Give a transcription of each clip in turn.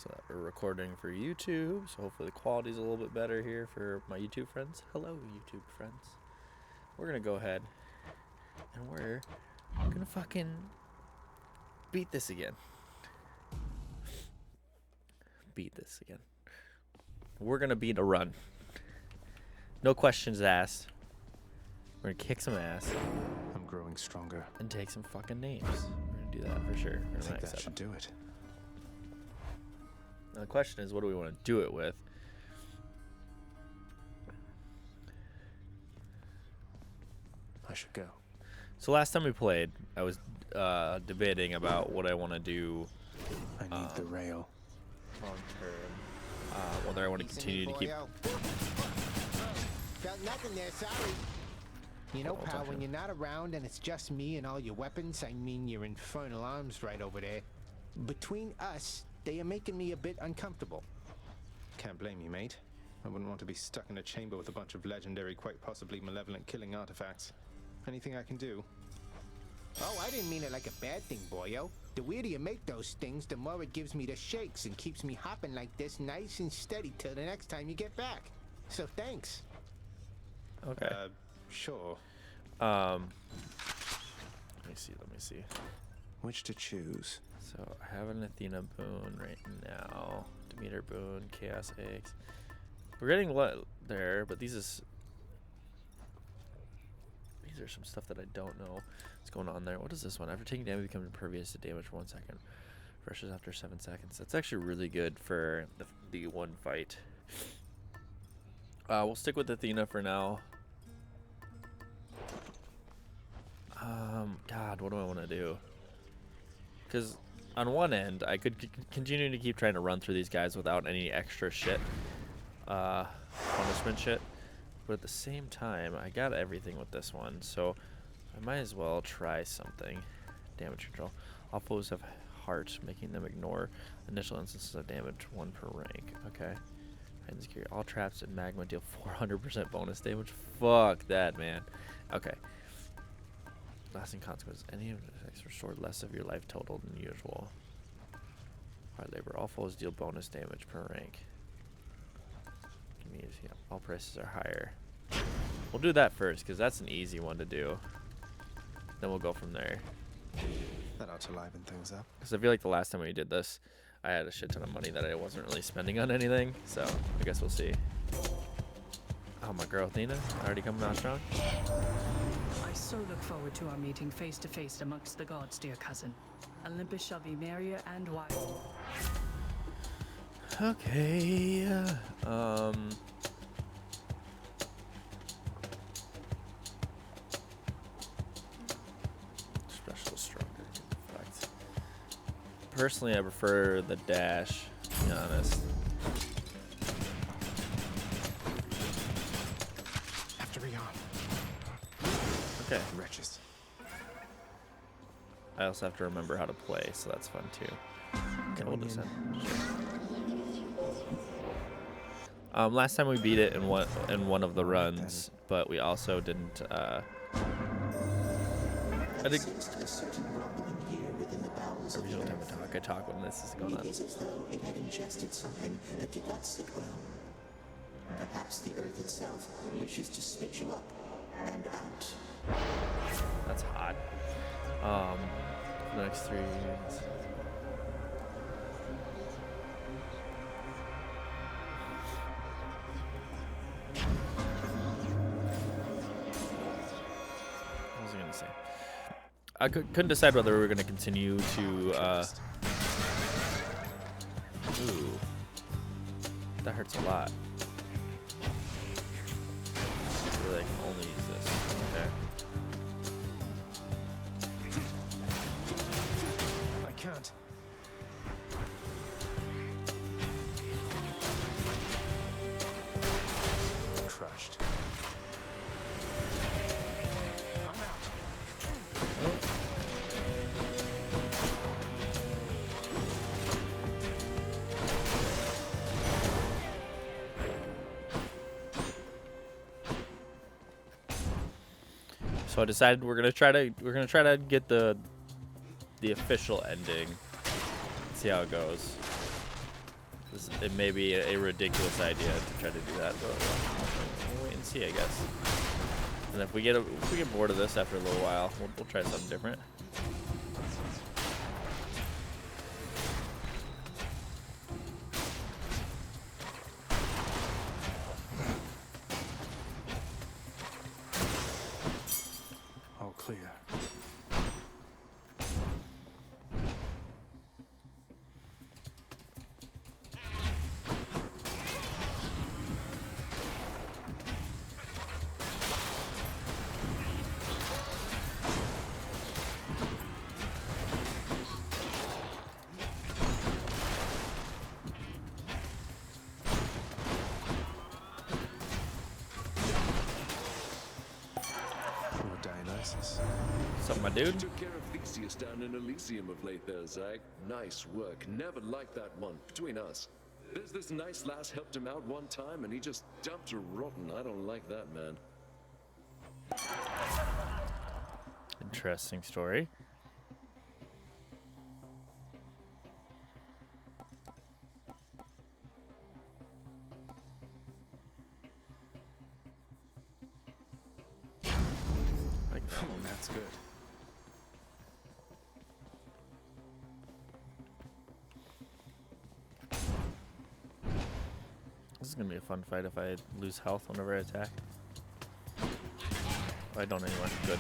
so that we're recording for YouTube. So hopefully the quality's a little bit better here for my YouTube friends. Hello, YouTube friends. We're gonna go ahead and we're gonna fucking beat this again. We're gonna beat a run. No questions asked. We're gonna kick some ass. I'm growing stronger. And take some fucking names. We're gonna do that for sure. I think that should do it. Now the question is, what do we want to do it with? I should go. So last time we played, I was debating about what I want to do. I need the rail. Long term. Whether I want to continue to keep. Felt nothing there, sorry. You know, pal, when you're not around and it's just me and all your weapons, I mean your infernal arms right over there. Between us, they are making me a bit uncomfortable. Can't blame you, mate. I wouldn't want to be stuck in a chamber with a bunch of legendary, quite possibly malevolent killing artifacts. Anything I can do? Oh, I didn't mean it like a bad thing, boyo. The weirder you make those things, the more it gives me the shakes and keeps me hopping like this nice and steady till the next time you get back. So thanks. Okay. Sure. Let me see. Which to choose? So I have an Athena boon right now. Demeter boon, Chaos eggs. We're getting there, but these are some stuff that I don't know what's going on there. What is this one? After taking damage, become impervious to damage for 1 second. Rushes after 7 seconds. That's actually really good for the one fight. We'll stick with Athena for now. God, what do I want to do? Because on one end, I could continue to keep trying to run through these guys without any extra shit, punishment shit. But at the same time, I got everything with this one, so I might as well try something. Damage control. All foes have heart, making them ignore initial instances of damage, 1 per rank. Okay. Hidden security. All traps and magma deal 400% bonus damage. Fuck that, man. Okay. Lasting consequence. Any of the effects restored less of your life total than usual. Hard labor. All foes deal bonus damage per rank. Yeah, all prices are higher. We'll do that first because that's an easy one to do. Then we'll go from there. That ought to liven things up. Because I feel like the last time we did this, I had a shit ton of money that I wasn't really spending on anything. So I guess we'll see. Oh, my girl Athena already coming out strong. I so look forward to our meeting face to face amongst the gods, dear cousin. Olympus shall be merrier and wiser. Okay. Special stronger effect. Personally, I prefer the dash, to be honest. Have to be on. Okay. Wretches. I also have to remember how to play, so that's fun too. Okay, we'll just last time we beat it in one of the runs, but we also didn't. I think every single time I talk when this is going on. As though it had ingested something that did not sit well. Perhaps the earth itself wishes to spit you up and out. That's hot. For the next 3 years. What was I gonna say? I couldn't decide whether we were gonna continue to. Ooh, that hurts a lot. Really, I can only use this. Okay. I can't. Crushed. I'm out. So I decided we're gonna try to get the official ending. See how it goes. It may be a ridiculous idea to try to do that, but we'll wait and see, I guess. And if we get bored of this after a little while, we'll try something different. All clear. What's up, my dude? Took care of Theseus down in Elysium of late there, Zag. Nice work. Never liked that one. Between us. There's this nice lass helped him out one time and he just dumped her rotten. I don't like that, man. Interesting story. Like that one. That's good. This is gonna be a fun fight if I lose health whenever I attack. Oh, I don't anymore. Good.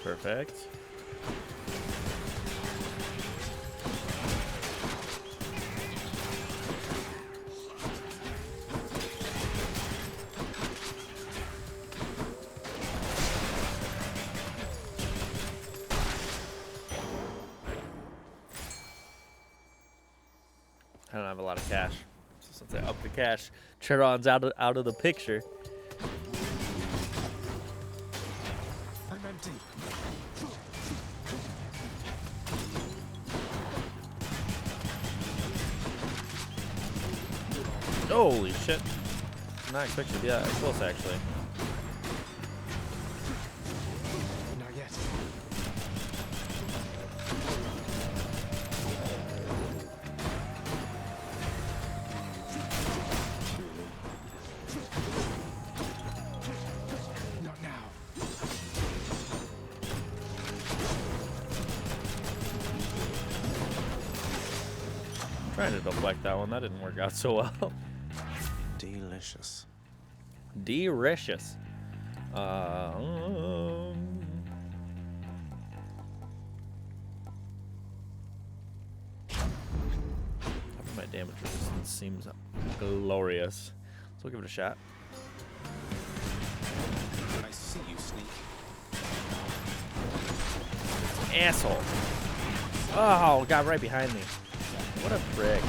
Perfect. I don't have a lot of cash. So since I up the cash, Charon's out of the picture. I'm empty. Holy shit. I'm not expecting to be that close, actually. Not yet. Not now. Trying to deflect that one. That didn't work out so well. Delicious. Delicious. My damage resistance seems glorious. So we'll give it a shot. I see you, sneak. Asshole. Oh, got right behind me. What a prick.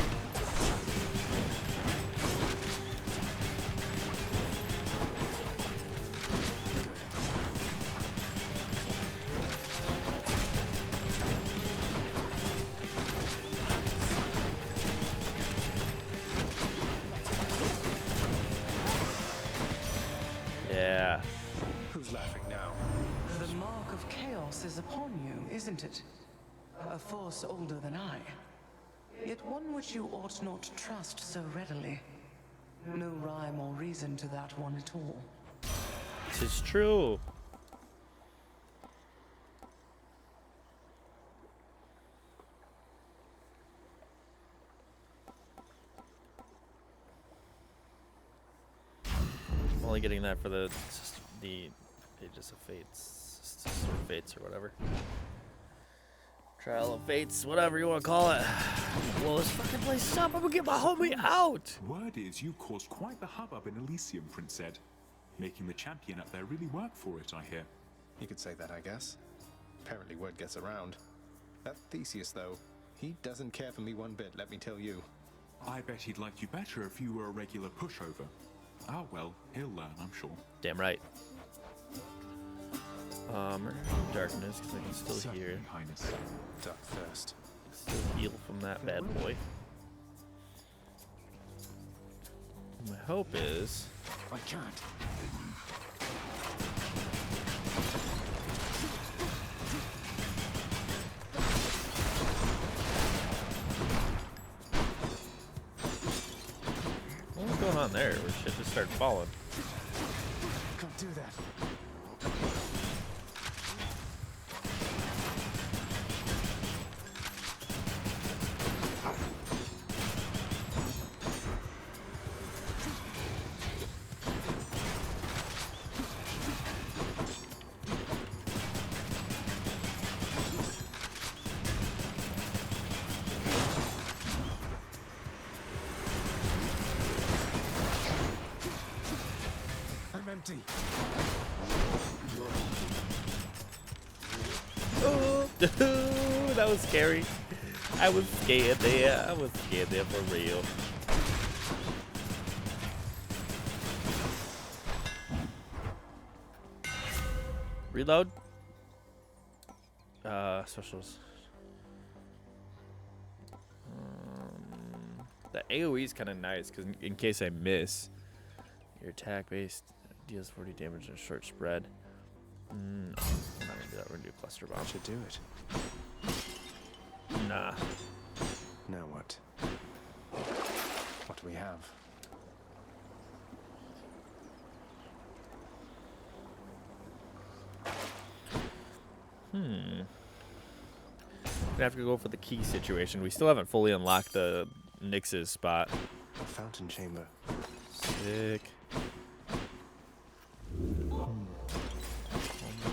Yeah. Who's laughing now? The mark of chaos is upon you, isn't it? A force older than I. Yet one which you ought not trust so readily. No rhyme or reason to that one at all. 'Tis true. I'm only getting that for the Pages of Fates, Sister of Fates or whatever. Trial of Fates, whatever you want to call it. Blow this fucking place up. I'm gonna get my homie out. Word is you caused quite the hubbub in Elysium, Prince Ed. Making the champion up there really work for it, I hear. You could say that, I guess. Apparently word gets around. That Theseus, though, he doesn't care for me one bit, let me tell you. I bet he'd like you better if you were a regular pushover. Ah, well, he'll learn, I'm sure. Damn right. Darkness, because I can still Certainly, hear. Highness. Duck first. Still heal from that bad boy. My hope is... I can't. What's going on there? Where shit just started falling. Can't do that. I'm empty. Oh, that was scary. I was scared there. I was scared there for real. Reload. Specials. The AoE is kind of nice because in case I miss, your attack base deals 40 damage in a short spread. No, I'm not gonna do that. We're gonna do a cluster bomb. I should do it. Nah. Now what? What do we have? We have to go for the key situation. We still haven't fully unlocked the Nyx's spot. A fountain chamber. Sick.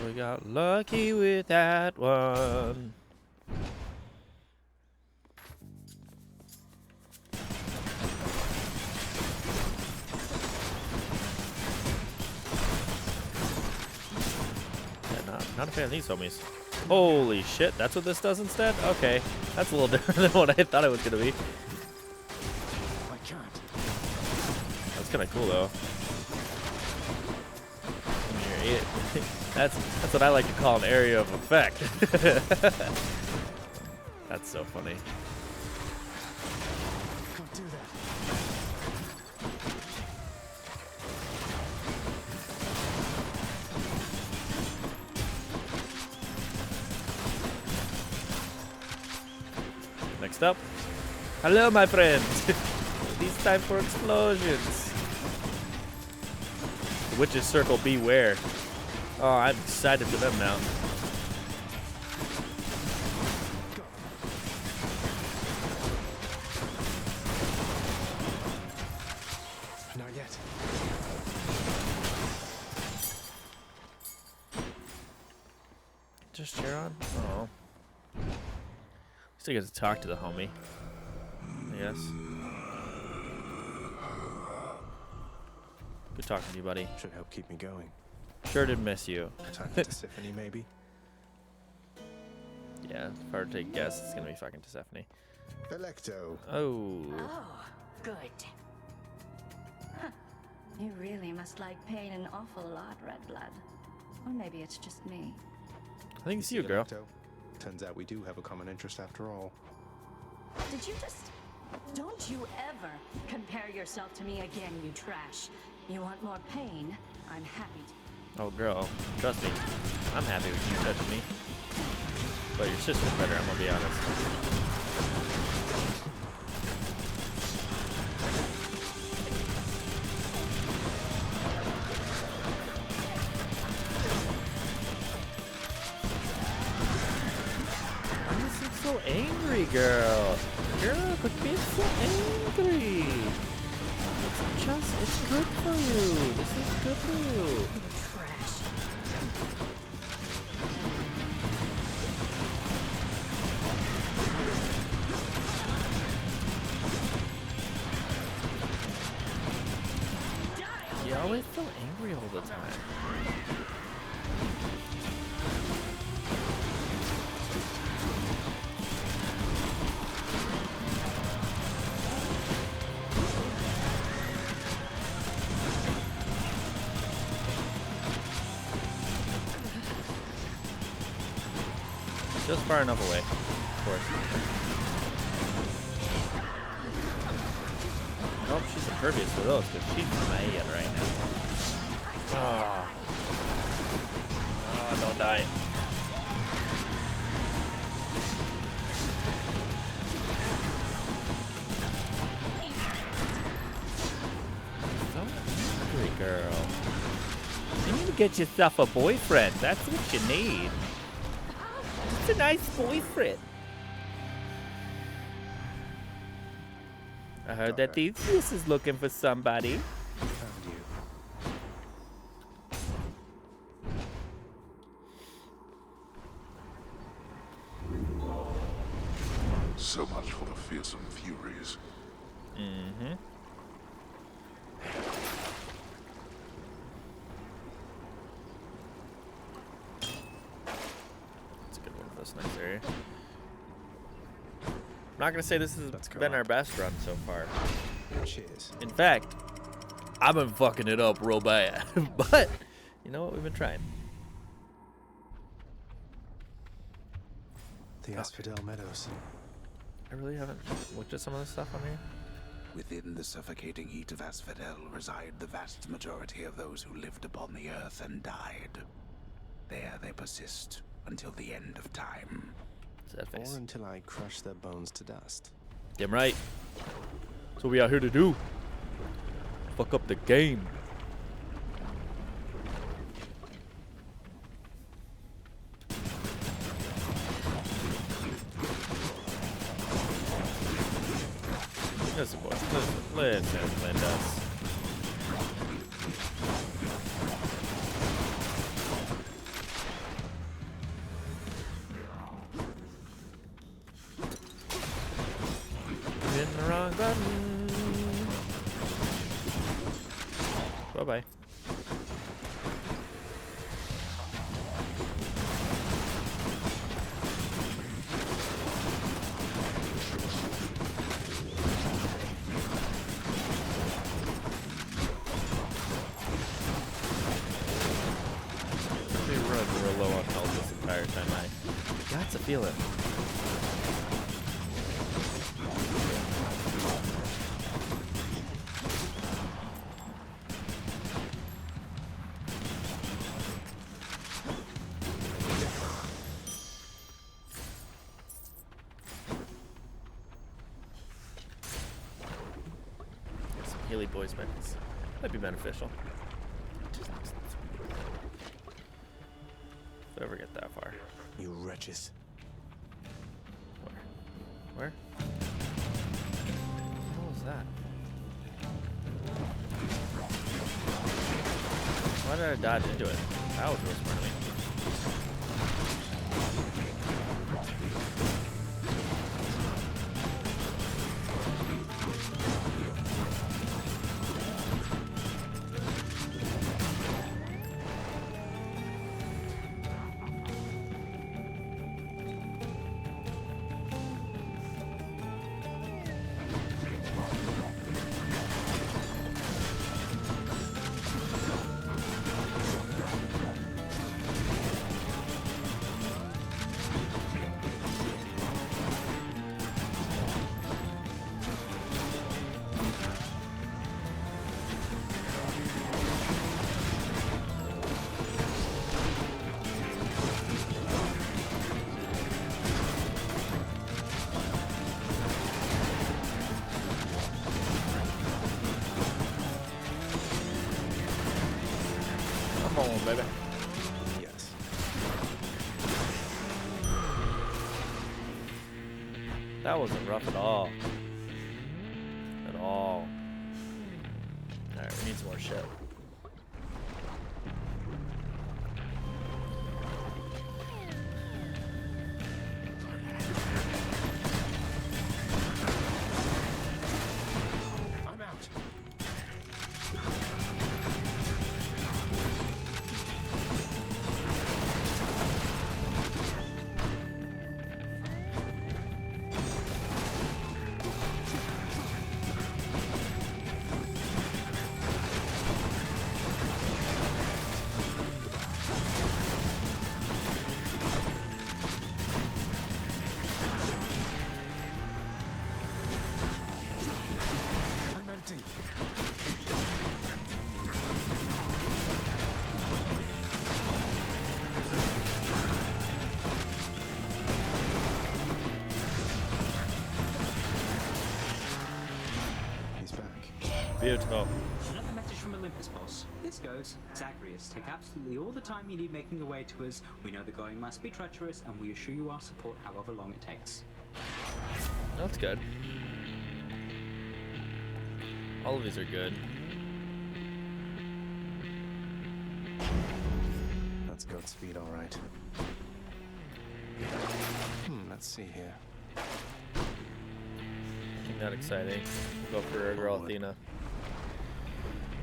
We got lucky with that one. Yeah, not a fan of these homies. Holy shit, that's what this does instead? Okay, that's a little different than what I thought it was going to be. I can't. That's kind of cool though. That's what I like to call an area of effect. That's so funny. Can't do that. Next up. Hello, my friend. It's time for explosions. The witch's circle, beware. Oh, I'm excited for them now. Not yet. Just Charon? Oh. Still get to talk to the homie, I guess. Good talking to you, buddy. Should help keep me going. Sure did miss you. Time for Tisiphone, maybe? Yeah, if I were to take a guess, it's gonna be fucking Tisiphone. Electo. Oh. Oh, good. Huh. You really must like pain an awful lot, Red Blood. Or maybe it's just me. I think it's you, girl. Electo. Turns out we do have a common interest after all. Did you just... Don't you ever compare yourself to me again, you trash. You want more pain? I'm happy to... Oh, girl, trust me. I'm happy with you touching me. But your sister's better, I'm gonna be honest. Why is it so angry, girl? Girl, quit being so angry. It's good for you. This is good for you. Trash. You always so angry all the time. Just far enough away, of course. Oh, she's impervious to those because she's mad right now. Oh. Oh, don't die. Hungry girl. You need to get yourself a boyfriend. That's what you need. It's a nice boyfriend. I heard that this is looking for somebody. Found you. So much for the fearsome furies. Mm-hmm. That's a good one for this next area. I'm not gonna say this has been our best run so far. Cheers. In fact, I've been fucking it up real bad. But you know what? We've been trying. The Asphodel Meadows. I really haven't looked at some of this stuff on here. Within the suffocating heat of Asphodel reside the vast majority of those who lived upon the earth and died. There they persist until the end of time. That face. Or until I crush their bones to dust. Damn right. That's what we out here to do. Fuck up the game. Listen, boys. Listen, Linda. Hitting the wrong button. Bye-bye. We run real low on health this entire time. I got to feel it. Some Healy Boys might be beneficial. If I ever get that far. You wretches. Where? What was that? Why did I dodge into it? That was real smart of me. Come on, baby. Yes. That wasn't rough at all. At all. Alright, we need some more shit. I'm out. Beautiful. Another message from Olympus, boss. This goes. Zagreus, take absolutely all the time you need making your way to us. We know the going must be treacherous, and we assure you our support however long it takes. That's good. All of these are good. That's goat speed, all right. Let's see here. Not exciting. We'll go for our girl Athena.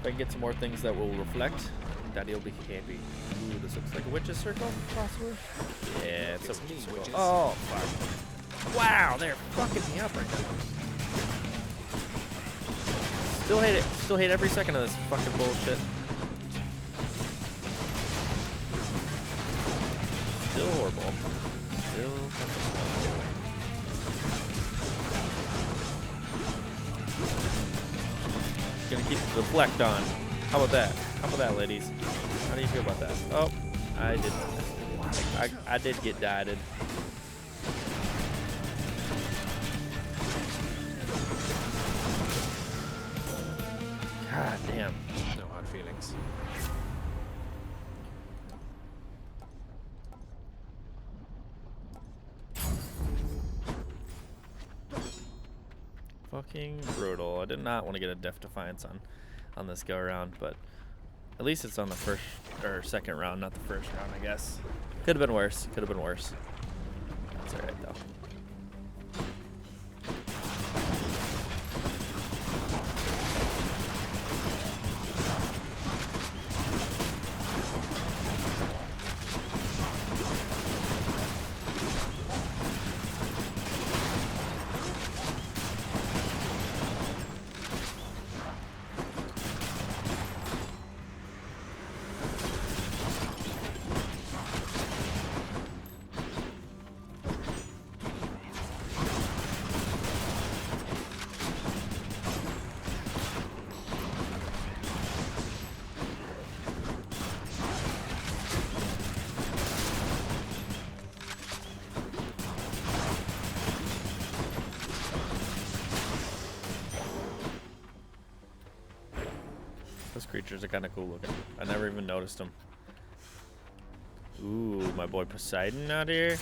If I can get some more things that will reflect, Daddy'll be happy. Ooh, this looks like a witch's circle, possibly? Yeah, it's a witch's circle. Oh, fuck. Wow, they're fucking me up right now. Still hate it. Still hate every second of this fucking bullshit. Still horrible. Still fucking horrible. Gonna keep the deflect on. How about that? How about that, ladies? How do you feel about that? Oh, I did get dieted. God damn. No hard feelings. Fucking brutal. I did not want to get a Death Defiance on this go around, but at least it's on the first or second round, not the first round, I guess. Could have been worse. Could have been worse. That's alright though. Those creatures are kind of cool looking. I never even noticed them. Ooh, my boy Poseidon out here. This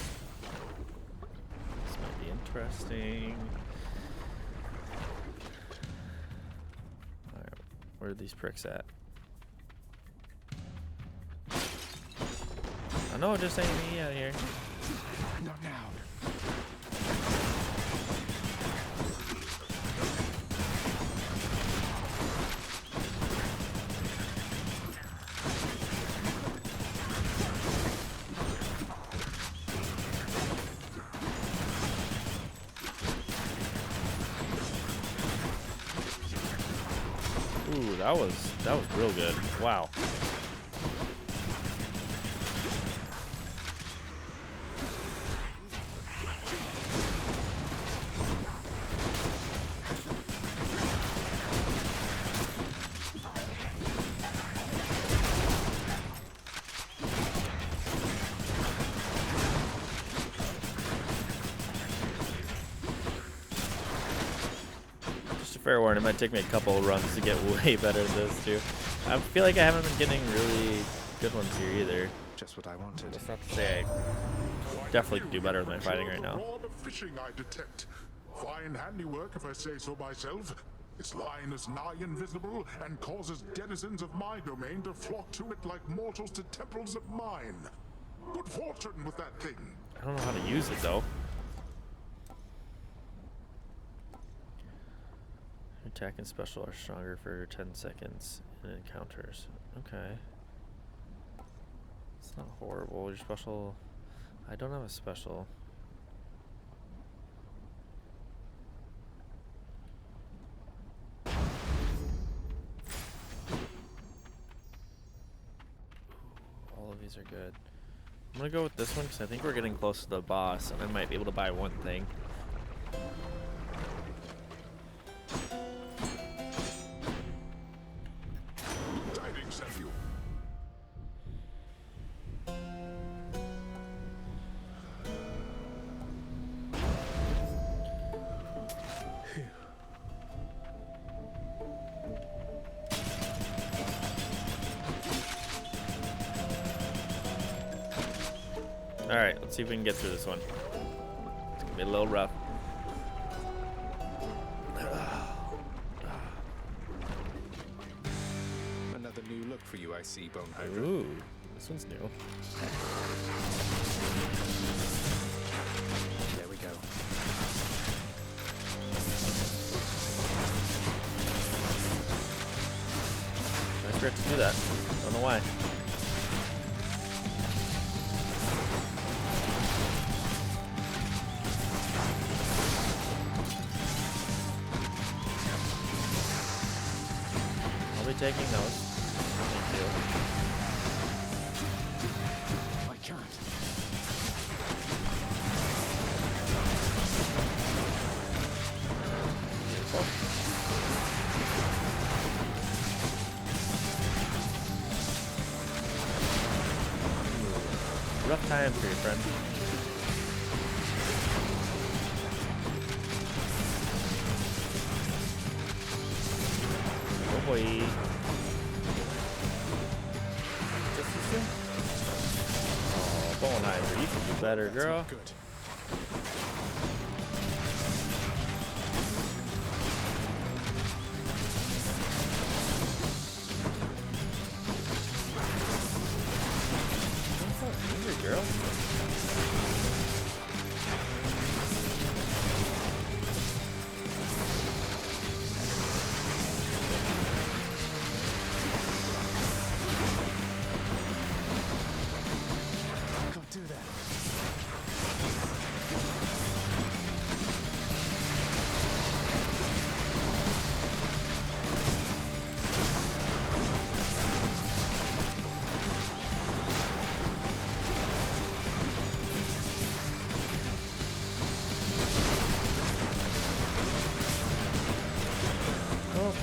might be interesting. Alright, where are these pricks at? I know, just ain't me out here. Not now. Ooh, that was real good. Wow. Fair warning, it might take me a couple of runs to get way better at this too. I feel like I haven't been getting really good ones here either. Just what I wanted. That's not to say I definitely could do better with my fighting right now. The fishing I detect. Fine handiwork, if I say so myself. Its line is nigh invisible and causes denizens of my domain to flock to it like mortals to temples of mine. Good fortune with that thing. I don't know how to use it though. Attack and special are stronger for 10 seconds in encounters. Okay. It's not horrible. Your special... I don't have a special. All of these are good. I'm gonna go with this one because I think we're getting close to the boss and I might be able to buy one thing. Alright, let's see if we can get through this one. It's gonna be a little rough. Another new look for you, I see, Bone Hydra. Ooh, this one's new. There we go. Nice for it to do that. Don't know why. I'll be taking those. Thank you. I can't. Rough time for your friend. Oh boy. Just this thing? Oh, Bone Hydra, you can do better, girl. Good. Girl. Can't do that. Oh.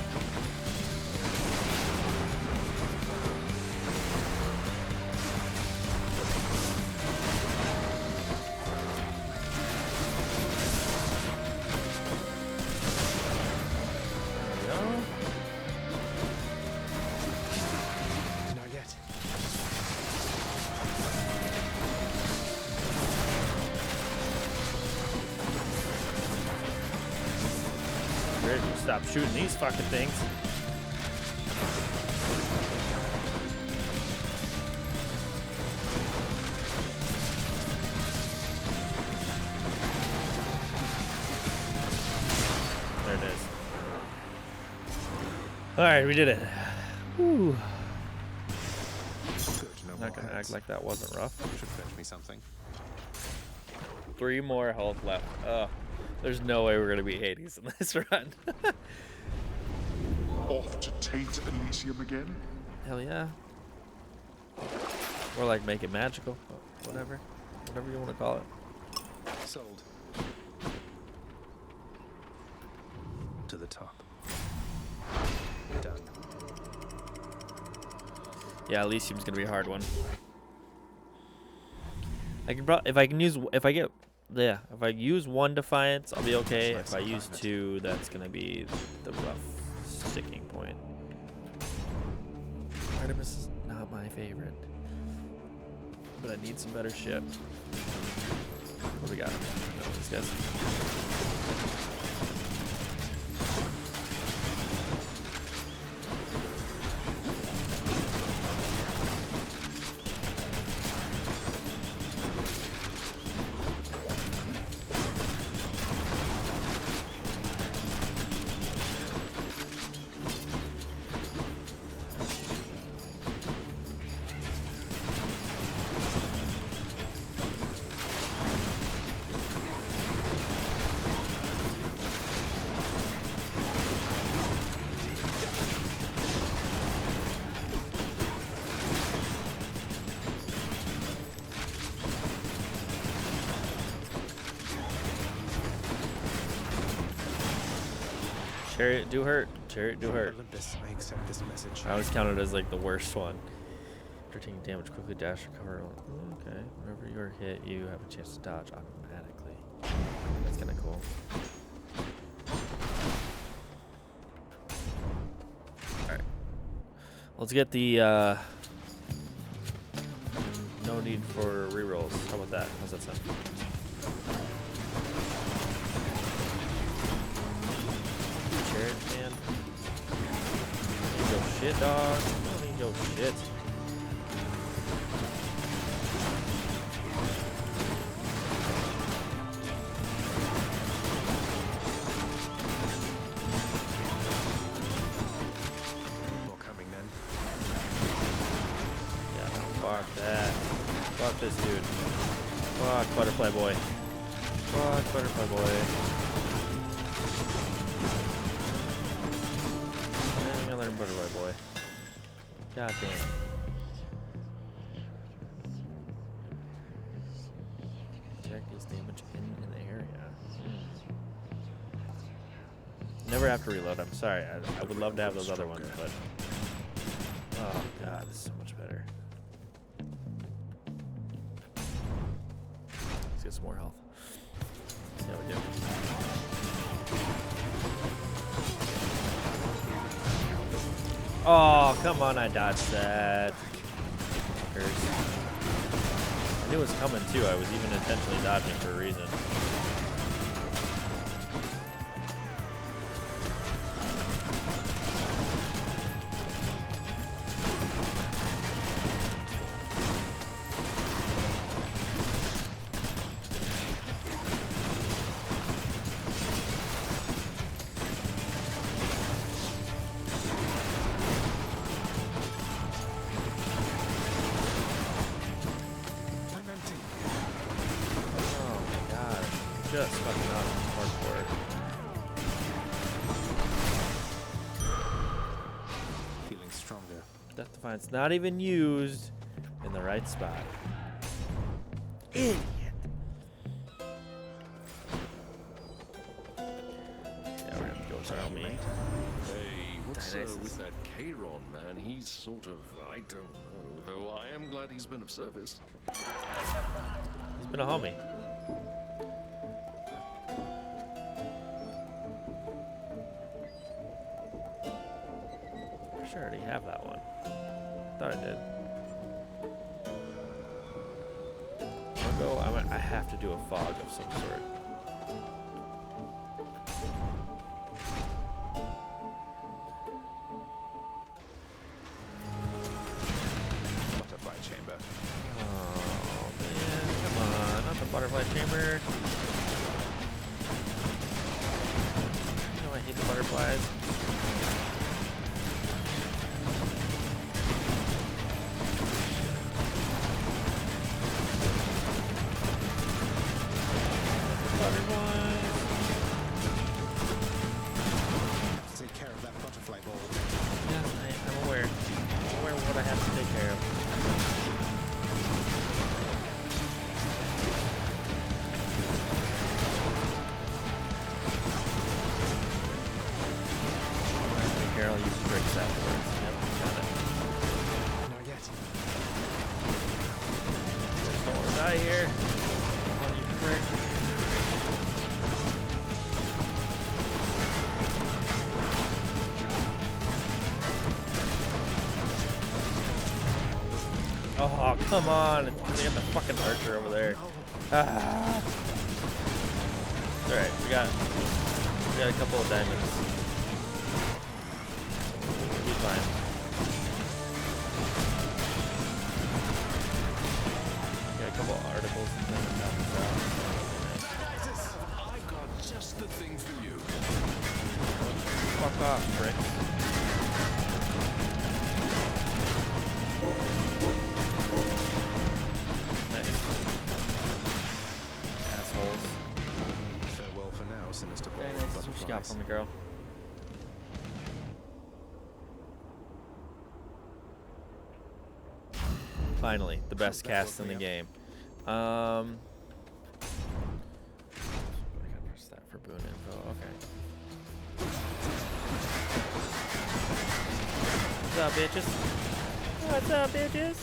Not yet. Ready to stop shooting these fucking things. There it is. Alright, we did it. Whew. Good, no Not more gonna act heads. like that wasn't rough. Should fetch me something. 3 more health left. Ugh. There's no way we're gonna beat Hades in this run. Off to Tate Elysium again? Hell yeah. Or like make it magical. Whatever. Whatever you want to call it. Sold. To the top. Done. Yeah, Elysium's gonna be a hard one. I can if I can use if I use 1 Defiance, I'll be okay. If I use 2, that's gonna be the rough sticking point. Artemis is not my favorite, but I need some better shit. What do we got? No, these guys. Chariot do hurt. Chariot do hurt. Olympus, I accept this message. I always counted as like the worst one. After taking damage, quickly dash, recover. Okay. Whenever you're hit, you have a chance to dodge automatically. That's kind of cool. Alright. Let's get the no need for rerolls. How about that? How's that sound? Chariot man. Need your shit, dog. I don't need your shit. More coming then. Yeah, no, fuck that. Fuck this dude. Fuck Butterfly Boy. Fuck Butterfly Boy. I'm gonna learn Butterfly Boy. God damn. Check his damage in the area. Never have to reload. I'm sorry. I would love to have those other ones, but oh god, this is so much better. Let's get some more health. See how we do. Oh, come on, I dodged that. I knew it was coming too. I was even intentionally dodging for a reason. Just fucking up hardcore. Feeling stronger. Death Defiance not even used in the right spot. Idiot. Yeah, we're gonna go start me. Hey, what's with that Charon man? He's sort of, I don't know. Though I am glad he's been of service. He's been a homie. I already have that one. Thought I did. I have to do a fog of some sort. Butterfly chamber. Oh man, come on, not the butterfly chamber. You know I hate the butterflies. Take care of that butterfly ball. Yeah, I'm aware. I'm aware of what I have to take care of. Take care, I'll use tricks afterwards. Yep, got it. Not yet. Just don't want to die here. Come on, you prick. Oh, come on. They got the fucking archer over there. Ah. Alright, we got a couple of diamonds. We'll be fine. Got a couple of articles and things down the south. I've got just the thing for you. Fuck off, prick. Farewell for now, sinister ball. Very nice. That's what you got for me, girl. Finally, the best cast in the game. I gotta press that for boon info. Okay. What's up, bitches? What's up, bitches?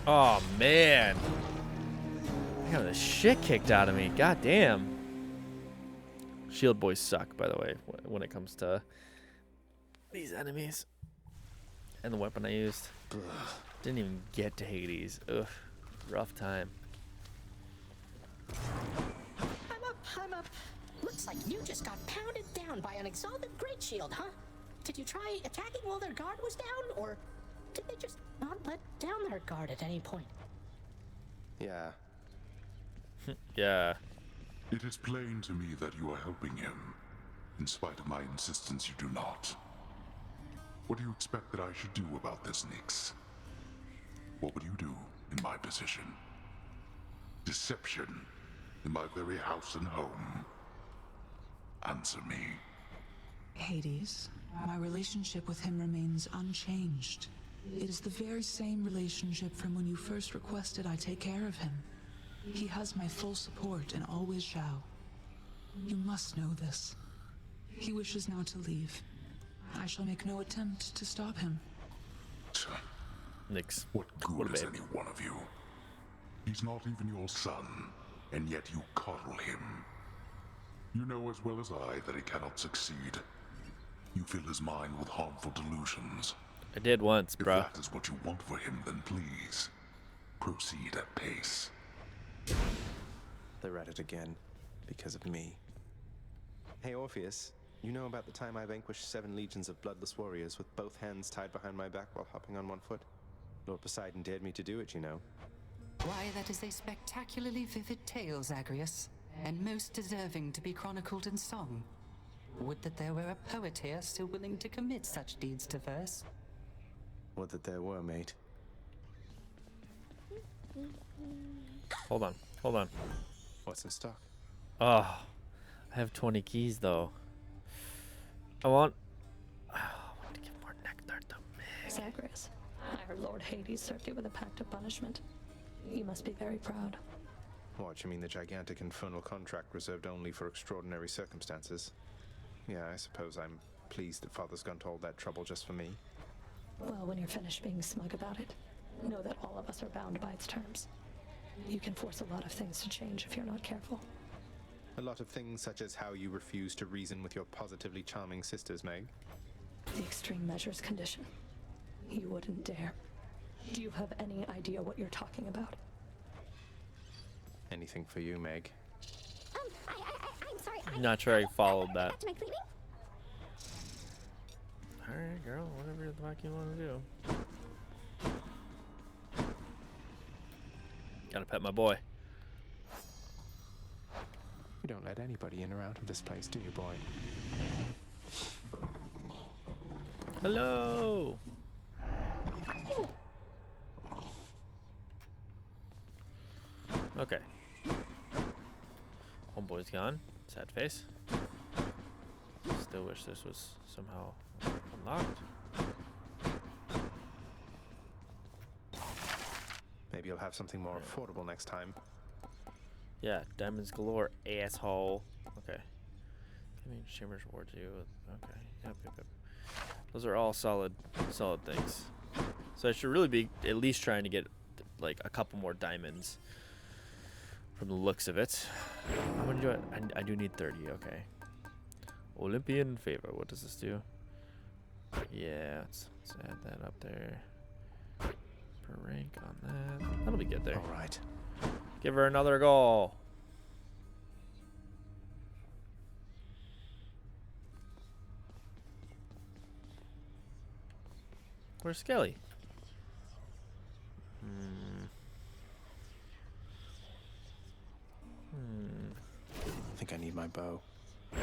Oh man. I got the shit kicked out of me. God damn. Shield boys suck, by the way, when it comes to these enemies. And the weapon I used. Didn't even get to Hades. Ugh. Rough time. I'm up. Looks like you just got pounded down by an exalted great shield, huh? Did you try attacking while their guard was down, or did they just not let down their guard at any point? Yeah. Yeah. It is plain to me that you are helping him. In spite of my insistence, you do not. What do you expect that I should do about this, Nyx? What would you do in my position? Deception in my very house and home. Answer me. Hades, my relationship with him remains unchanged. It is the very same relationship from when you first requested I take care of him. He has my full support and always shall. You must know this. He wishes now to leave. I shall make no attempt to stop him. Nyx. What good is any one of you? He's not even your son, and yet you coddle him. You know as well as I that he cannot succeed. You fill his mind with harmful delusions. I did once, bro. If that is what you want for him, then please, proceed at pace. They're at it again, because of me. Hey, Orpheus, you know about the time I vanquished 7 legions of bloodless warriors with both hands tied behind my back while hopping on one foot? Lord Poseidon dared me to do it, you know. Why, that is a spectacularly vivid tale, Zagreus, and most deserving to be chronicled in song. Would that there were a poet here still willing to commit such deeds to verse. Would that there were, mate. Hold on. Hold on. What's in stock? Oh, I have 20 keys, though. I want to give more nectar to Meg. Zagreus, I heard Lord Hades served you with a pact of punishment. You must be very proud. What, you mean the gigantic infernal contract reserved only for extraordinary circumstances? Yeah, I suppose I'm pleased that Father's gone to all that trouble just for me. Well, when you're finished being smug about it, know that all of us are bound by its terms. You can force a lot of things to change if you're not careful. A lot of things such as how you refuse to reason with your positively charming sisters, Meg. The extreme measures condition. You wouldn't dare. Do you have any idea what you're talking about? Anything for you, Meg. I'm sorry. Not sure I followed that. Back to my cleaning? Alright, girl, whatever the fuck you want to do. Gotta pet my boy. You don't let anybody in or out of this place, do you, boy? Hello! Okay. Homeboy's gone. Sad face. Still wish this was somehow unlocked. Maybe you'll have something more affordable next time. Yeah, diamonds galore, asshole. Okay. I mean, Chambers Ward you. Okay. Yep. Those are all solid things. So I should really be at least trying to get like a couple more diamonds from the looks of it. How many do I do need 30, okay. Olympian favor, what does this do? Yeah, let's add that up there. Per rank on that. That'll be good there. Alright. Give her another goal. Where's Skelly? I think I need my bow. I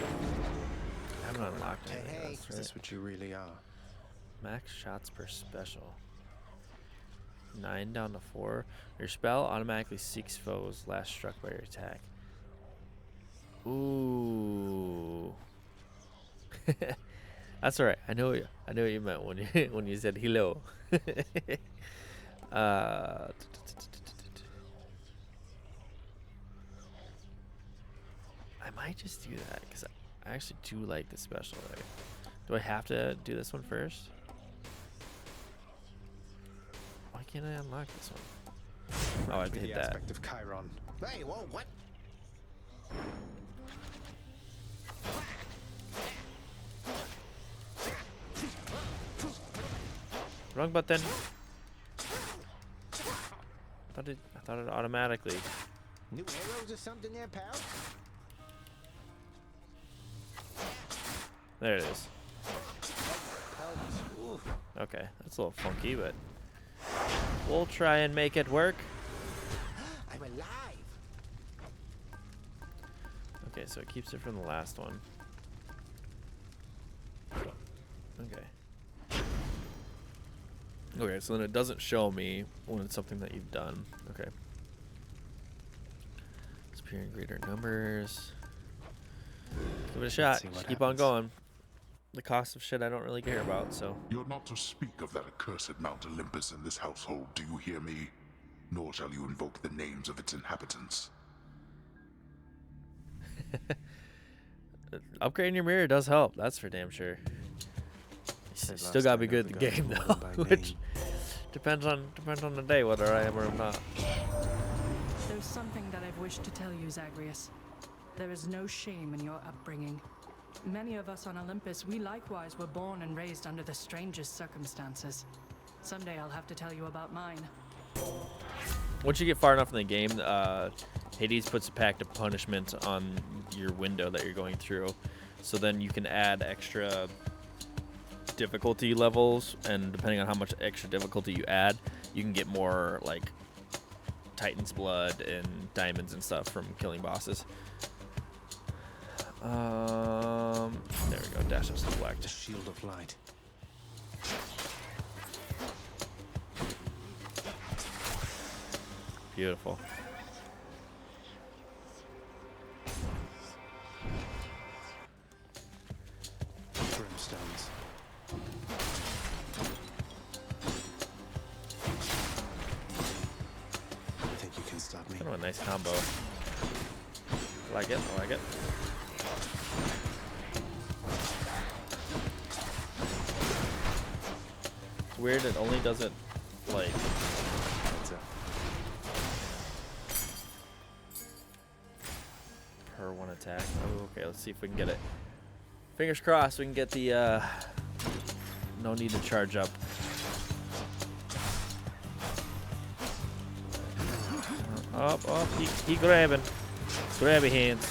haven't unlocked anything else, Is this what you really are? Max shots per special. 9 down to 4. Your spell automatically seeks foes last struck by your attack. Ooh. That's alright. I know what you meant when you said hello. I might just do that because I actually do like the special there. Do I have to do this one first? Why can't I unlock this one? Oh, I have to the hit that. aspect of Chiron. Hey, whoa, what? Wrong button. I thought it automatically. New arrows or something there, pal? There it is. Okay, that's a little funky, but we'll try and make it work. I'm alive. Okay, so it keeps it from the last one. Okay. Okay, so then it doesn't show me when it's something that you've done. Okay. Appear in greater numbers. Give it a shot. Just keep on going. The cost of shit I don't really care about, so. You're not to speak of that accursed Mount Olympus in this household, do you hear me? Nor shall you invoke the names of its inhabitants. Upgrading your mirror does help, that's for damn sure. Still gotta be good at the game though, which depends on the day whether I am or I'm not. There's something that I've wished to tell you, Zagreus. There is no shame in your upbringing. Many of us on Olympus, we likewise were born and raised under the strangest circumstances. Someday I'll have to tell you about mine. Once you get far enough in the game, Hades puts a pact of punishment on your window that you're going through. So then you can add extra difficulty levels, and depending on how much extra difficulty you add, you can get more like Titan's blood and diamonds and stuff from killing bosses. There we go. Dash us deflect. Shield of light. Beautiful. Brimstones. I think you can stop me. Kind of a nice combo. I like it. I like it. It's weird. It only does it like. Per one attack. Oh, okay, let's see if we can get it. Fingers crossed we can get the no need to charge up. Up, he grabbing. Grabby hands.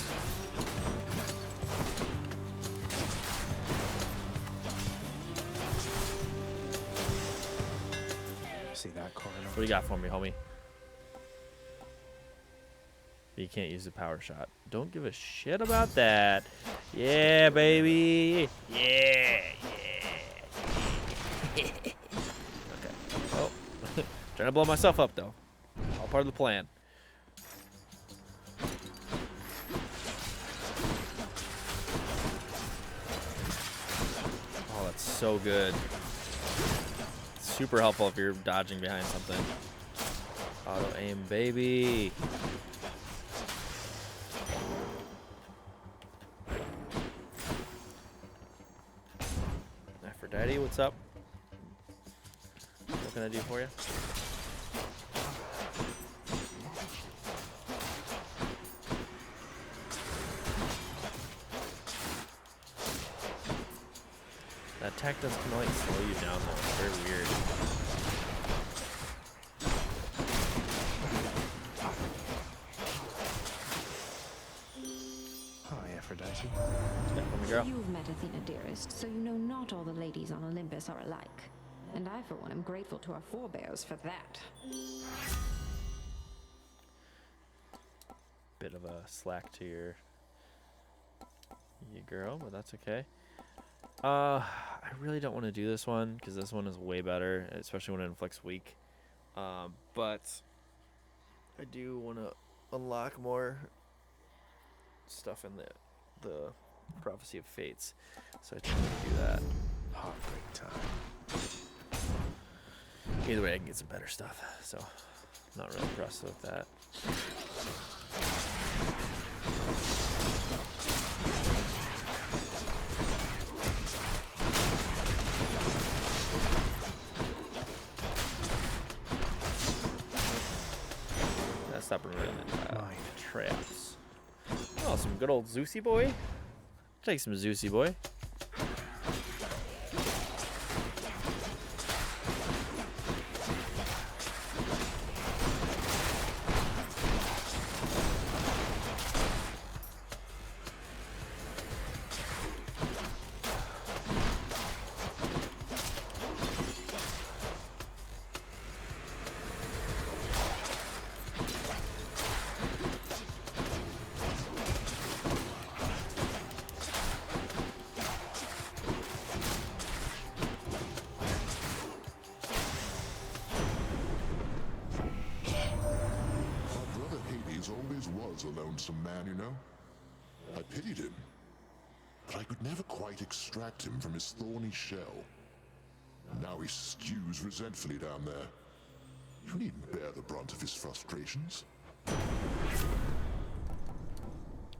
See that corner? What do you got for me, homie? You can't use the power shot. Don't give a shit about that. Yeah, baby. Yeah. Okay. Oh, trying to blow myself up though. All part of the plan. Oh, that's so good. Super helpful if you're dodging behind something. Auto aim, baby. Aphrodite, what's up? What can I do for you? That attack does kind of like slow you down though. It's very weird. Hi, Aphrodite. Girl. You've met Athena, dearest, so you know not all the ladies on Olympus are alike. And I, for one, am grateful to our forebears for that. Bit of a slack to your girl, but that's okay. I really don't want to do this one because this one is way better, especially when it inflicts weak. But I do want to unlock more stuff in the Prophecy of Fates, so I think I'm gonna do that. Heartbreak time. Either way, I can get some better stuff, so not really impressed with that. stop removing traps. Oh, some good old Zeusy boy. Take some Zeusy boy. Always was a lonesome man, you know. I pitied him, but I could never quite extract him from his thorny shell. Now he stews resentfully down there. You needn't bear the brunt of his frustrations.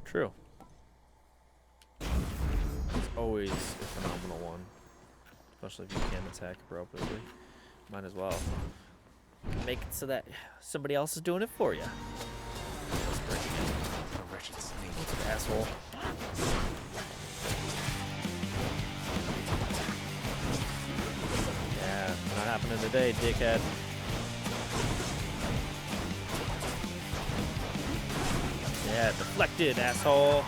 True. He's always a phenomenal one, especially if you can attack appropriately. Might as well make it so that somebody else is doing it for you. A wretched snake. What's an asshole? Yeah, not happening today, dickhead. Yeah, deflected, asshole.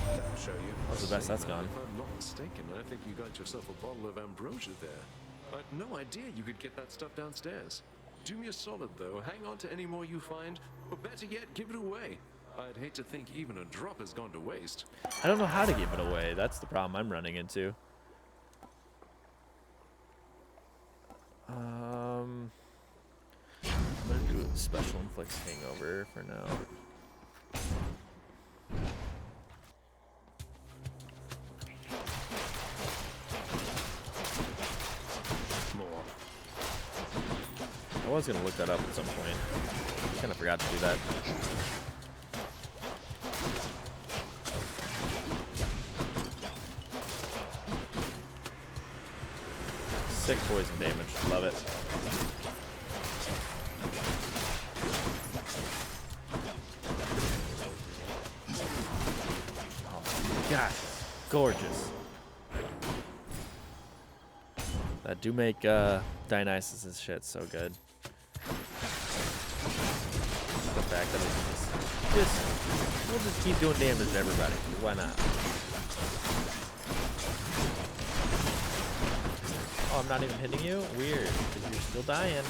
That'll show you. That's the best that's gone. If I'm not mistaken, I think you got yourself a bottle of ambrosia there. I had no idea you could get that stuff downstairs. Do me a solid, though. Hang on to any more you find, or better yet, give it away. I'd hate to think even a drop has gone to waste. I don't know how to give it away. That's the problem I'm running into. I'm gonna do a special inflicts hangover for now. I was gonna look that up at some point. Kind of forgot to do that. Sick poison damage. Love it. Oh, gosh. Gorgeous. That do make Dionysus' shit so good. The fact that it's we'll just keep doing damage to everybody. Why not? Oh, I'm not even hitting you? Weird, because you're still dying.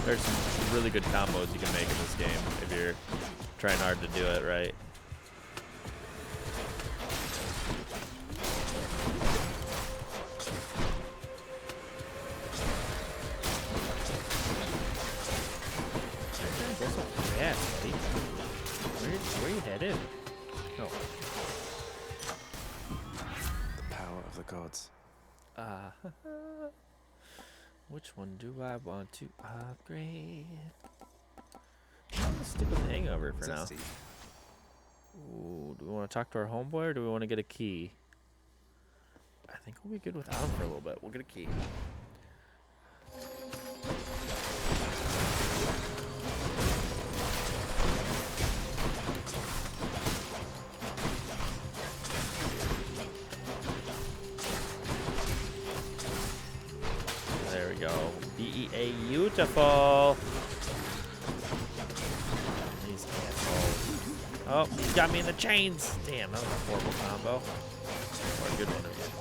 There's some really good combos you can make in this game if you're trying hard to do it right. Yeah, buddy. Where you headed? Oh. The power of the gods. Which one do I want to upgrade? Let's stick with Hangover for now. Ooh, do we want to talk to our homeboy or do we want to get a key? I think we'll be good without him for a little bit. We'll get a key. There we go. Beautiful. These assholes. Oh, he got me in the chains. Damn, that was a horrible combo. Or a good one again.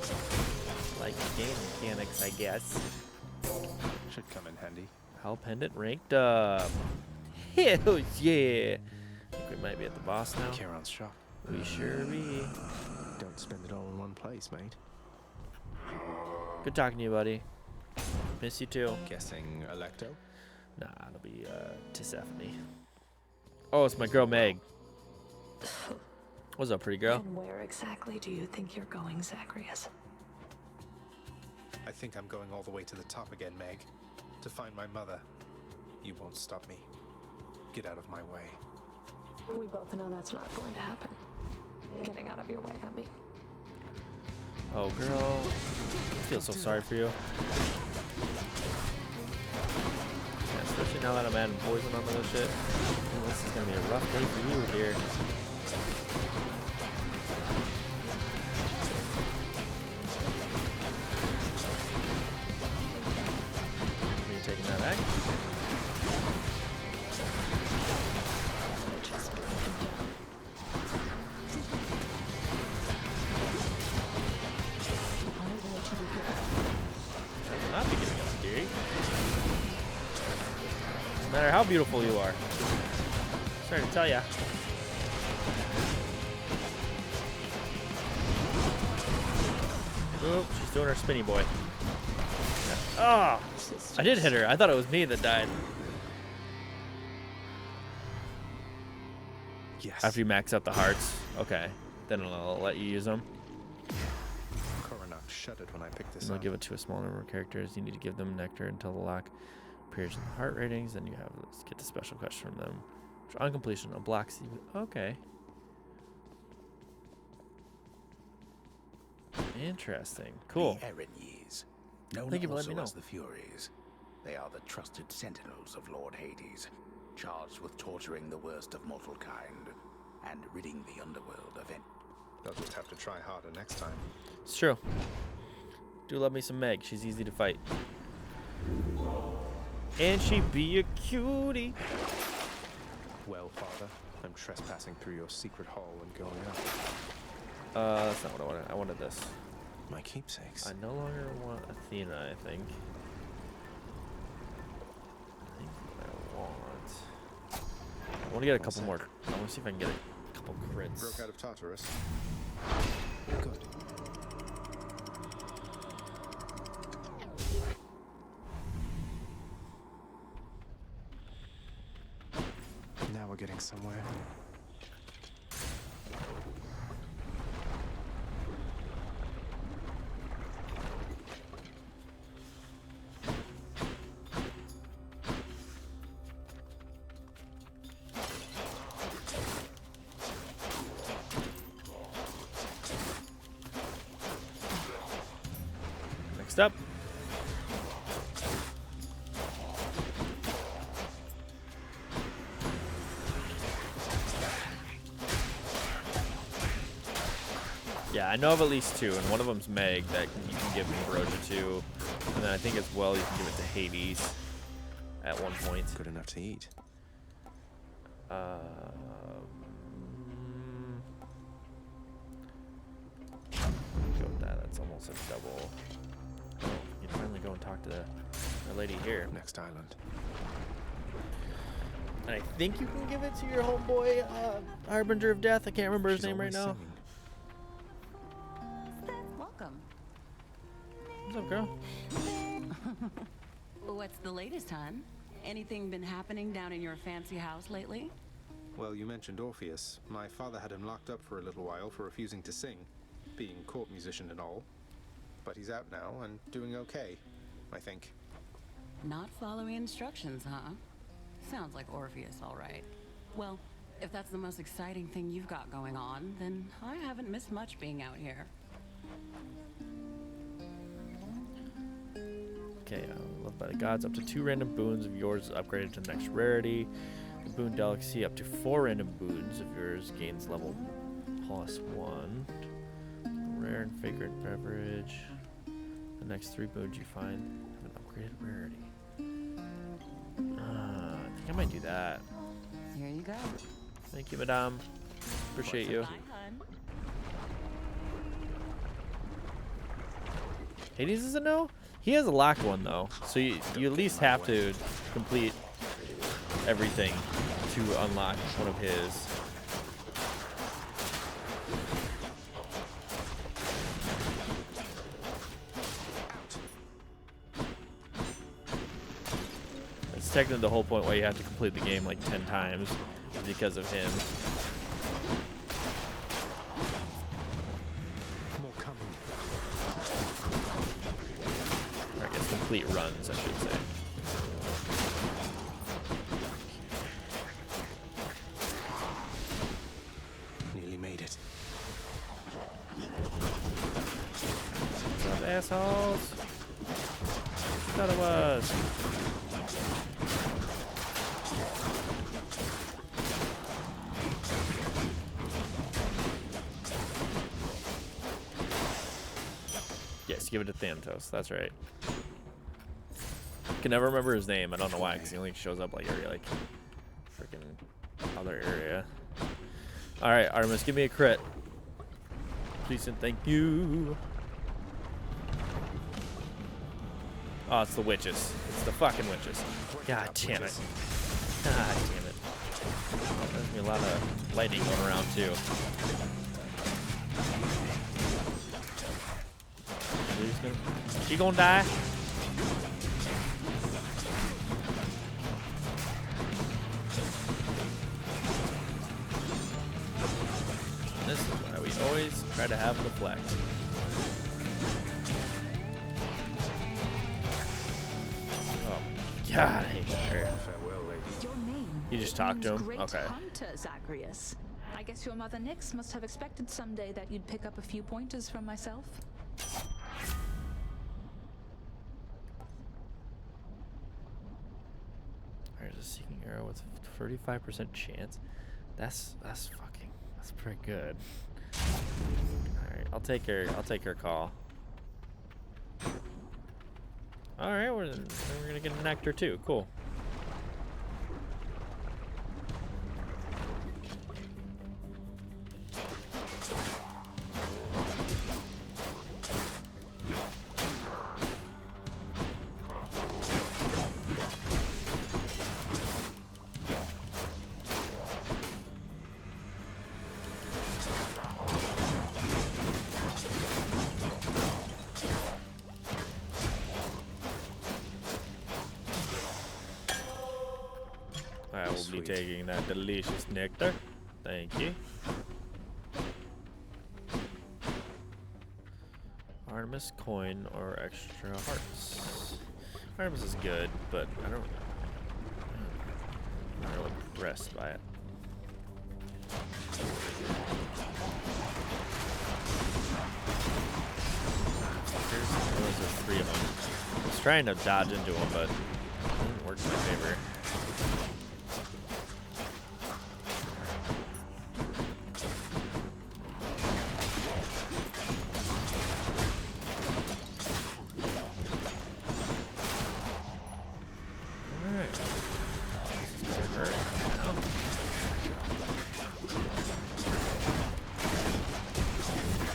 Like game mechanics, I guess. Should come in handy. Hell pendant ranked up. Hell yeah. I think we might be at the boss now. Charon's shop. We sure be. Don't spend it all in one place, mate. Good talking to you, buddy. Miss you too. Guessing Electo? Nah, it'll be Tisephone. Oh, it's my girl Meg. What's up, pretty girl? And where exactly do you think you're going, Zagreus? I think I'm going all the way to the top again, Meg. To find my mother. You won't stop me. Get out of my way. We both know that's not going to happen. Getting out of your way, I mean. Oh, girl. I feel so sorry for you. Yeah, especially now that I'm adding poison onto this shit. Ooh, this is gonna be a rough day for you here. Are you taking that back? Not be giving up, Gary. No matter how beautiful you are. Sorry to tell ya. Oop, she's doing her spinny boy. Ah! Oh, I did hit her. I thought it was me that died. Yes. After you max out the hearts. Okay. Then I'll let you use them. Coronac shuddered when I picked this And they'll up. give it to a small number of characters. You need to give them nectar until the lock appears in the heart ratings. Then you have get the special quest from them. On completion, a black sea. Okay. Interesting. Cool. The Erinyes, known Thank you for also letting me know. as the Furies. They are the trusted sentinels of Lord Hades, charged with torturing the worst of mortal kind and ridding the underworld of any. They'll just have to try harder next time. It's true. Do love me some Meg. She's easy to fight. And she be a cutie. Well, Father, I'm trespassing through your secret hall and going up. That's not what I wanted. I wanted this. My keepsakes. I no longer want Athena, I think. I want to get a couple more. I want to see if I can get a couple crits. Broke out of Tartarus. Good. Now we're getting somewhere. Next up. Yeah, I know of at least two, and one of them's Meg that you can give Ambrosia to, and then I think as well you can give it to Hades at one point. Good enough to eat. Go with that. That's almost a double. Oh, you can finally go and talk to the lady here. Next island. And I think you can give it to your homeboy, Harbinger of Death. I can't remember his name right now. Welcome. What's up, girl? What's the latest, hon? Anything been happening down in your fancy house lately? Well, you mentioned Orpheus. My father had him locked up for a little while for refusing to sing, being court musician and all. But he's out now and doing okay, I think. Not following instructions, huh? Sounds like Orpheus, all right. Well, if that's the most exciting thing you've got going on, then I haven't missed much being out here. Okay, loved by the gods. Up to 2 random boons of yours is upgraded to the next rarity. The boon delicacy, up to 4 random boons of yours gains level +1. Rare and fragrant beverage. The next 3 boons you find have an upgraded rarity. I think I might do that. Here you go. Thank you, madame. Appreciate you. Bye, hun. Hades is a no? He has a locked one though, so you at least have to complete everything to unlock one of his. It's technically the whole point why you have to complete the game like 10 times is because of him. More coming. Or I guess complete runs, I should say. assholes. Thought it was. Yes, give it to Thanatos. That's right. Can never remember his name. I don't know why, because he only shows up like every like freaking other area. All right, Artemis, give me a crit. Please and thank you. Oh, it's the witches. It's the fucking witches. God damn it. God damn it. Oh, there's gonna be a lot of lightning going around too. She gonna die? This is why we always try to have the flag. Oh God, I hate her. Farewell, lady. Your name. You just talked to him? Great Okay. hunter, Zagreus. I guess your mother Nyx must have expected someday that you'd pick up a few pointers from myself. There's a seeking arrow with 35% chance. That's pretty good. All right, I'll take her call. All right, we're gonna get a nectar too. Cool. I will be taking that delicious nectar. Thank you. Artemis coin or extra hearts. Artemis is good, but I'm not really impressed by it. Those are 3 of them. I was trying to dodge into them, but it didn't work in my favor.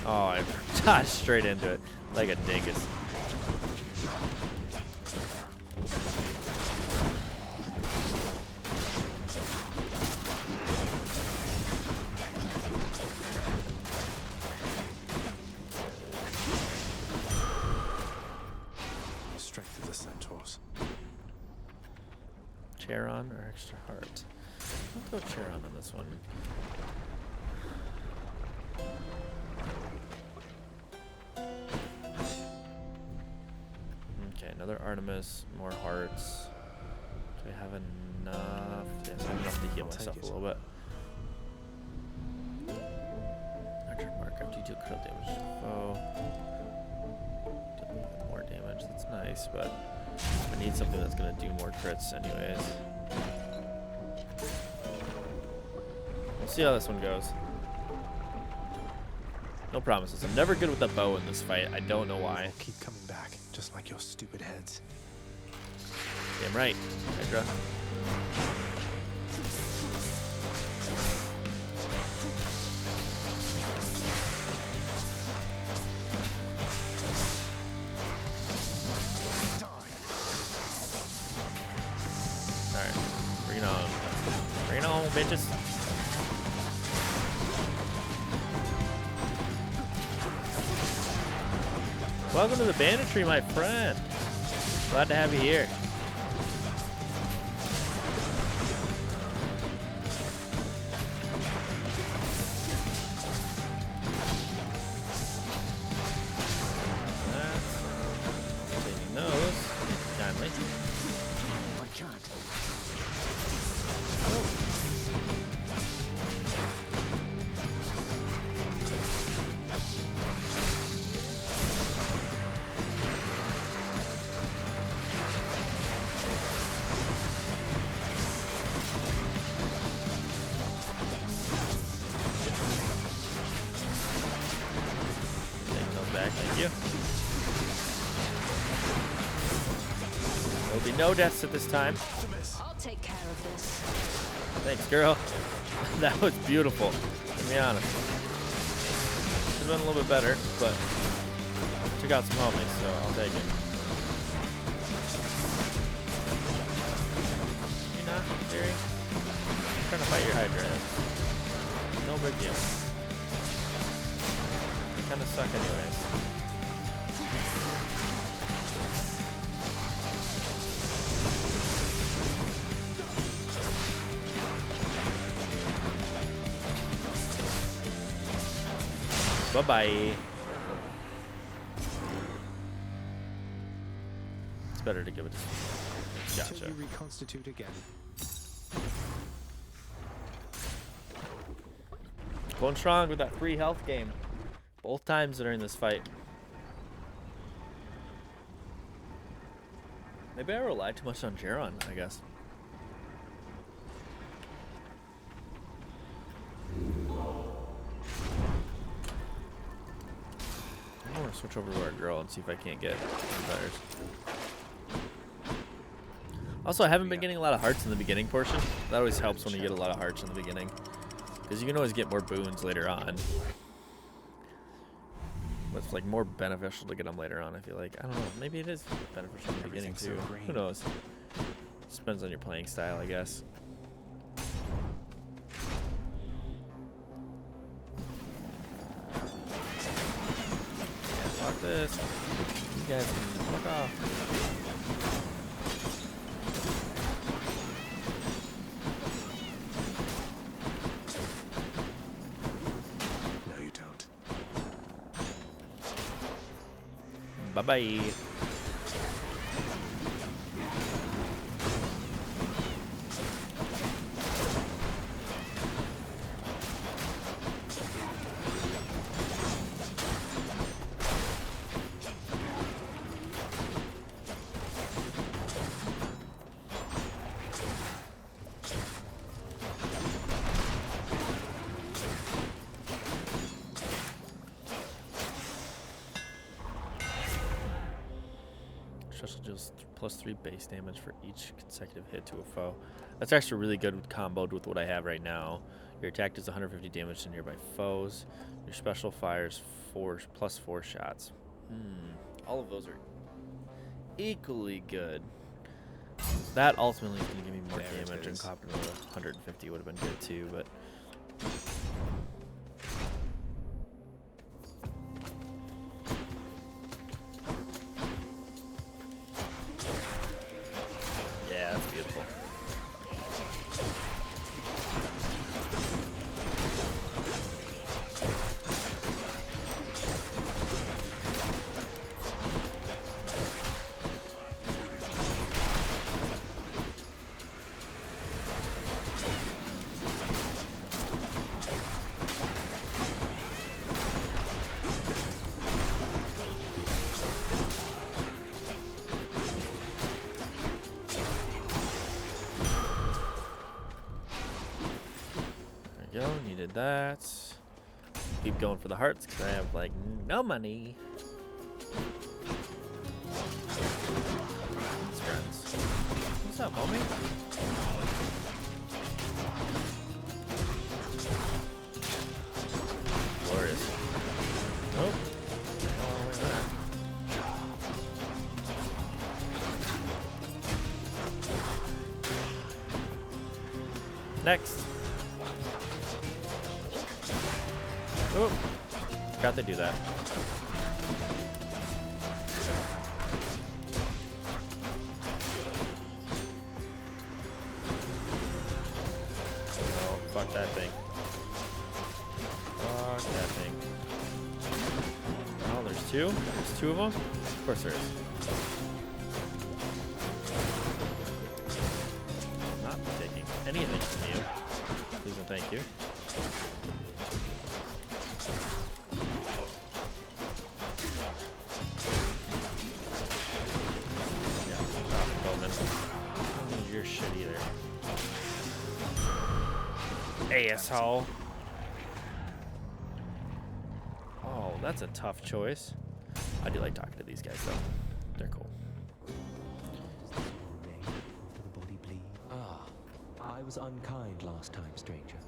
Oh, I dodged straight into it like a dingus. Strength of the centaurs. Charon or extra heart? I'll go Charon on this one. Okay, another Artemis, more hearts. Do I have enough? Yes, I have enough to heal myself a little bit. 100 mark after you deal critical damage to the foe. Deal a little bit more damage, that's nice, but I need something that's gonna do more crits anyways. We'll see how this one goes. No promises. I'm never good with the bow in this fight. I don't know why. Keep coming back, just like your stupid heads. Damn right, Hydra. Alright, bring it on. Bring it on, bitches. Welcome to the banditry, my friend. Glad to have you here. Taking those. Kindly. I can't. no deaths at this time. I'll take care of this. Thanks, girl. That was beautiful, to be honest. Could have been a little bit better, but took out some homies, so I'll take it. You not, Jerry? I'm trying to fight your Hydra. No big deal. You kind of suck anyways. Bye-bye. It's better to give it to Till Gotcha. you reconstitute again. Going strong with that free health game. Both times during this fight. Maybe I relied too much on Geron, I guess. I want to switch over to our girl and see if I can't get betters. Also, I haven't been getting a lot of hearts in the beginning portion. That always helps when you get a lot of hearts in the beginning, because you can always get more boons later on. But it's like more beneficial to get them later on, I feel like. I don't know. Maybe it is beneficial in the beginning too. Who knows? Just depends on your playing style, I guess. Fuck this. You guys can fuck off. No, you don't. Bye-bye. Special deals +3 base damage for each consecutive hit to a foe. That's actually really good comboed with what I have right now. Your attack does 150 damage to nearby foes. Your special fires +4 shots. All of those are equally good. That ultimately is going to give me more damage, and copping another 150 would have been good too, but... yeah, that's beautiful. Go, needed that. Keep going for the hearts because I have like no money. These friends. What's up, homie? Glorious. Nope. Oh, wait, that. Next. Oh, forgot to do that. Oh, fuck that thing. Fuck that thing. Oh, there's two? There's two of them? Of course there is. I'm not taking anything from you. Please and thank you. Your shit either. Asshole. Oh, that's a tough choice. I do like talking to these guys though. They're cool. was unkind last time, stranger.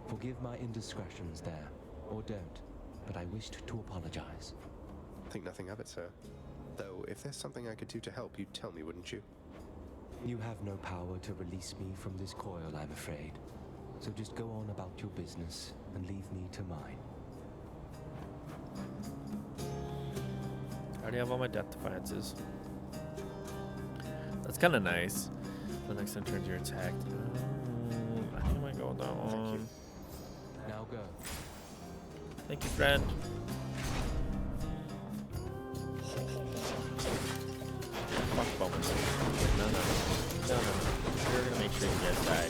Forgive my indiscretions there, or don't, but I wished to apologize. Think nothing of it, sir. Though, if there's something I could do to help, you'd tell me, wouldn't you? You have no power to release me from this coil, I'm afraid. So just go on about your business and leave me to mine. I already have all my death defiances. That's kind of nice. The next time turns you're attacked. I think I might go with that one. Thank you. Now go. Thank you, friend. Fuck Bowman. No. We're gonna make sure you guys die.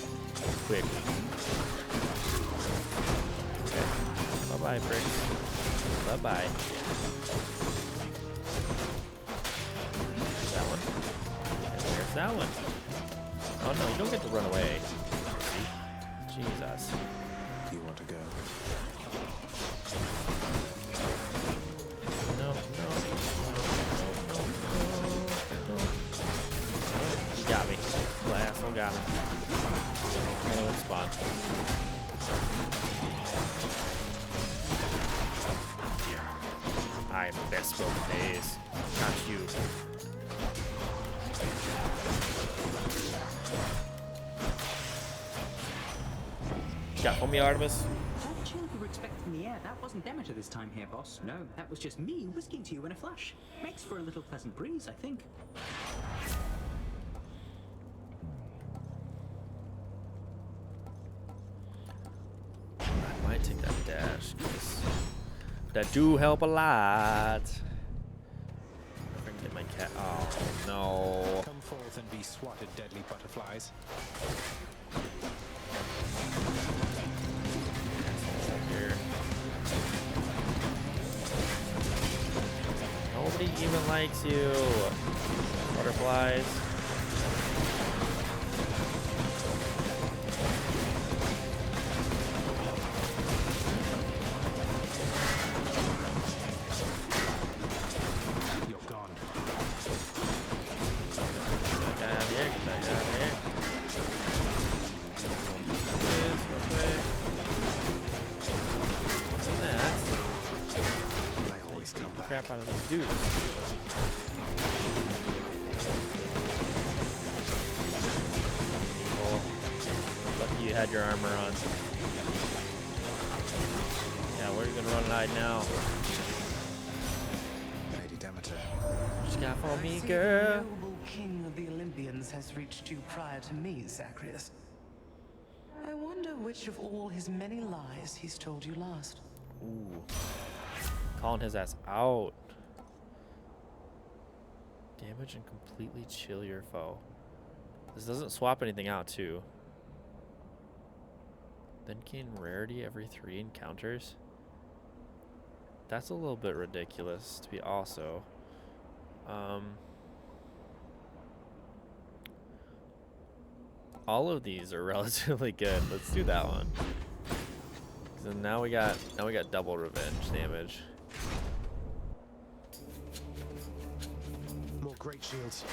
Quick. Okay. Bye-bye, Bricks. Bye-bye. That one. And there's that one. Oh no, you don't get to run away. Jesus. You want to go? No. Got me. The asshole got me. Another spot. I am the best broken days. Not you. Got for me, Artemis. That chill you were expecting in the air, that wasn't Demeter this time here, boss. No, that was just me whisking to you in a flash. Makes for a little pleasant breeze, I think. I might take that dash, 'cause that do help a lot. If I can get my cat. Oh no. Come forth and be swatted, deadly butterflies. Here. Nobody even likes you. Butterflies. You're gone. Get out of here. Get out of here. Crap out of these dudes. Well, lucky you had your armor on. Yeah, where are you gonna run and hide now? Lady Demeter. What you got for me, I see girl? The noble king of the Olympians has reached you prior to me, Zagreus. I wonder which of all his many lies he's told you last. Ooh. Calling his ass out. Damage and completely chill your foe. This doesn't swap anything out too. Then gain rarity every 3 encounters. That's a little bit ridiculous to be also. All of these are relatively good. Let's do that one. So now we got double revenge damage. More great shields.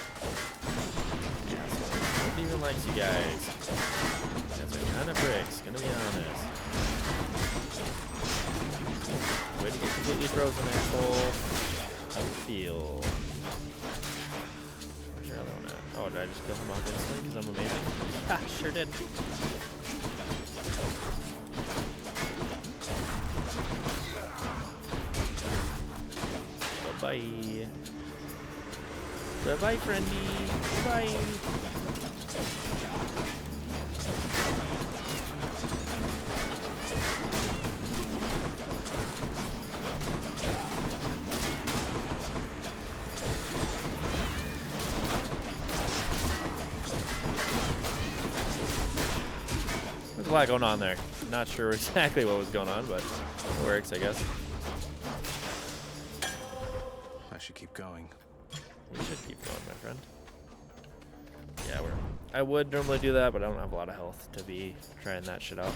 Nobody even likes you guys. You guys are kind of bricks, gonna be honest. Way to get completely frozen, asshole. How do you feel? Where's your other one at? Oh, did I just kill him off instantly because I'm amazing? Ha, sure did. Bye-bye. Bye-bye, friendly. Bye. There's a lot going on there. Not sure exactly what was going on, but it works, I guess. I should keep going. We should keep going, my friend. Yeah, I would normally do that, but I don't have a lot of health to be trying that shit out.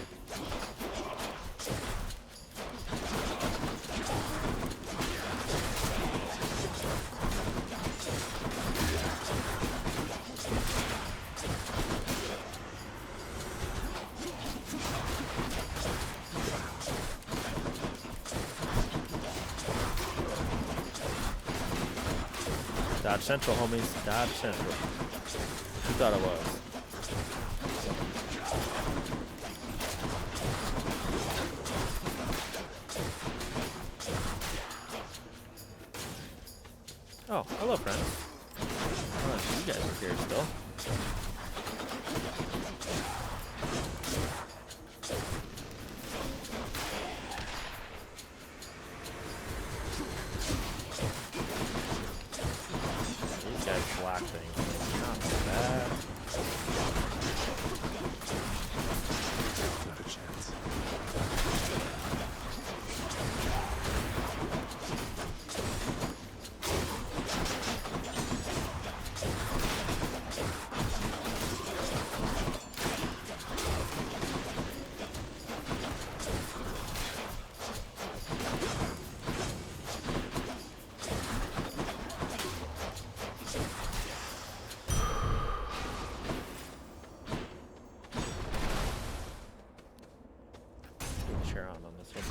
Dodge Central, homies. Dodge Central. Who thought it was? Oh, hello, friends. Oh, you guys are here still. These guys block things. Not bad. Not a chance. Share on this one.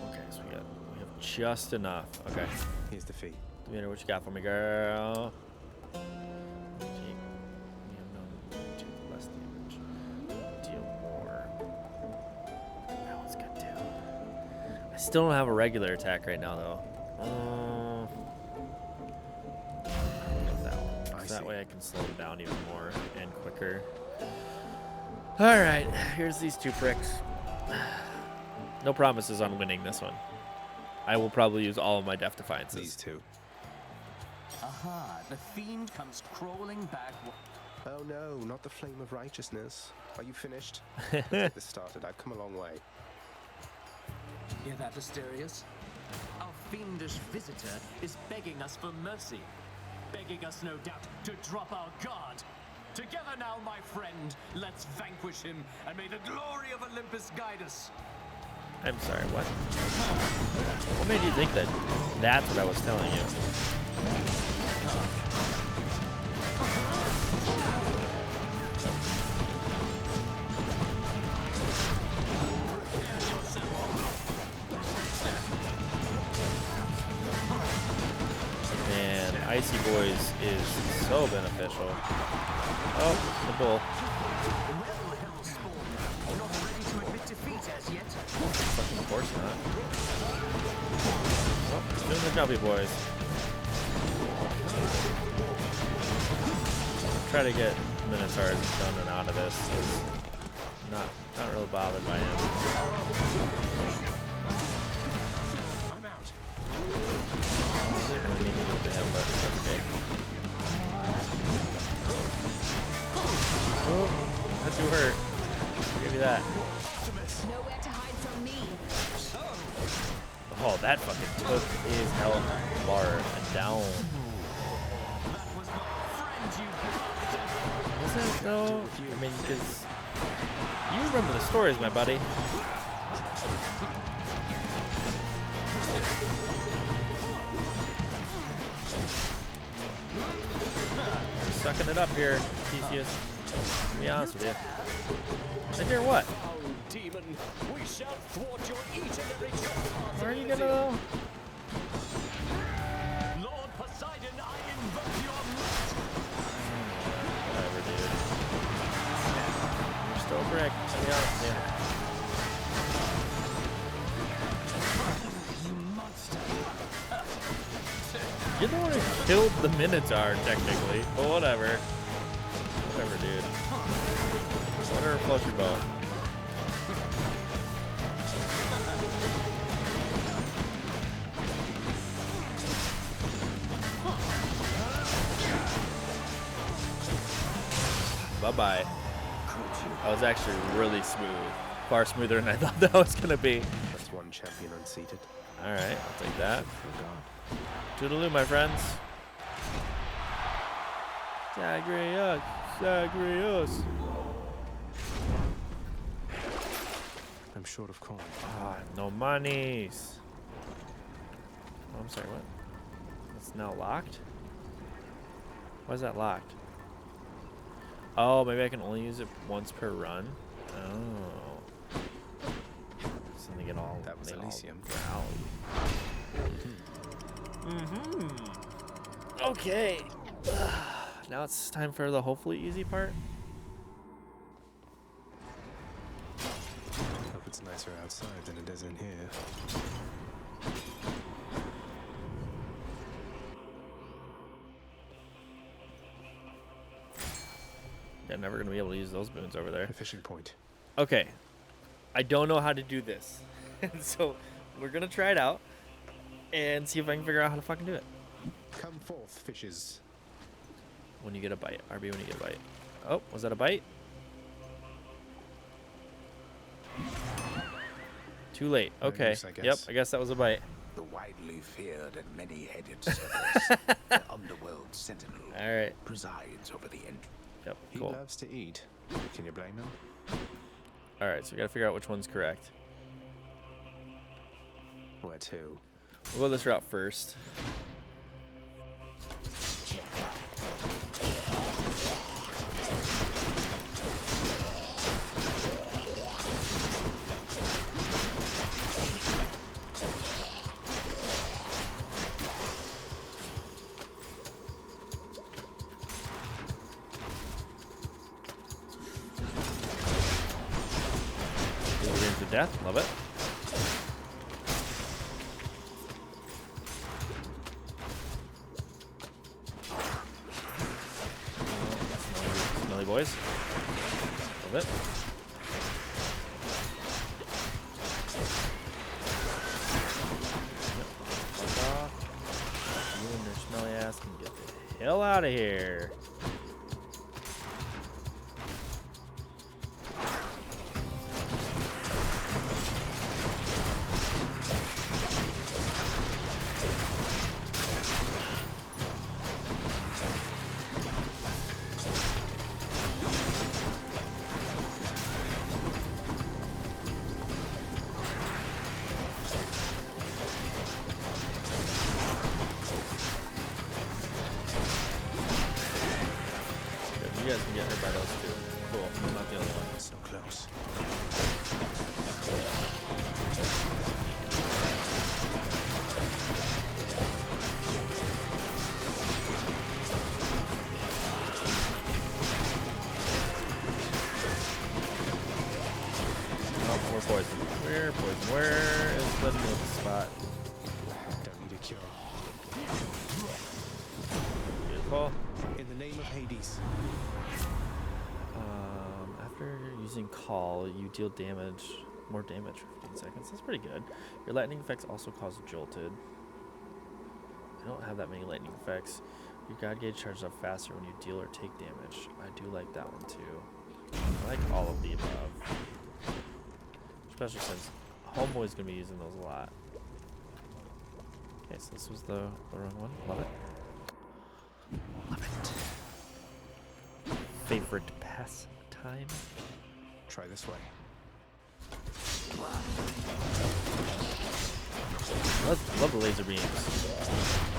Okay, so we have just enough. Okay. Here's the fee. Demeanor, what you got for me, girl? Less damage. Deal more. That one's good too. I still don't have a regular attack right now, though. That way I can slow them down even more and quicker. Alright, here's these two pricks. No promises on winning this one. I will probably use all of my Death Defiances. These two. Aha, the fiend comes crawling back. Oh no, not the flame of righteousness. Are you finished? Let's get this started. I've come a long way. Hear that, Asterius? Our fiendish visitor is begging us for mercy. Begging us, no doubt, to drop our guard. Together now, my friend, let's vanquish him, and may the glory of Olympus guide us. I'm sorry, what? What made you think that that's what I was telling you? Icy Boys is so beneficial. Oh, the bull. Fucking of course not. Oh, doing the jumpy boys. Try to get Minotaur done and out of this. Not really bothered by him. Oh, that too hurt. I'll give you that. Nowhere to hide from me. Oh, that fucking took his health bar down. Was it though? I mean, because you remember the stories, my buddy. Sucking it up here, Theseus. To be honest with you. And you're what? Oh, demon, we shall thwart your each and every trespass. Where are you gonna go? Lord Poseidon, I invoke your might. Whatever, dude. You're still a brick, to be honest with you. You monster. You're the one who killed the Minotaur, technically. But whatever. Whatever, dude. Whatever floats your boat. Bye-bye. That was actually really smooth. Far smoother than I thought that was going to be. That's one champion unseated. Alright, I'll take that. Toodaloo, my friends. Zagreus. Zagreus. I'm short of coin. Ah, no monies. Oh, I'm sorry, what? It's now locked? Why is that locked? Oh, maybe I can only use it once per run? Oh. So they get all. That was they all Elysium. Okay. Now it's time for the hopefully easy part. Hope it's nicer outside than it is in here. Yeah, I'm never gonna be able to use those boons over there. A fishing point. Okay. I don't know how to do this. So we're gonna try it out and see if I can figure out how to fucking do it. Come forth, fishes. When you get a bite. RB when you get a bite. Oh, was that a bite? Too late. Okay. Use, I guess. Yep, I guess that was a bite. The widely feared and many-headed Cerberus, the underworld sentinel, presides over the end. Yep, He cool. loves to eat. Can you blame him? Alright, so we gotta figure out which one's correct. Where to? We'll go this route first. To death, love it. Smelly boys, love it. You and your smelly ass can get the hell out of here. You guys can get hurt by those too. Cool. I'm not the only one. So close. Oh, we're poisoned. We're poisoned. Where is the milk spot? Don't need a cure. Beautiful. In the name of Hades. After using call, you deal damage, more damage for 15 seconds. That's pretty good. Your lightning effects also cause jolted. I don't have that many lightning effects. Your god gauge charges up faster when you deal or take damage. I do like that one too. I like all of the above. Especially since Homeboy's gonna be using those a lot. Okay, so this was the wrong one. Love it. Love it. Favorite pastime? Try this way. Love the laser beams.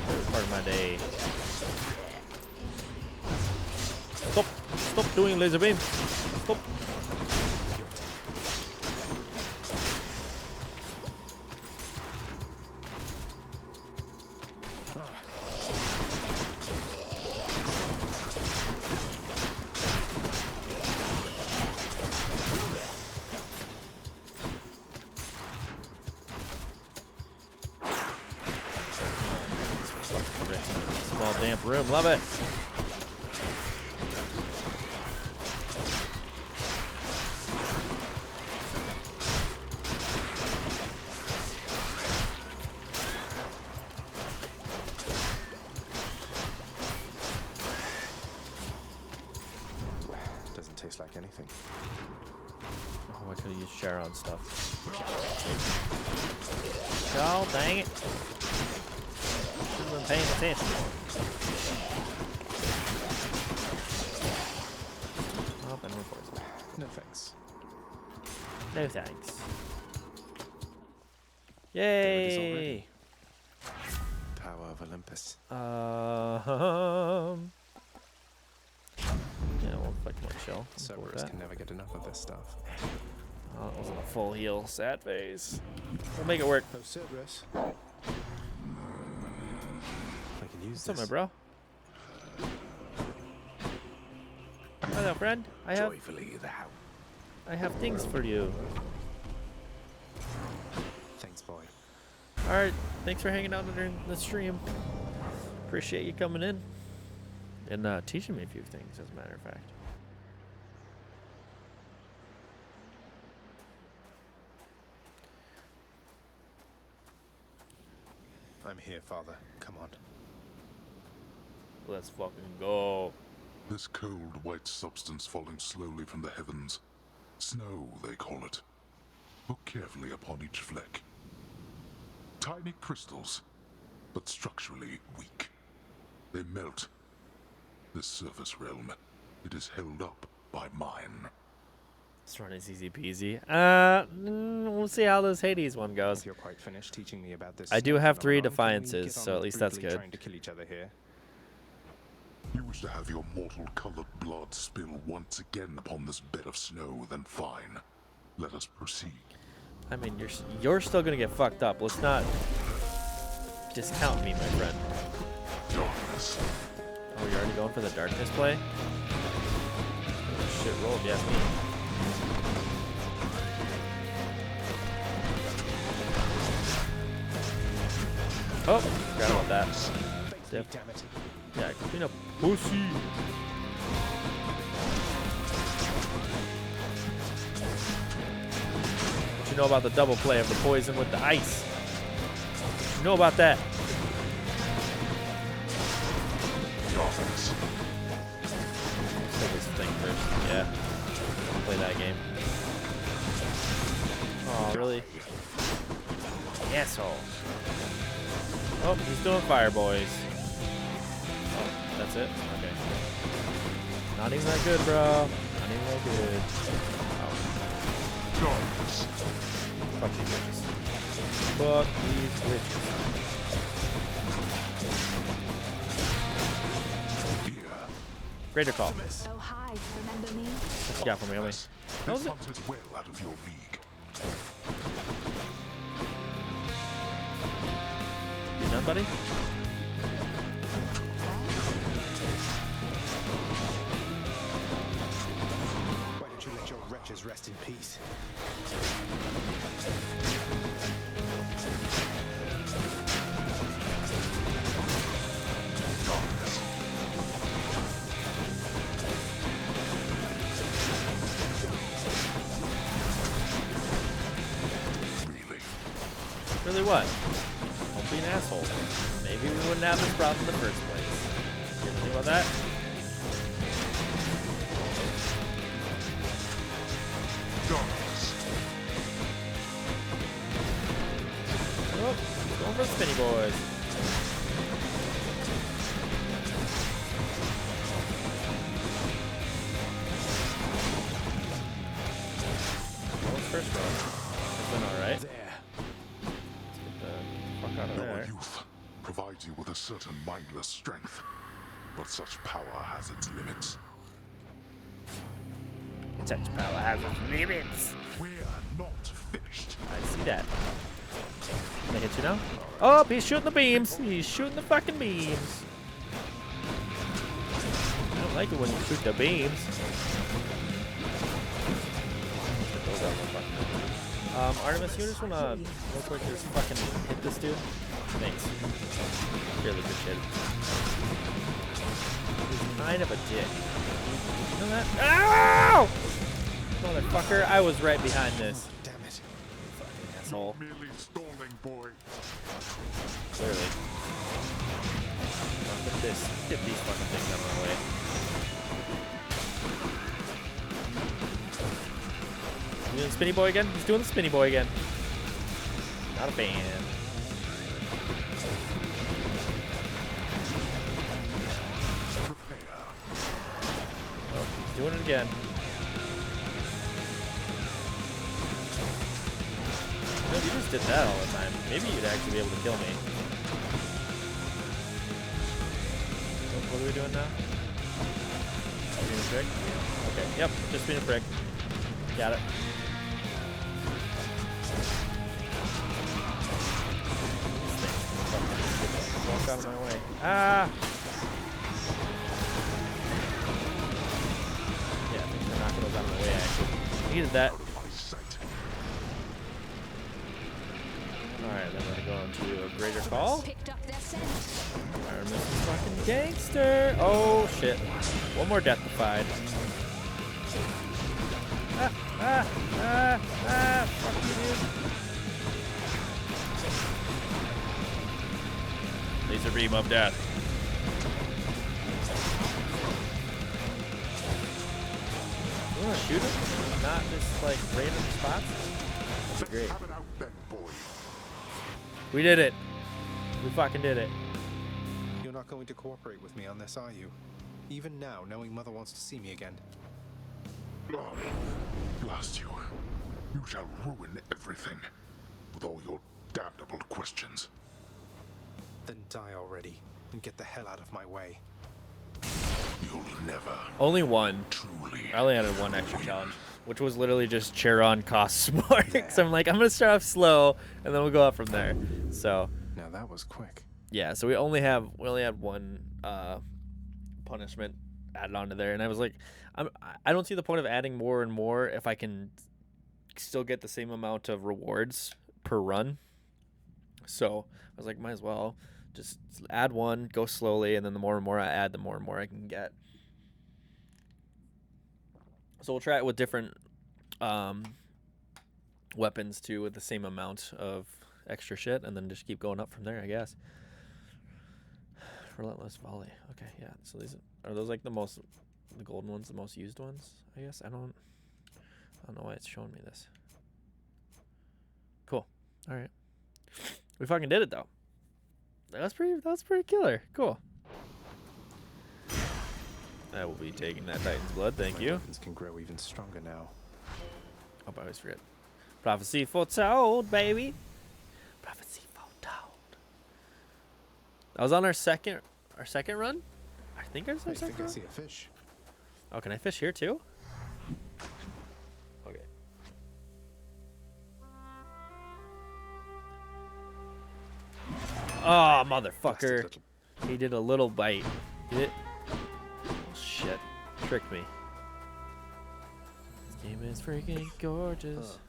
They're part of my day. Stop doing laser beams. Stop. Small damp room, love it. Doesn't taste like anything. Oh, I could have used Sharon stuff. Oh, dang it. Should have been paying attention. Oh, and we're poisoned. No thanks. No thanks. There it is Yay! already. Power of Olympus. Yeah, we'll fucking more chill. Cerberus can never get enough of this stuff. Oh, it wasn't a full heal. Sad face. We'll make it work. Oh, Cerberus. I can use What's up, this. my bro? Hello, friend. I have things for you. Thanks, boy. All right. Thanks for hanging out during the stream. Appreciate you coming in and teaching me a few things, as a matter of fact. I'm here, Father. Come on. Let's fucking go. This cold, white substance falling slowly from the heavens. Snow, they call it. Look carefully upon each fleck. Tiny crystals, but structurally weak. They melt. This surface realm, it is held up by mine. This run is easy peasy. We'll see how this Hades one goes. If you're quite finished teaching me about this, I do have 3 phenomenon, can we defiances, get on so at with least that's brutally good. Trying to kill each other here. You wish to have your mortal-colored blood spill once again upon this bed of snow, then fine. Let us proceed. I mean, you're still gonna get fucked up. Let's not discount me, my friend. Darkness. Oh, you're already going for the darkness play? Shit rolled, yeah, me. Oh, forgot about that. Damn it. Yeah, clean up pussy. What you know about the double play of the poison with the ice? What you know about that? Let's take this thing first. Yeah. Play that game. Oh, really? Asshole. Oh, he's doing fire, boys. Oh, that's it? Okay. Not even that good, bro. Not even that good. Oh. Fuck these witches. Fuck these witches. Greater call. Oh, hi. Remember me? What you got for me, homie? That was it. Hunted well out of your league. You done, buddy? Why don't you let your wretches rest in peace? Really what? Don't be an asshole. Maybe we wouldn't have this problem in the first place. You ever think about that? Oh, going for the spinny boys. What was first row? It's been alright. Your youth provides you with a certain mindless strength, but such power has its limits. Such power has its limits. We're not finished. I see that. Can I hit you now? Oh, he's shooting the beams. He's shooting the fucking beams. I don't like it when you shoot the beams. Artemis, you just wanna real quick just fucking hit this dude? Thanks. Really good shit. He's kind of a dick. You know that? Ow! Motherfucker, I was right behind this. Damn it. Fucking asshole. Merely stalling, boy. Clearly. Get these fucking things out of my way. You doing spinny boy again? He's doing the spinny boy again. Not a fan. Oh, he's doing it again. You know, if you just did that all the time, maybe you'd actually be able to kill me. What are we doing now? Being a prick? Okay, yep, just being a prick. Got it. out of my way. Ah! Yeah, thanks for knocking those out of my way, actually. Needed that. Alright, then we're gonna go into a greater call. Artemis is fucking gangster! Oh shit. One more deathified. Fuck you, dude. Laser beam of death. You wanna shoot him? Not just like random spots? That'd be great. We did it. We fucking did it. You're not going to cooperate with me on this, are you? Even now, knowing Mother wants to see me again. Oh, blast you. You shall ruin everything. With all your damnable questions. Then die already, and get the hell out of my way. You'll never. Only one. I only added one extra challenge, which was literally just Charon costs more. So I'm like, I'm gonna start off slow, and then we'll go up from there. So. Now that was quick. Yeah. So we only had one punishment added onto there, and I was like, I don't see the point of adding more and more if I can still get the same amount of rewards per run. So I was like, might as well just add one, go slowly, and then the more and more I add, the more and more I can get. So we'll try it with different weapons too, with the same amount of extra shit, and then just keep going up from there, I guess. Relentless volley. Okay, yeah. So these are those like the golden ones, the most used ones, I guess. I don't know why it's showing me this. Cool. All right. We fucking did it though. That's pretty killer. Cool. I will be taking that Titan's blood. Thank you. Weapons can grow even stronger now. Hope I always forget. Prophecy foretold, baby. Prophecy foretold. That was on our second run. I think it's our second run. I see a fish. Oh, can I fish here too? Okay. Oh, motherfucker. He did a little bite. Did it? Oh, shit. Tricked me. This game is freaking gorgeous.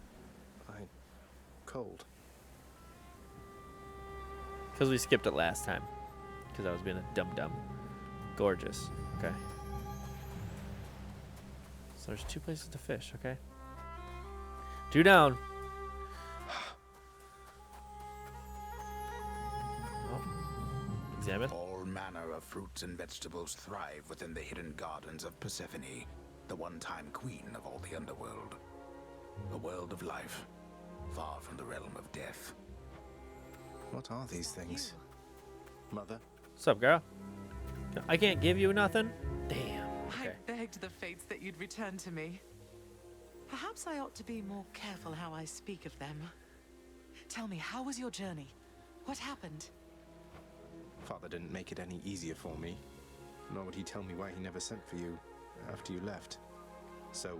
I'm cold. Because we skipped it last time. Because I was being a dum-dum. Gorgeous. Okay. So there's 2 places to fish, okay? 2 down. Examine. All manner of fruits and vegetables thrive within the hidden gardens of Persephone, the one-time queen of all the underworld. A world of life, far from the realm of death. What are these things? Mother? What's up, girl? I can't give you nothing? Damn. Okay. I begged the fates that you'd return to me. Perhaps I ought to be more careful how I speak of them. Tell me, how was your journey? What happened? Father didn't make it any easier for me. Nor would he tell me why he never sent for you after you left. So,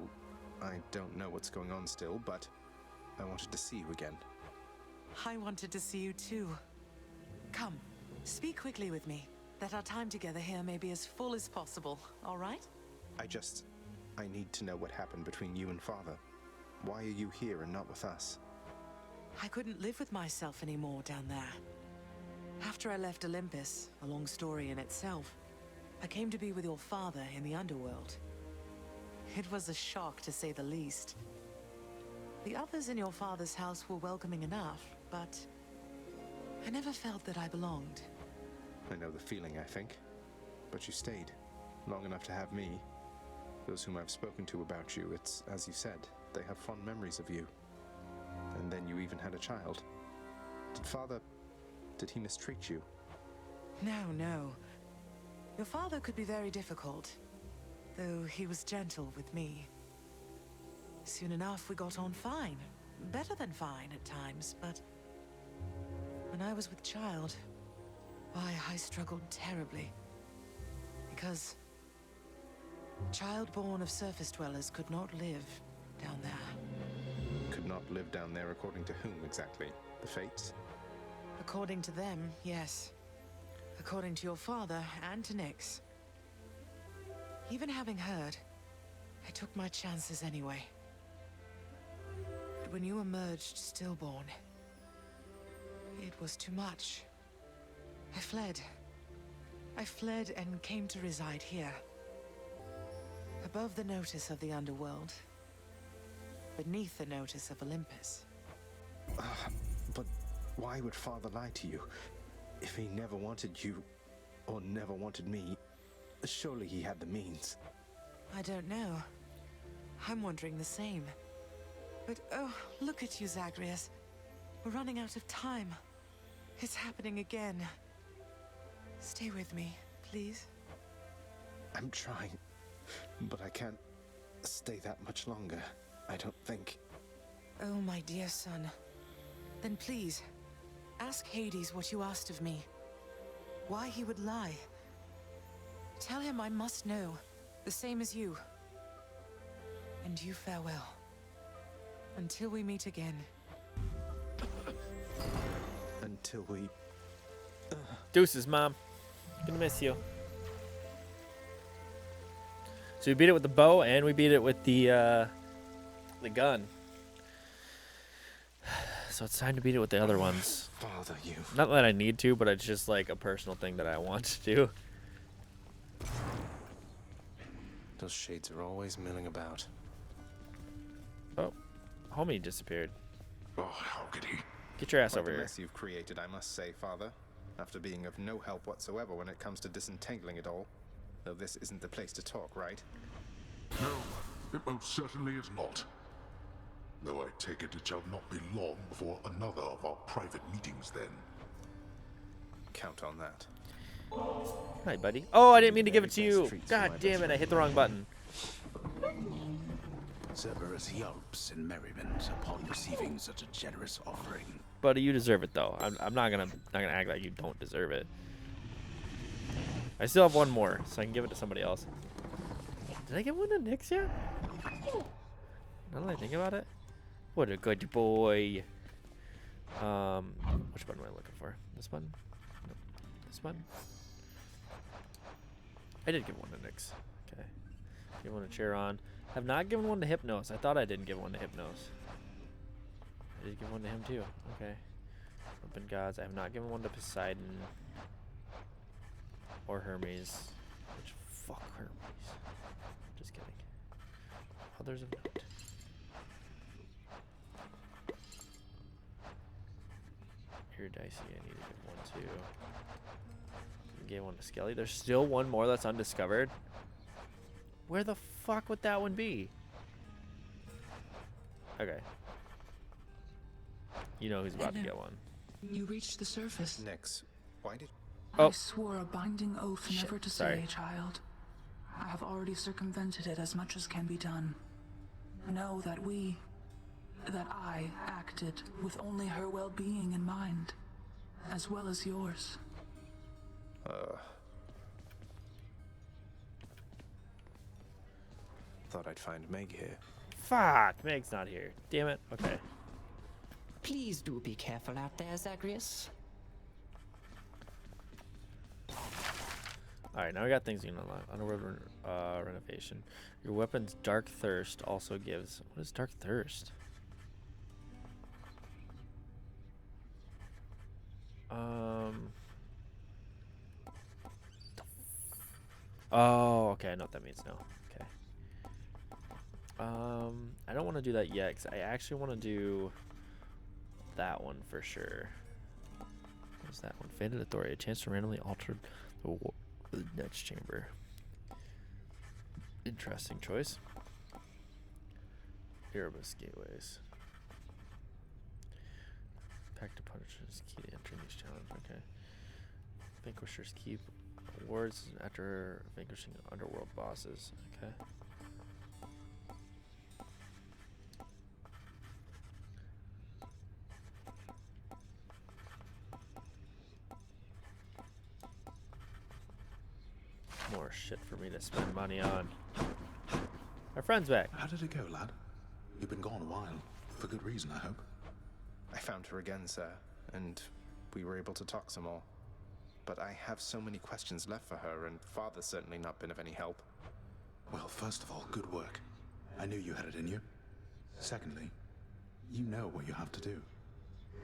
I don't know what's going on still, but I wanted to see you again. I wanted to see you too. Come, speak quickly with me, that our time together here may be as full as possible, all right? I need to know what happened between you and Father. Why are you here and not with us? I couldn't live with myself anymore down there. After I left Olympus, a long story in itself, I came to be with your father in the underworld. It was a shock, to say the least. The others in your father's house were welcoming enough, but I never felt that I belonged. I know the feeling, I think. But you stayed, long enough to have me. Those whom I've spoken to about you, it's as you said, they have fond memories of you. And then you even had a child. Did he mistreat you? No. Your father could be very difficult, though he was gentle with me. Soon enough, we got on fine. Better than fine at times, but when I was with child, why, I struggled terribly. Because child born of surface dwellers could not live down there. Could not live down there according to whom exactly? The fates? According to them, yes. according to your father and to Nyx. Even having heard, I took my chances anyway. But when you emerged stillborn, it was too much. I fled. I fled and came to reside here. Above the notice of the underworld. Beneath the notice of Olympus. But why would Father lie to you? If he never wanted you, or never wanted me, surely he had the means. I don't know. I'm wondering the same. But oh, look at you, Zagreus. We're running out of time. It's happening again. Stay with me, please. I'm trying, but I can't stay that much longer, I don't think. Oh, my dear son. Then please, ask Hades what you asked of me. Why he would lie. Tell him I must know, the same as you. And you farewell. Until we meet again. Until we... Deuces, Mom. Gonna miss you. So we beat it with the bow, and we beat it with the gun. So it's time to beat it with the other ones. Father, you... Not that I need to, but it's just like a personal thing that I want to do. Those shades are always milling about. Oh, homie disappeared. Oh, how could he? Get your ass Quite over the here. mess you've created, I must say, Father. After being of no help whatsoever when it comes to disentangling it all. Though this isn't the place to talk, right? No, it most certainly is not. Though I take it shall not be long before another of our private meetings then. Count on that. Hi, buddy. Oh, I didn't mean to give it to you. God damn it, I hit the wrong button. Cerberus yelps in merriment upon receiving such a generous offering. Buddy, you deserve it though. I'm not gonna act like you don't deserve it. I still have one more, so I can give it to somebody else. Did I give one to Nyx yet? Now that I think about it. What a good boy. Which button am I looking for? This button? Nope. This button? I did give one to Nyx. Okay. Give one to Charon. Have not given one to Hypnos. I thought I didn't give one to Hypnos. I did give one to him too. Okay. Open gods. I have not given one to Poseidon. Or Hermes. Which, fuck Hermes. Just kidding. Others of note. Eurydice, I need to give one to. Gave one to Skelly. There's still one more that's undiscovered. Where the fuck would that one be? Okay. You know who's about to get one. You reached the surface. Nyx, why did... I swore a binding oath never to sorry. say, child. I have already circumvented it as much as can be done. Know that I acted with only her well-being in mind, as well as yours. Thought I'd find Meg here. Fuck, Meg's not here. Damn it. Okay. Please do be careful out there, Zagreus. Alright, now we got things you can unlock. Underworld renovation. Your weapon's Dark Thirst also gives... What is Dark Thirst? Oh, okay, I know what that means now. Okay. I don't want to do that yet, because I actually want to do that one for sure. What's that one? Faded Authority. A chance to randomly alter the next chamber. Interesting choice. Erebus Gateways. Pact of Punishers. Key to entering these challenges. Okay. Vanquishers keep awards after vanquishing underworld bosses. Okay. More shit for me to spend money on. Our friend's back. How did it go, lad? You've been gone a while. For good reason, I hope. I found her again, sir, and we were able to talk some more. but I have so many questions left for her, and Father's certainly not been of any help. Well, first of all, good work. I knew you had it in you. Secondly, you know what you have to do.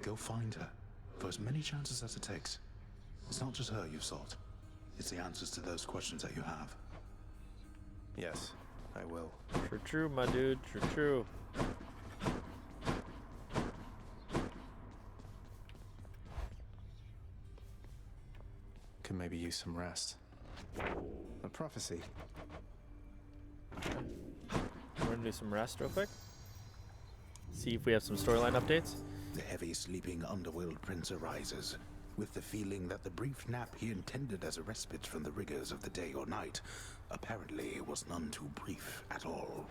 Go find her, for as many chances as it takes. It's not just her you've sought. It's the answers to those questions that you have. Yes, I will. True, my dude. True. Could maybe use some rest. A prophecy. We're gonna do some rest real quick. See if we have some storyline updates. The heavy sleeping underworld prince arises, with the feeling that the brief nap he intended as a respite from the rigors of the day or night apparently was none too brief at all.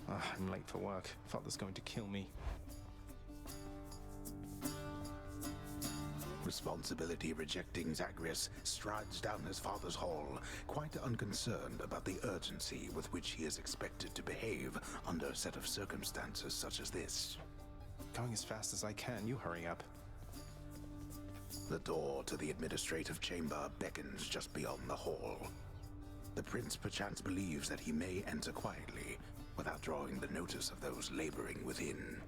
I'm late for work. Father's going to kill me. Responsibility-rejecting Zagreus strides down his father's hall, quite unconcerned about the urgency with which he is expected to behave under a set of circumstances such as this. Going as fast as I can, you hurry up. The door to the administrative chamber beckons just beyond the hall. The prince perchance believes that he may enter quietly, without drawing the notice of those laboring within.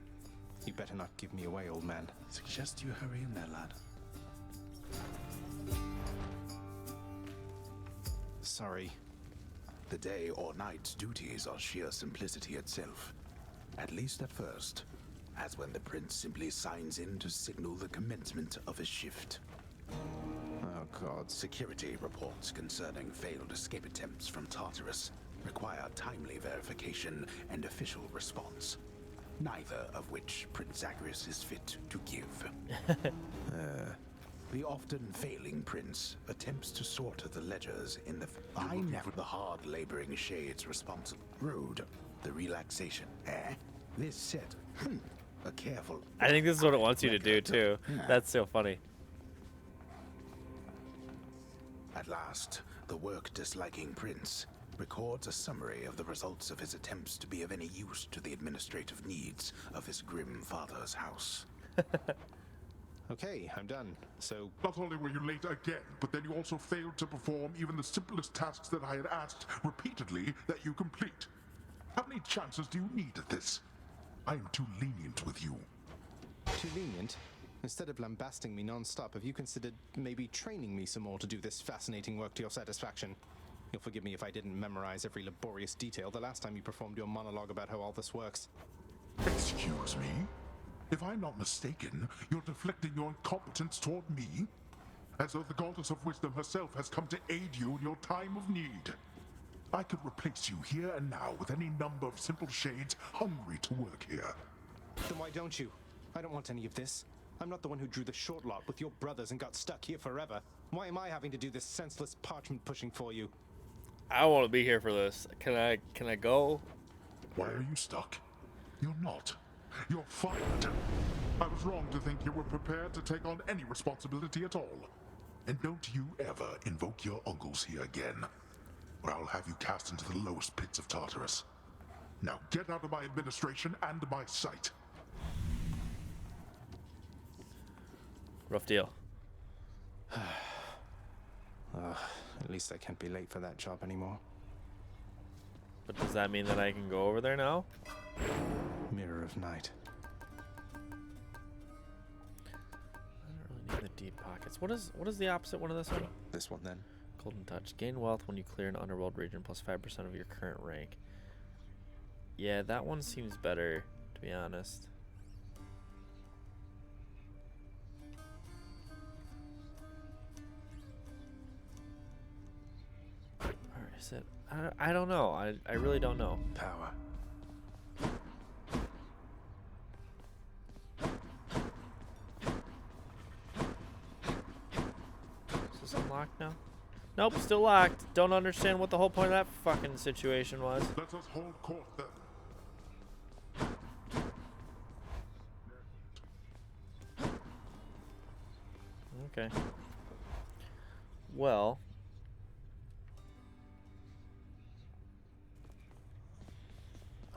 You better not give me away, old man. Suggest you hurry in there, lad. Sorry. The day or night's duties are sheer simplicity itself, at least at first, as when the prince simply signs in to signal the commencement of his shift. Oh God. Security reports concerning failed escape attempts from Tartarus require timely verification and official response, neither of which Prince Zagreus is fit to give. The often failing prince attempts to sort the ledgers in the the hard laboring shades responsible. Rude, the relaxation. This set, a careful. I think this is what it wants you to do too. That's so funny. At last, the work-disliking prince records a summary of the results of his attempts to be of any use to the administrative needs of his grim father's house. Okay, I'm done. So... Not only were you late again, but then you also failed to perform even the simplest tasks that I had asked repeatedly that you complete. How many chances do you need at this? I am too lenient with you. Too lenient? Instead of lambasting me non-stop, have you considered maybe training me some more to do this fascinating work to your satisfaction? You'll forgive me if I didn't memorize every laborious detail the last time you performed your monologue about how all this works. Excuse me? If I'm not mistaken, you're deflecting your incompetence toward me, as though the goddess of wisdom herself has come to aid you in your time of need. I could replace you here and now with any number of simple shades hungry to work here. Then why don't you? I don't want any of this. I'm not the one who drew the short lot with your brothers and got stuck here forever. Why am I having to do this senseless parchment pushing for you? I want to be here for this. Can I go? Why are you stuck? You're not. You're fired. I was wrong to think you were prepared to take on any responsibility at all. And don't you ever invoke your uncles here again, or I'll have you cast into the lowest pits of Tartarus. Now get out of my administration and my sight. Rough deal. At least I can't be late for that job anymore. But does that mean that I can go over there now? Mirror of Night. I don't really need the deep pockets. What is the opposite one of this one? This one then. Golden Touch. Gain wealth when you clear an underworld region plus 5% of your current rank. Yeah, that one seems better, to be honest. Alright, is it? I don't know. I really don't know. Power. Is this unlocked now? Nope, still locked. Don't understand what the whole point of that fucking situation was. Let us hold court then. Okay. Well.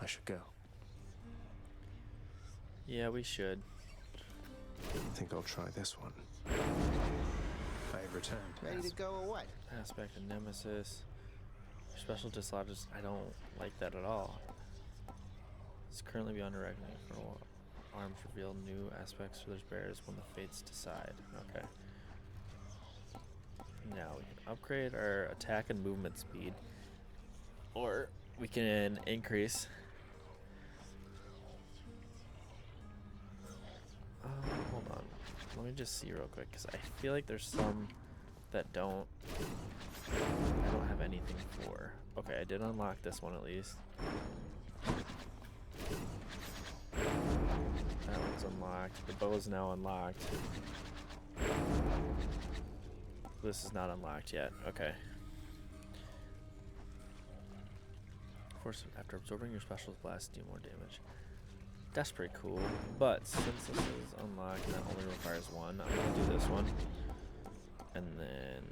I should go. Yeah, we should. I think I'll try this one. I have returned. Ready to go or what? Aspect of Nemesis. Special dislodges. I don't like that at all. It's currently beyond reckoning for a while. Arms reveal new aspects for their bears when the fates decide. Okay. Now we can upgrade our attack and movement speed. Or we can increase. Hold on. Let me just see real quick, because I feel like there's some that I don't have anything for. Okay, I did unlock this one at least. That one's unlocked. The bow is now unlocked. This is not unlocked yet. Okay. Force after absorbing your special blast, do more damage. That's pretty cool. But since this is unlocked and that only requires one, I'm gonna do this one. And then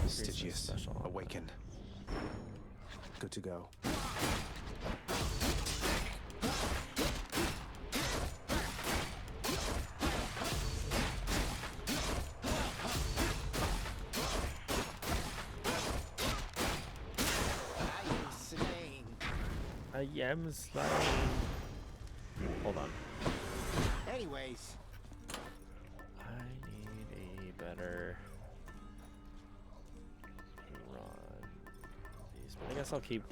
Stygius, awakened. Good to go. I am slain. Hold on. Anyways. I need a better run. These, but I guess I'll keep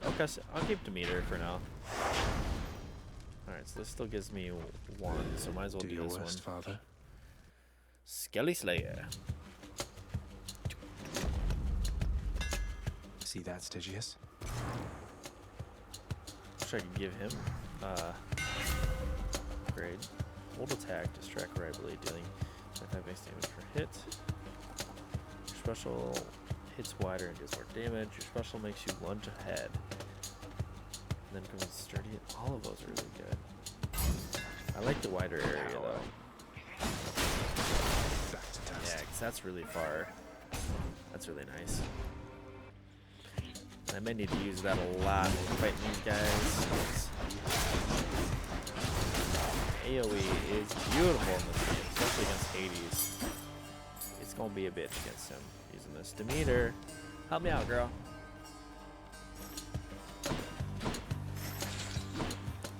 Demeter for now. Alright, so this still gives me one, so might as well do this worst, one. Father. Skelly Slayer. See that, Stygius? Wish I could give him upgrade. Hold attack, distract rightly, dealing attack base damage per hit. Your special hits wider and deals more damage. Your special makes you lunge ahead. And then becomes sturdy. All of those are really good. I like the wider area though. Yeah, because that's really far. That's really nice. I may need to use that a lot when fighting these guys. AoE is beautiful in this game, especially against Hades. It's gonna be a bitch against him using this. Demeter, help me out, girl.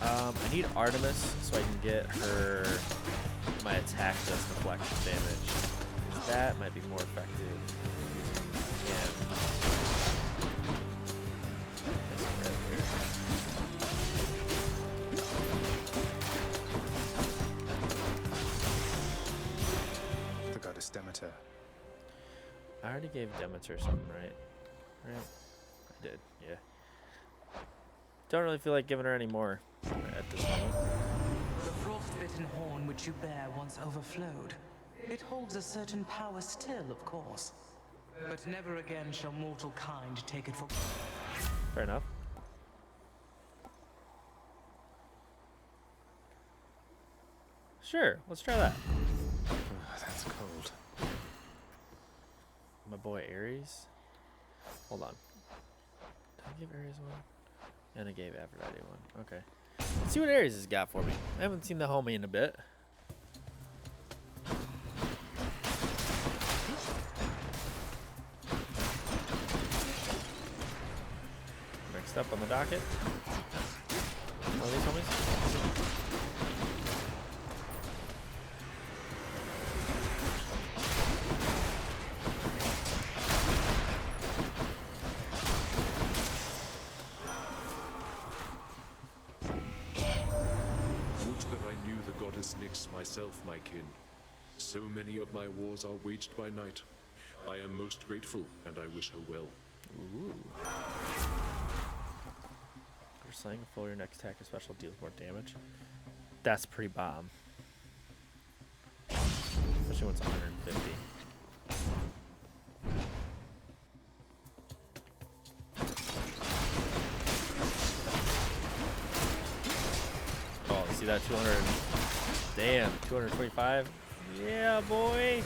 I need Artemis so I can get her my attack does deflection damage. That might be more effective. Yeah. The goddess Demeter. I already gave Demeter something, right? Right? I did, yeah. Don't really feel like giving her any more at this moment. The frost-bitten horn which you bear once overflowed. It holds a certain power still, of course. But never again shall mortal kind take it for... Fair enough. Sure, let's try that. That's cold. My boy Ares. Hold on. Did I give Ares one? And I gave Aphrodite one. Okay. Let's see what Ares has got for me. I haven't seen the homie in a bit. Next up on the docket. One of these homies. Myself, my kin. So many of my wars are waged by night. I am most grateful, and I wish her well. Ooh. For slaying a foe, your next attack or special deals more damage. That's pretty bomb. Especially when it's 150. Oh, see that 200? Damn, 225? Yeah, boy!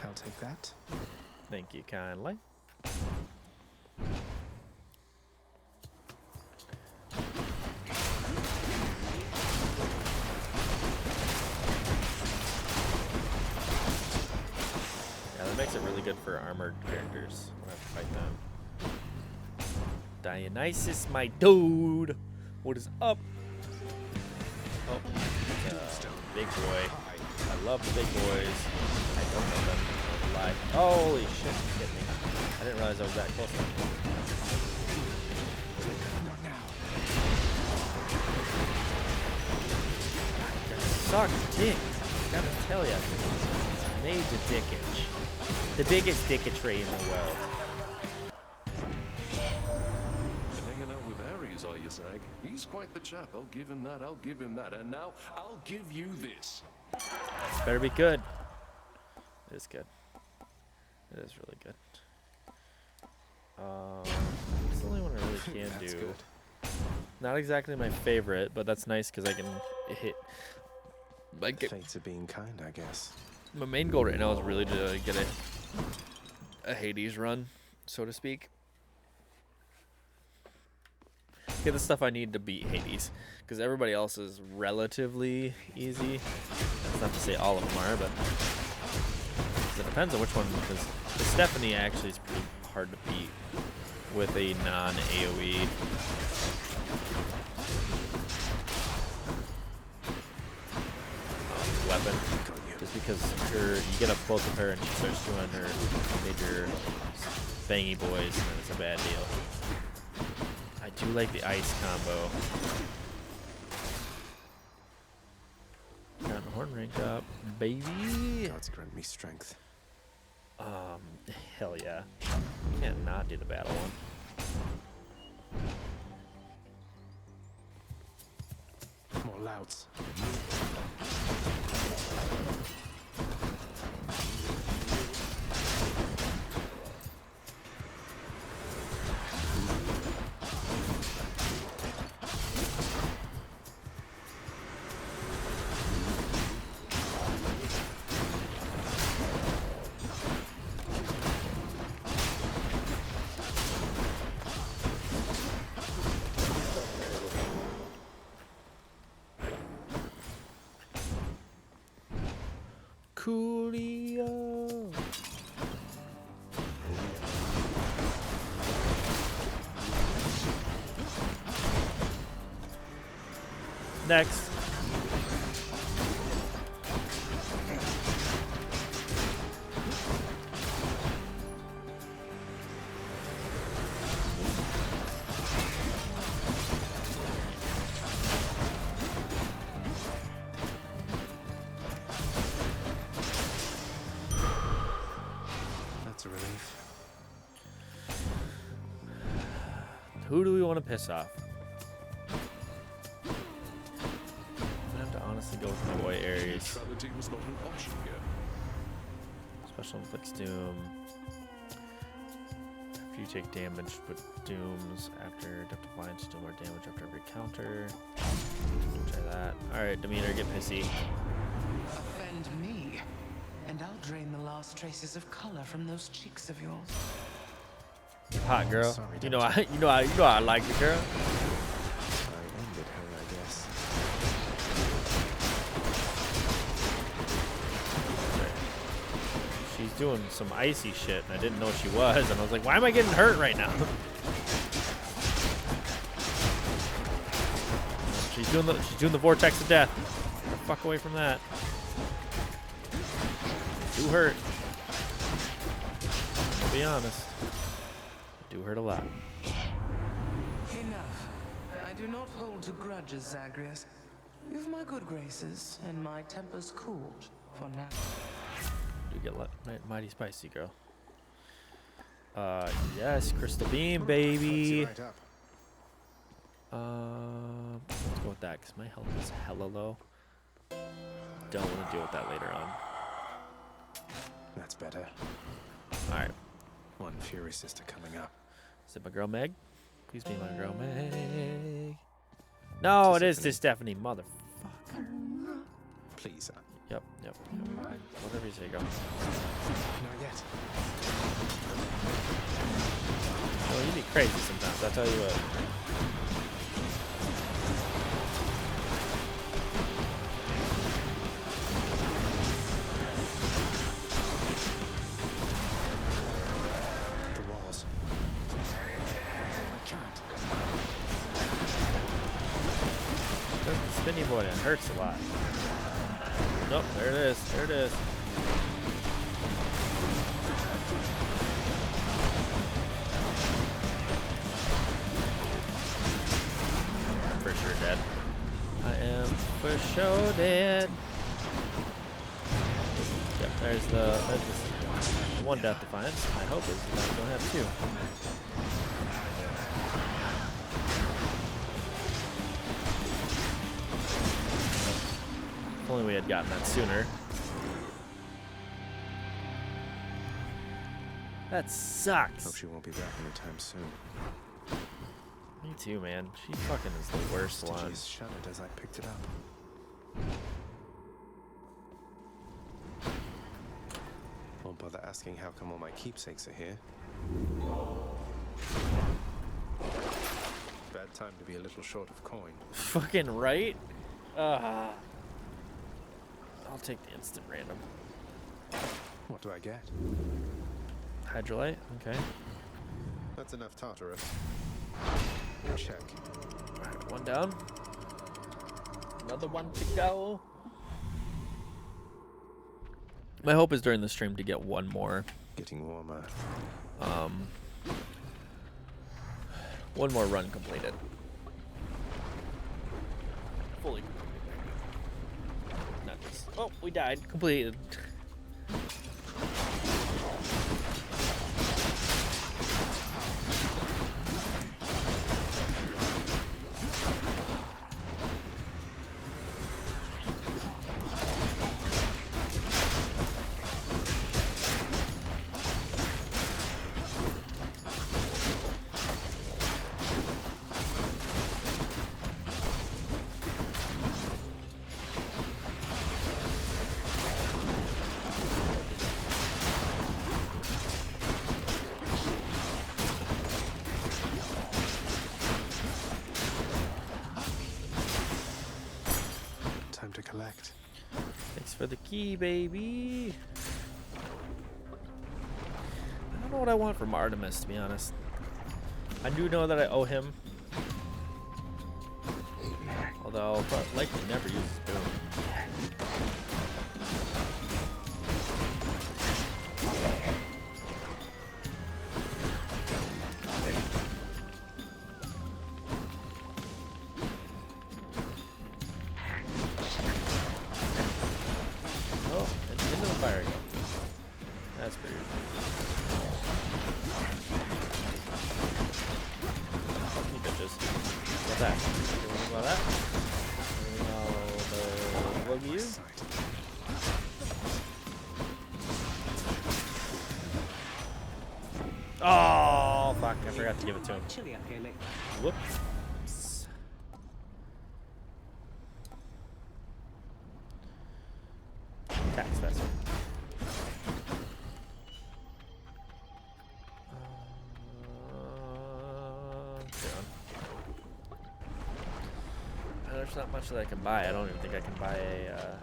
I'll take that. Thank you kindly. makes it really good for armored characters when I have to fight them. Dionysus, my dude. What is up? Oh, big boy. I love the big boys. I don't know them. Don't lie. Holy shit, you hit me. I didn't realize I was that close. Suck dick. Gotta tell ya. Major dickage. The biggest dicketry in the world. Hanging out with Ares, are you, Zag? He's quite the chap. I'll give him that. I'll give him that. And now I'll give you this. This better be good. It is good. It is really good. It's the only one I really can do. Good. Not exactly my favorite, but that's nice because I can hit. Like Fates are being kind, I guess. My main goal right now is really to get a Hades run, so to speak. Get the stuff I need to beat Hades, because everybody else is relatively easy. That's not to say all of them are, but it depends on which one, because the Stephanie actually is pretty hard to beat with a non-AoE. Weapon, just because you get up close with her and she starts doing her major bangy boys, and then it's a bad deal. I do like the ice combo. Got the horn rank up, baby. Gods grant me strength. Hell yeah. Can't not do the battle one. More louts. Coolio. Next. That's a relief. Who do we want to piss off? I have to honestly go with my boy Ares. Neutrality was not an option here. Special inflicts doom. If you take damage, but dooms after Depth of Defiance, do more damage after every counter. Try that. Alright, Demeanor, get pissy. Offend me, and I'll drain the last traces of color from those cheeks of yours. Hot girl. Sorry, you know I like it, girl. I ended her, I guess. She's doing some icy shit, and I didn't know she was, and I was like, why am I getting hurt right now? She's doing the vortex of death. Get the fuck away from that. Do hurt. To be honest. Do hurt a lot. Enough. I do not hold to grudges, Zagreus. You've my good graces, and my temper's cooled for now. You get mighty spicy, girl. Yes, Crystal Beam, baby. Right up. Let's go with that, because my health is hella low. Don't want to deal with that later on. That's better. Alright. One Fury Sister coming up. Is it my girl Meg? Please be my girl Meg. No, it is to Stephanie, motherfucker. Please. Yep. Whatever you say, girl. Not yet. Well, you be crazy sometimes, I'll tell you what. Boy, it hurts a lot. Nope, there it is. There it is. I'm for sure dead. I am for sure dead. Yep, there's the one death defiance. My hope is that I don't have two. If only we had gotten that sooner. That sucks. Hope she won't be back anytime soon. Me too, man. She fucking is the worst one. Stitches shuddered as I picked it up. Won't bother asking how come all my keepsakes are here. Bad time to be a little short of coin. Fucking right? I'll take the instant random. What do I get? Hydrolite? Okay. That's enough Tartarus. Check. Alright, one down. Another one to go. My hope is during the stream to get one more. Getting warmer. One more run completed. Fully completed. Not just. Oh, we died. Completed. Time to collect. Thanks for the key, baby. I don't know what I want from Artemis, to be honest. I do know that I owe him. Although I'll likely never use his boom. Oh, and into the fire again. That's pretty good. You bitches. What's that? You want to about that? No, the you? Oh, fuck. I forgot to give it to him. Chilly up here, Lick. Whoops. Tax vessel. There's not much that I can buy. I don't even think I can buy a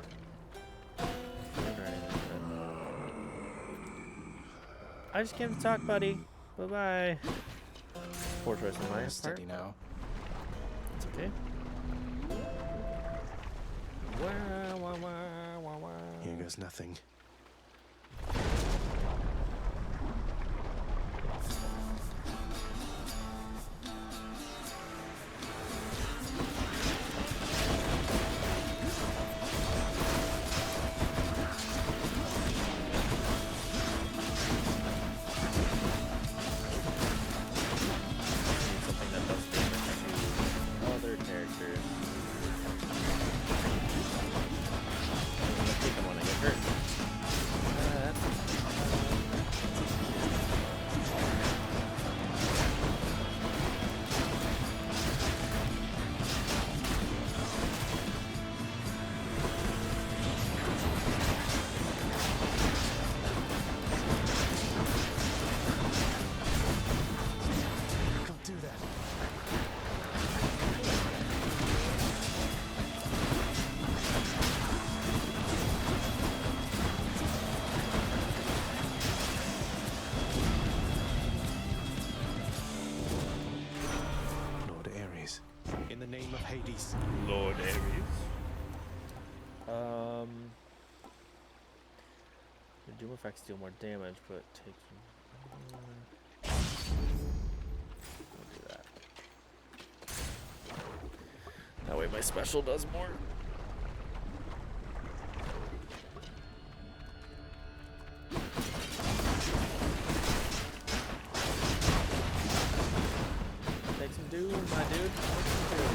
I just came to talk, buddy. Bye-bye. Poor choice on my part. Steady now. It's okay. Here goes nothing. Something that does damage to other characters. I think I want to get hurt. Can't do that. Lord Ares, in the name of Hades. Lord Ares. The doom effects deal more damage, but take. I'll do that. That way my special does more. Take some doom, my dude. Take some doom.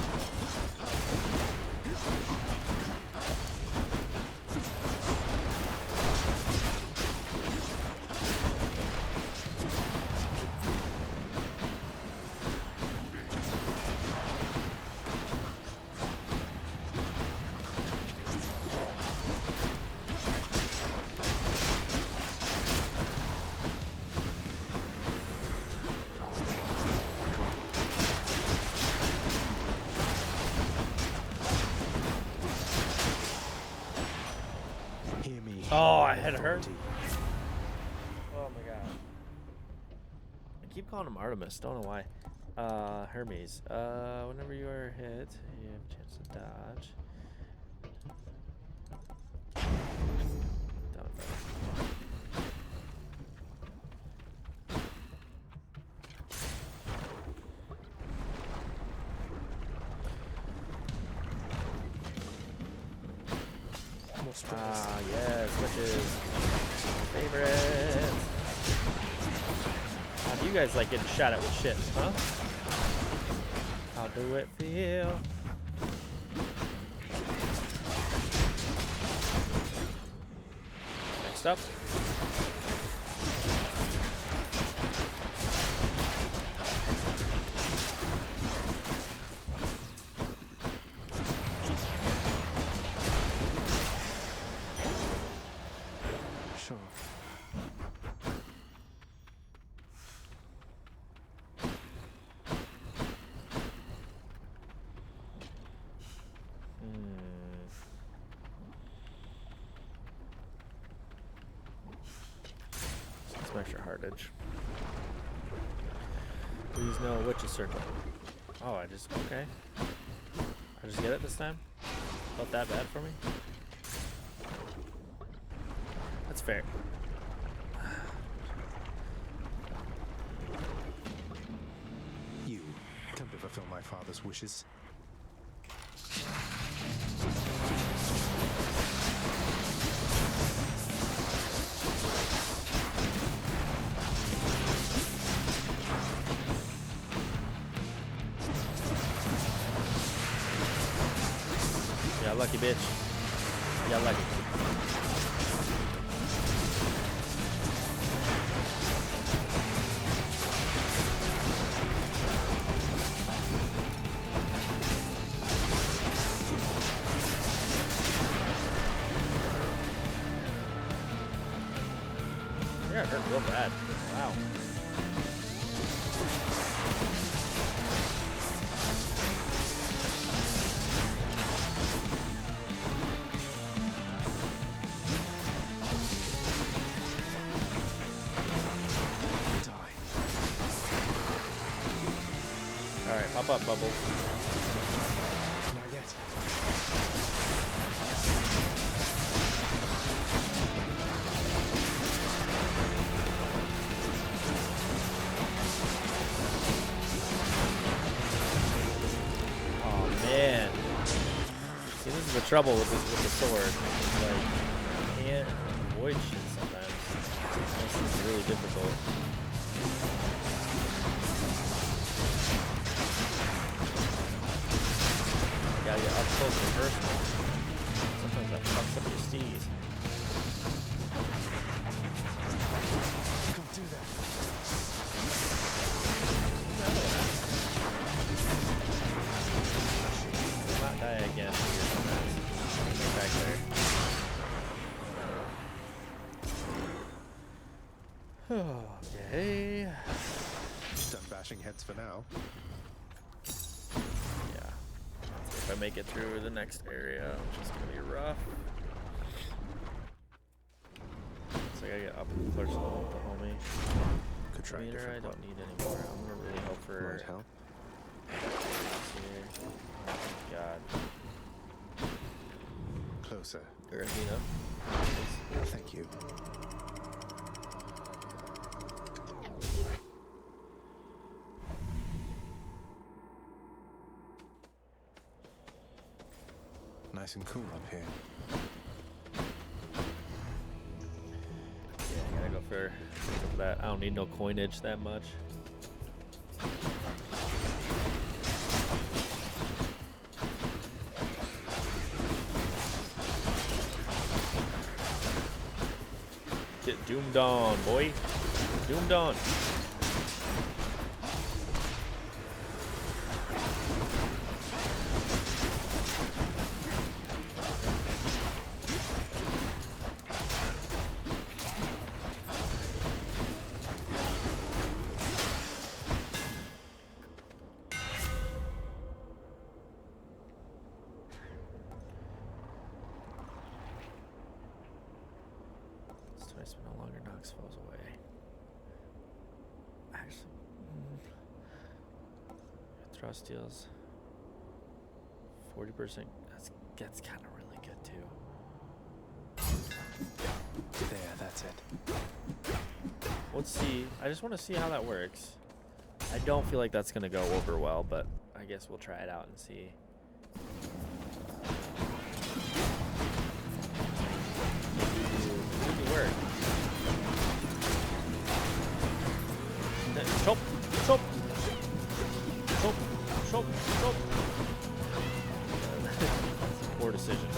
Oh, I had hurt. Oh my god. I keep calling him Artemis, don't know why. Hermes. Whenever you are hit, you have a chance to dodge. Down better. Ah, yes, witches. Favorite. How do you guys like getting shot at with shit, huh? How do it feel? Next up. Some extra hardage. Please no witch's circle. Oh, okay. I just get it this time? Felt that bad for me? That's fair. You come to fulfill my father's wishes. Yeah, lucky bitch. Yeah, lucky. Yeah, it hurt real bad. Wow. Alright, pop up, Bubbles. Not yet. Oh man. See, this is the trouble with the sword. Like, you can't avoid shit sometimes. This is really difficult. You gotta get up close and personal. Sometimes that fucks up your steez. Don't do that. Will not die again. Get back there. Okay. Done bashing heads for now. Yeah. If I make it through the next area, which is gonna be rough. So I gotta get up close to the homie. Could try meter I don't need anymore. I'm gonna really hope for Might help. here. Oh, God. closer. Athena. Thank you. Nice and cool up here. Yeah, I gotta go for that. I don't need no coinage that much. Get doomed on, boy. Doomed on. Twice but no longer knocks foes away. Actually, thrust deals 40%. That's kind of really good too. There, that's it. Let's see. I just want to see how that works. I don't feel like that's gonna go over well, but I guess we'll try it out and see. Work. Chop, chop, chop, chop, chop. Poor decision.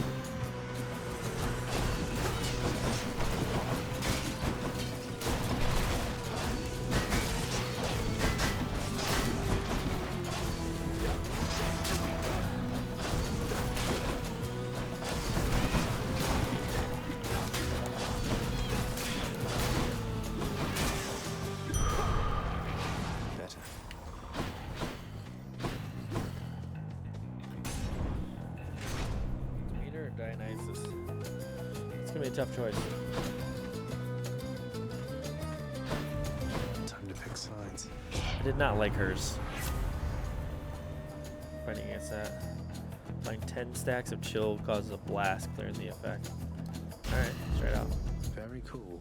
Dionysus. It's gonna be a tough choice. Time to pick sides. I did not like hers. Fighting against that. Find 10 stacks of chill causes a blast, clearing the effect. Alright, straight out. Very cool.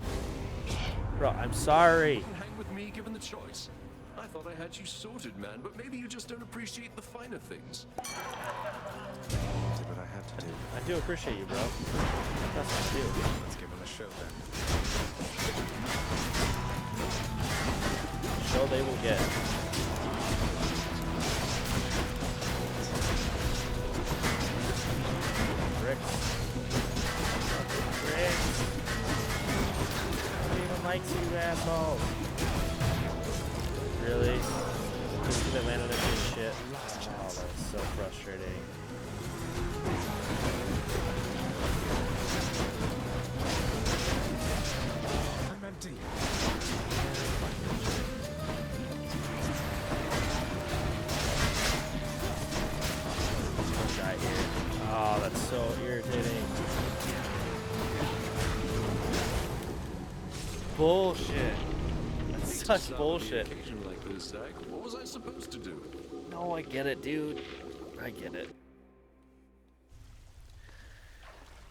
Bro, I'm sorry. Hang with me given the choice. I thought I had you sorted, man, but maybe you just don't appreciate the finer things. Did what I had to do. I do appreciate you, bro. That's what I do. Let's give him a show then. Show they will get. Bricks. Bricks. Nobody even likes you, asshole. Really? Just that landed on your shit. Oh, that's so frustrating. I'm empty. Die here. Oh, that's so irritating. Bullshit. That's such bullshit. Like this, Zach. What was I supposed to do? No, I get it, dude. I get it.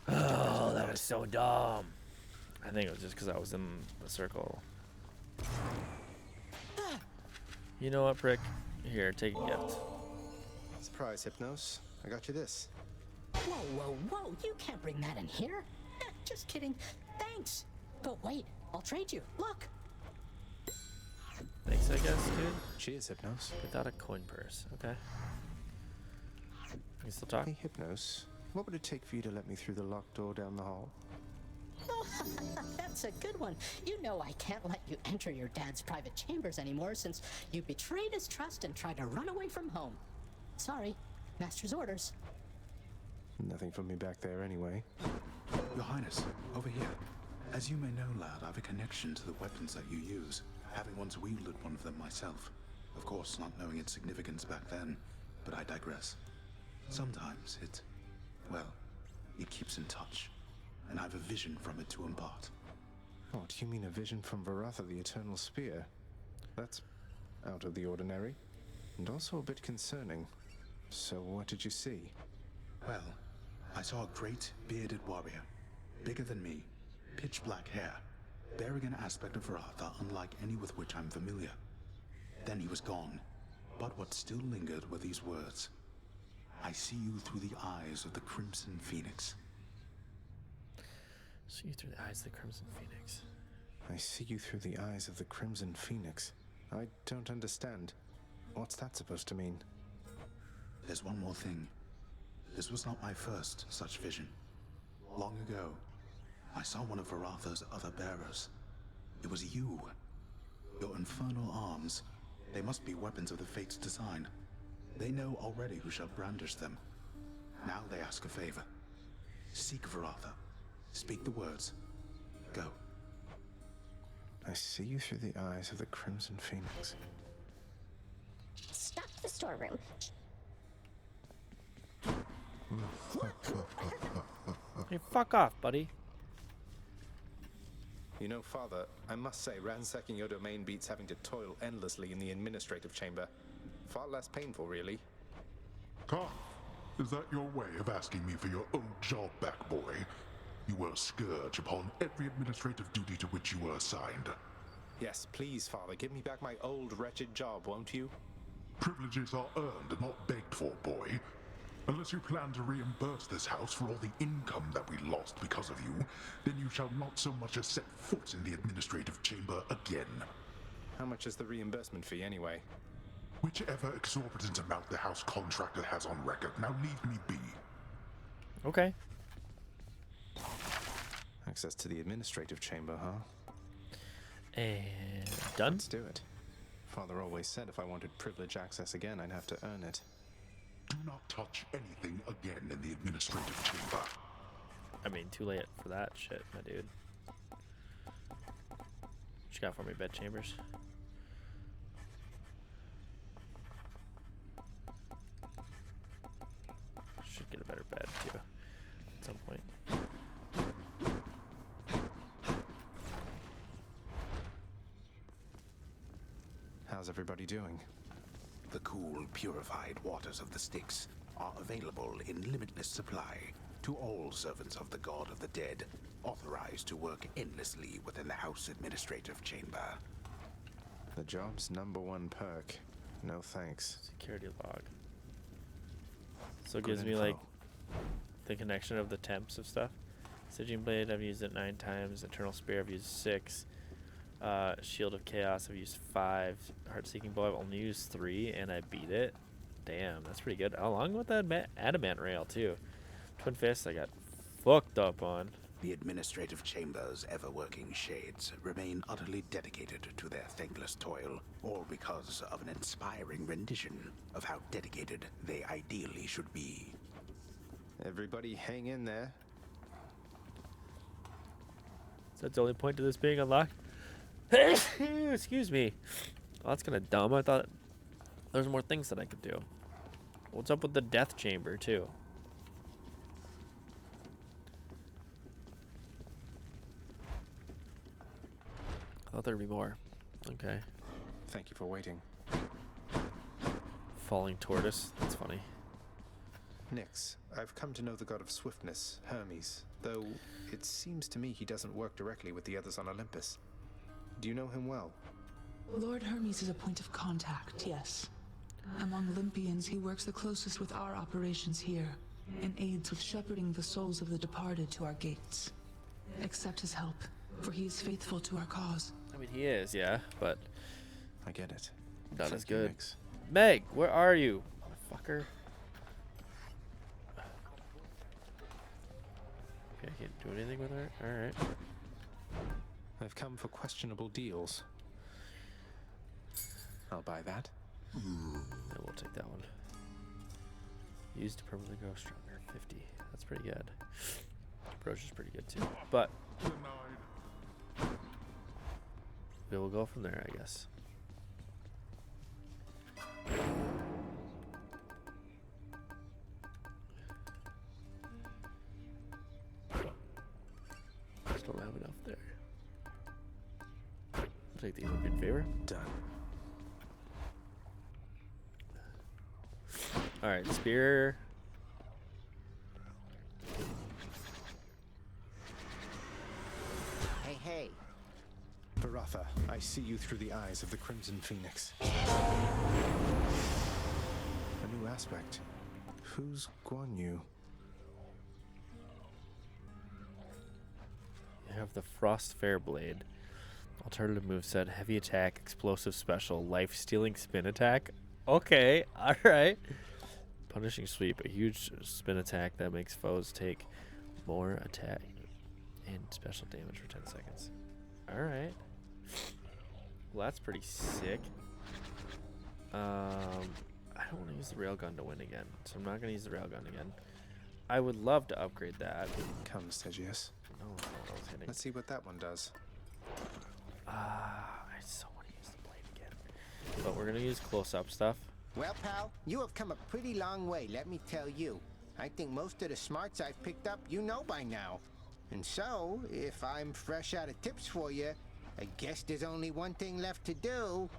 Oh, that was so dumb. I think it was just because I was in the circle. You know what, prick? Here, take a gift. Surprise, Hypnos. I got you this. Whoa, whoa, whoa. You can't bring that in here. Just kidding. Thanks. But wait, I'll trade you. Look. Thanks, I guess, dude. Cheers, Hypnos. Without a coin purse. Okay. You still talk? Hey, Hypnos. What would it take for you to let me through the locked door down the hall? Oh, that's a good one. You know I can't let you enter your dad's private chambers anymore since you betrayed his trust and tried to run away from home. Sorry. Master's orders. Nothing from me back there anyway. Your Highness, over here. As you may know, lad, I have a connection to the weapons that you use, having once wielded one of them myself. Of course, not knowing its significance back then, but I digress. Sometimes it keeps in touch, and I have a vision from it to impart. Oh, do you mean a vision from Varatha, the Eternal Spear? That's out of the ordinary, and also a bit concerning. So what did you see? Well, I saw a great, bearded warrior, bigger than me, pitch black hair, bearing an aspect of Varatha unlike any with which I'm familiar. Then he was gone, but what still lingered were these words. I see you through the eyes of the Crimson Phoenix. See you through the eyes of the Crimson Phoenix. I see you through the eyes of the Crimson Phoenix. I don't understand. What's that supposed to mean? There's one more thing. This was not my first such vision. Long ago, I saw one of Varatha's other bearers. It was you. Your infernal arms. They must be weapons of the Fates' design. They know already who shall brandish them. Now they ask a favor. Seek Varatha. Speak the words. Go. I see you through the eyes of the Crimson Phoenix. Stop the storeroom. Hey, fuck off, buddy. You know, Father, I must say, ransacking your domain beats having to toil endlessly in the administrative chamber. Far less painful, really. Carl, is that your way of asking me for your old job back, boy? You were a scourge upon every administrative duty to which you were assigned. Yes, please, Father, give me back my old wretched job, won't you? Privileges are earned and not begged for, boy. Unless you plan to reimburse this house for all the income that we lost because of you, then you shall not so much as set foot in the administrative chamber again. How much is the reimbursement fee, anyway? Whichever exorbitant amount the house contractor has on record. Now leave me be. Okay. Access to the administrative chamber, huh? And done? Let's do it. Father always said if I wanted privilege access again, I'd have to earn it. Do not touch anything again in the administrative chamber. I mean, too late for that shit, my dude. What you got for me, bed chambers? Should get a better bed, too, at some point. How's everybody doing? The cool, purified waters of the Styx are available in limitless supply to all servants of the God of the Dead, authorized to work endlessly within the House Administrative Chamber. The job's #1 perk. No thanks. Security log. So it Good gives me, info. like, the connection of the temps of stuff. Sieging Blade, I've used it 9 times. Eternal Spear, I've used 6. Shield of Chaos, I've used 5. Heart-Seeking Bow, I've only used 3, and I beat it. Damn, that's pretty good. Along with that Adamant Rail, too. Twin Fists, I got fucked up on. The Administrative Chamber's ever-working shades remain utterly dedicated to their thankless toil, all because of an inspiring rendition of how dedicated they ideally should be. Everybody hang in there. So that's the only point to this being unlocked? Excuse me. Well, that's kind of dumb. I thought there's more things that I could do. What's up with the death chamber, too? I thought there'd be more. Okay. Thank you for waiting. Falling tortoise. That's funny. Nyx, I've come to know the god of swiftness, Hermes, though it seems to me he doesn't work directly with the others on Olympus. Do you know him well? Lord Hermes is a point of contact, yes. Among Olympians, he works the closest with our operations here, and aids with shepherding the souls of the departed to our gates. Accept his help, for he is faithful to our cause. I mean, he is, yeah, but I get it. Not Thank as you, good. Nyx. Meg, where are you, motherfucker? Okay, I can't do anything with her? Alright. I've come for questionable deals. I'll buy that. Yeah, we'll take that one. Used to permanently grow stronger. 50. That's pretty good. Approach is pretty good too. But we will go from there, I guess. Still don't have enough there. I'll take the Olympian favor. Done. Alright, spear. Karatha, I see you through the eyes of the Crimson Phoenix. A new aspect. Who's Guan Yu? You have the Frost Fair Blade. Alternative moveset, heavy attack, explosive special, life-stealing spin attack. Okay, alright. Punishing sweep, a huge spin attack that makes foes take more attack and special damage for 10 seconds. Alright. Well, that's pretty sick. I don't want to use the railgun to win again, so I'm not going to use the railgun again. I would love to upgrade that. Come, Segius. No, that's not what I was hitting. Let's see what that one does. I so want to use the blade again. But we're going to use close-up stuff. Well, pal, you have come a pretty long way, let me tell you. I think most of the smarts I've picked up you know by now. And so, if I'm fresh out of tips for you, I guess there's only one thing left to do.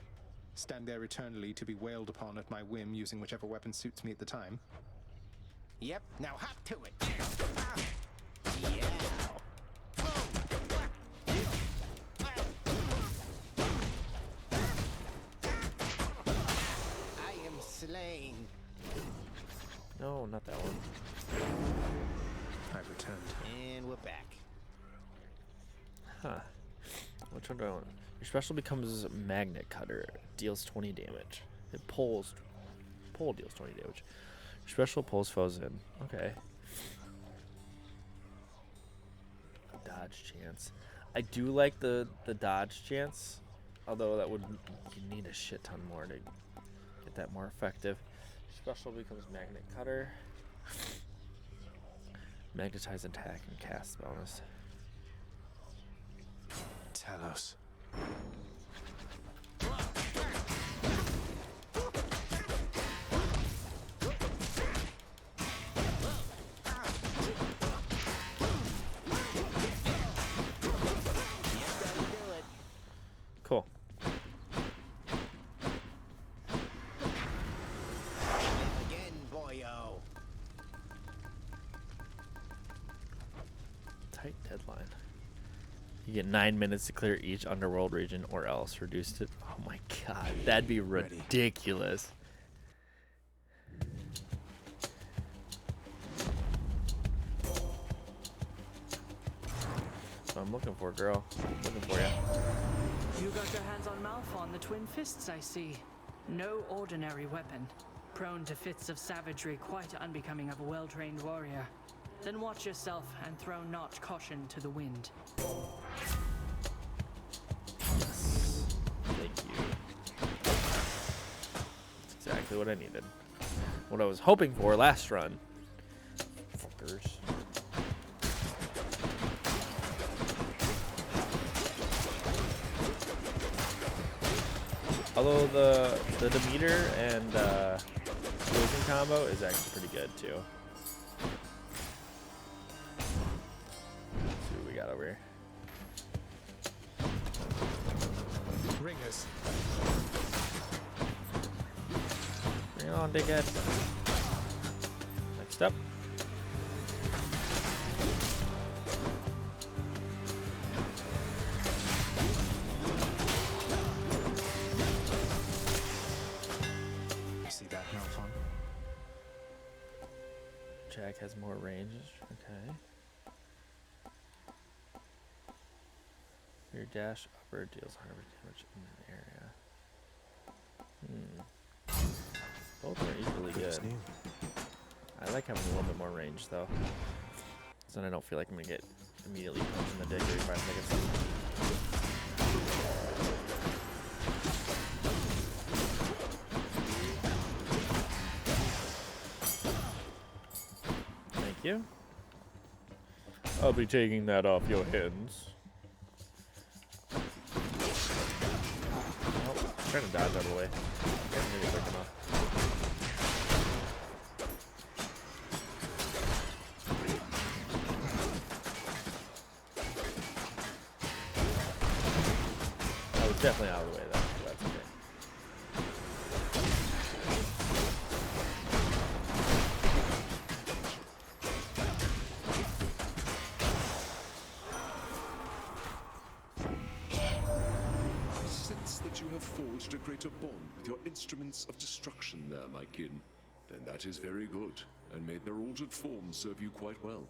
Stand there eternally to be wailed upon at my whim using whichever weapon suits me at the time. Yep, now hop to it. Yeah. I am slain. No, not that one. I've returned. And we're back. Huh. Which one do I want? Your special becomes Magnet Cutter. Deals 20 damage. It pulls. Pull deals 20 damage. Your special pulls foes in. Okay. Dodge chance. I do like the dodge chance. Although that would, you need a shit ton more to get that more effective. Special becomes Magnet Cutter. Magnetize attack and cast bonus. Talos. Cool. Again, boyo. Tight deadline. You get 9 minutes to clear each underworld region or else reduced it. Oh my god, that'd be ridiculous. So I'm looking for, girl. I'm looking for you. You got your hands on Malphon, the Twin Fists, I see. No ordinary weapon. Prone to fits of savagery, quite unbecoming of a well-trained warrior. Then watch yourself and throw not caution to the wind. Yes. Thank you. That's exactly what I needed. What I was hoping for last run. Fuckers. Although the Demeter and Poison combo is actually pretty good too. Let's see what we got over here. Ringers. Bring it on, dickhead. Next up. See that, Malphon? Jack has more range. Okay. Your dash upper deals 100 damage in an area. Both are equally good. I like having a little bit more range though. So then I don't feel like I'm gonna get immediately punched in the dick every 5 seconds. Thank you. I'll be taking that off your hands. Oh, I'm trying to dodge out of the way. Can't really quick enough. I was definitely out of the way though, so that's okay. you have forged a greater bond with your instruments of destruction there, my kin. Then that is very good, and may their altered forms serve you quite well.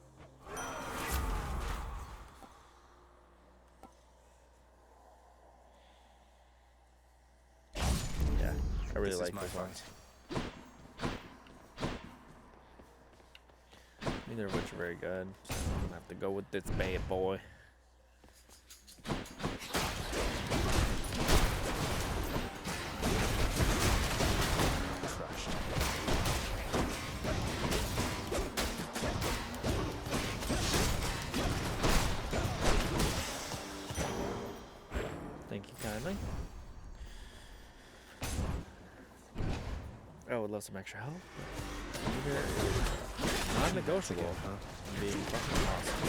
Yeah, I really like this one. Neither of which are very good, so I'm gonna have to go with this bad boy. Thank you kindly. I would love some extra help. Neither is non-negotiable. I'm being fucking awesome.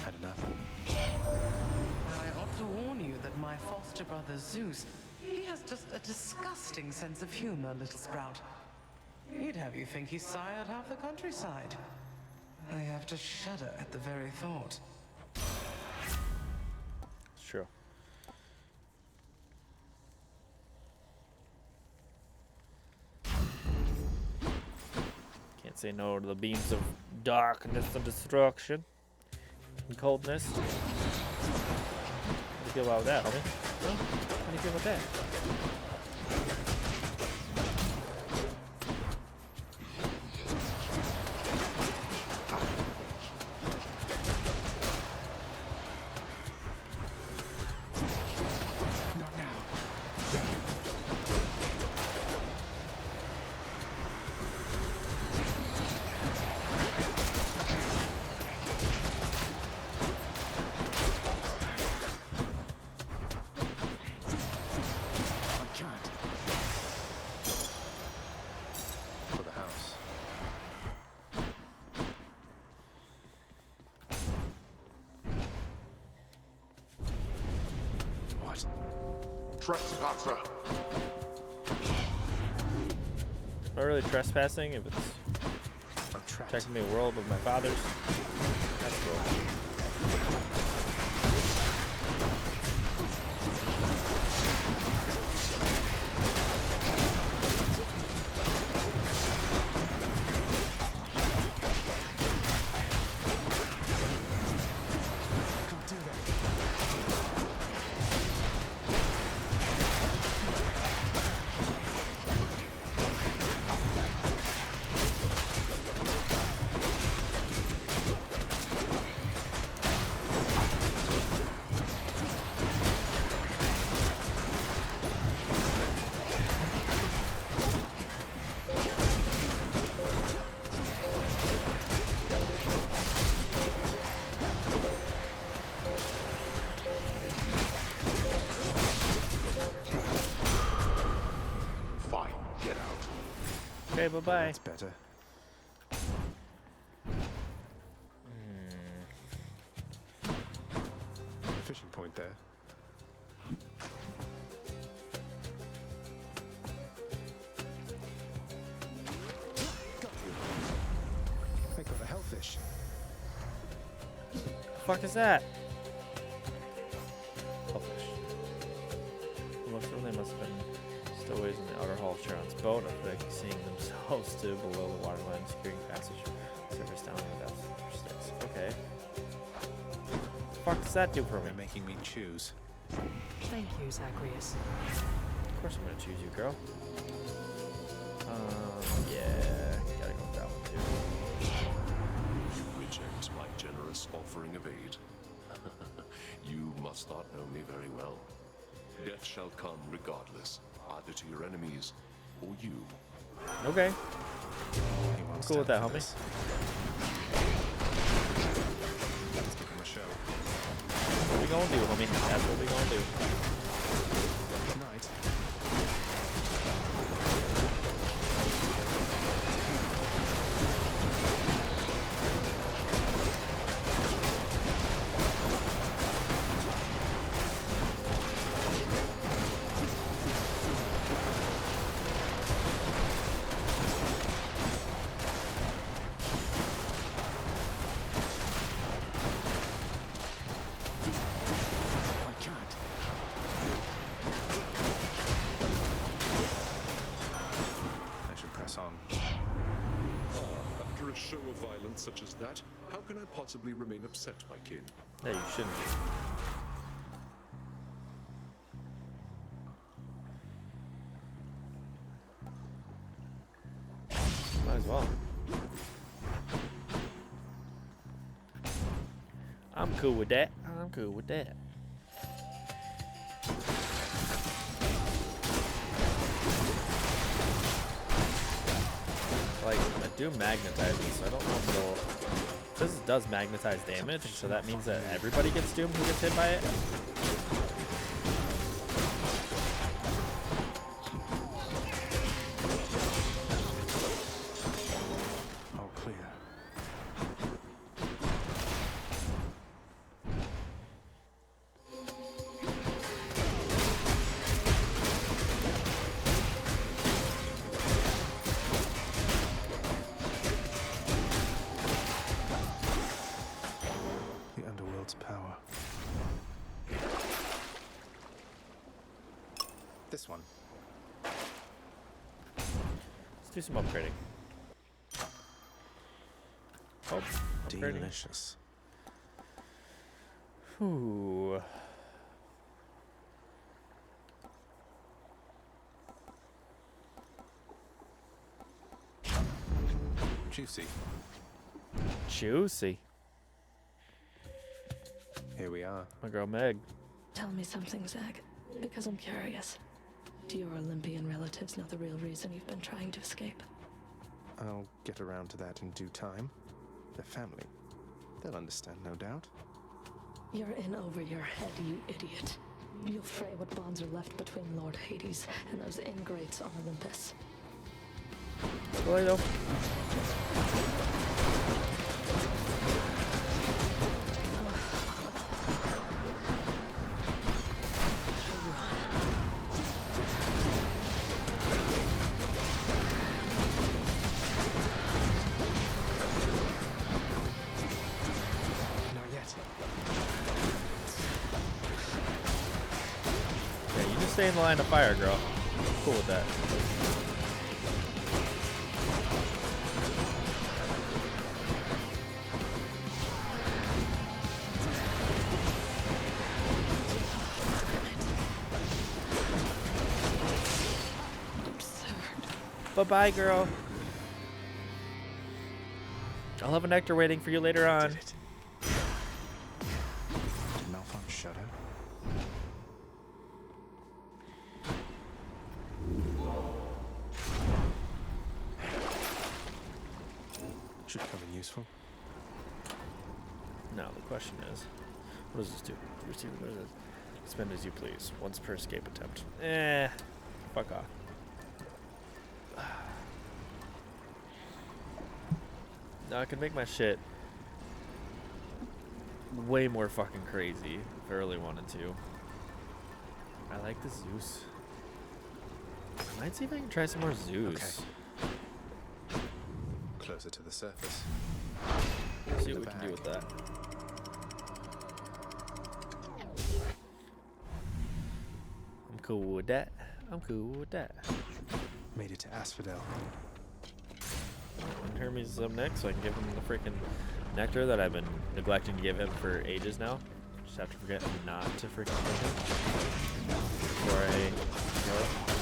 Had enough. I ought to warn you that my foster brother Zeus, he has just a disgusting sense of humor, little sprout. He'd have you think he sired half the countryside. I have to shudder at the very thought. It's true. Can't say no to the beams of darkness and destruction and coldness. How do you feel about that, homie? Huh? How do you feel about that? For the house. What? Trespasser! Not really trespassing if it's protecting me a world of my father's. That's cool. Fine, get out. Okay, bye-bye. That's better. Fishing point there. Got you. I got a hellfish. The fuck is that? Hellfish. Most of them must have been stowaways in the outer hall of Charon's boat, like seeing themselves too below the waterline, securing passage, surface down to the depths for sticks. Okay. What the fuck does that do for me? They're making me choose. Thank you, Zagreus. Of course I'm gonna choose you, girl. Yeah, gotta go with that one too. You reject my generous offering of aid. You must not know me very well. Death shall come regardless, either to your enemies or you. Okay. I'm cool with that, homie. Let's give him a show. What we gonna do, homie? That's what we gonna do. Good night. with such as that, how can I possibly remain upset, my kin? Yeah, you shouldn't be. Might as well. I'm cool with that. I'm cool with that. Like, I do magnetize this, so I don't know if it'll... It says it does magnetize damage, so that means that everybody gets doomed who gets hit by it. All clear. The underworld's power. This one. Let's do some upgrading. Oh, upgrading. Delicious. Ooh. Juicy. Juicy. Here we are. My girl Meg. Tell me something, Zag, because I'm curious. Do your Olympian relatives know the real reason you've been trying to escape? I'll get around to that in due time. They're family. They'll understand, no doubt. You're in over your head, you idiot. You'll fray what bonds are left between Lord Hades and those ingrates on Olympus. Well, though. Not yet. Yeah, you just stay in the line of fire, girl. I'm cool with that. Bye-bye, girl. I'll have a nectar waiting for you later on. Did Malphite shudder? Should come in useful. Now the question is, what does this do? Receive what is it? Spend as you please, once per escape attempt. Fuck off. Now I can make my shit way more fucking crazy if I really wanted to. I like the Zeus. I might see if I can try some more Zeus. Okay. Closer to the surface. See what we can do with that. I'm cool with that. I'm cool with that. Made it to Asphodel. And Hermes is up next, so I can give him the freaking nectar that I've been neglecting to give him for ages now. Just have to forget not to freaking give him before I go.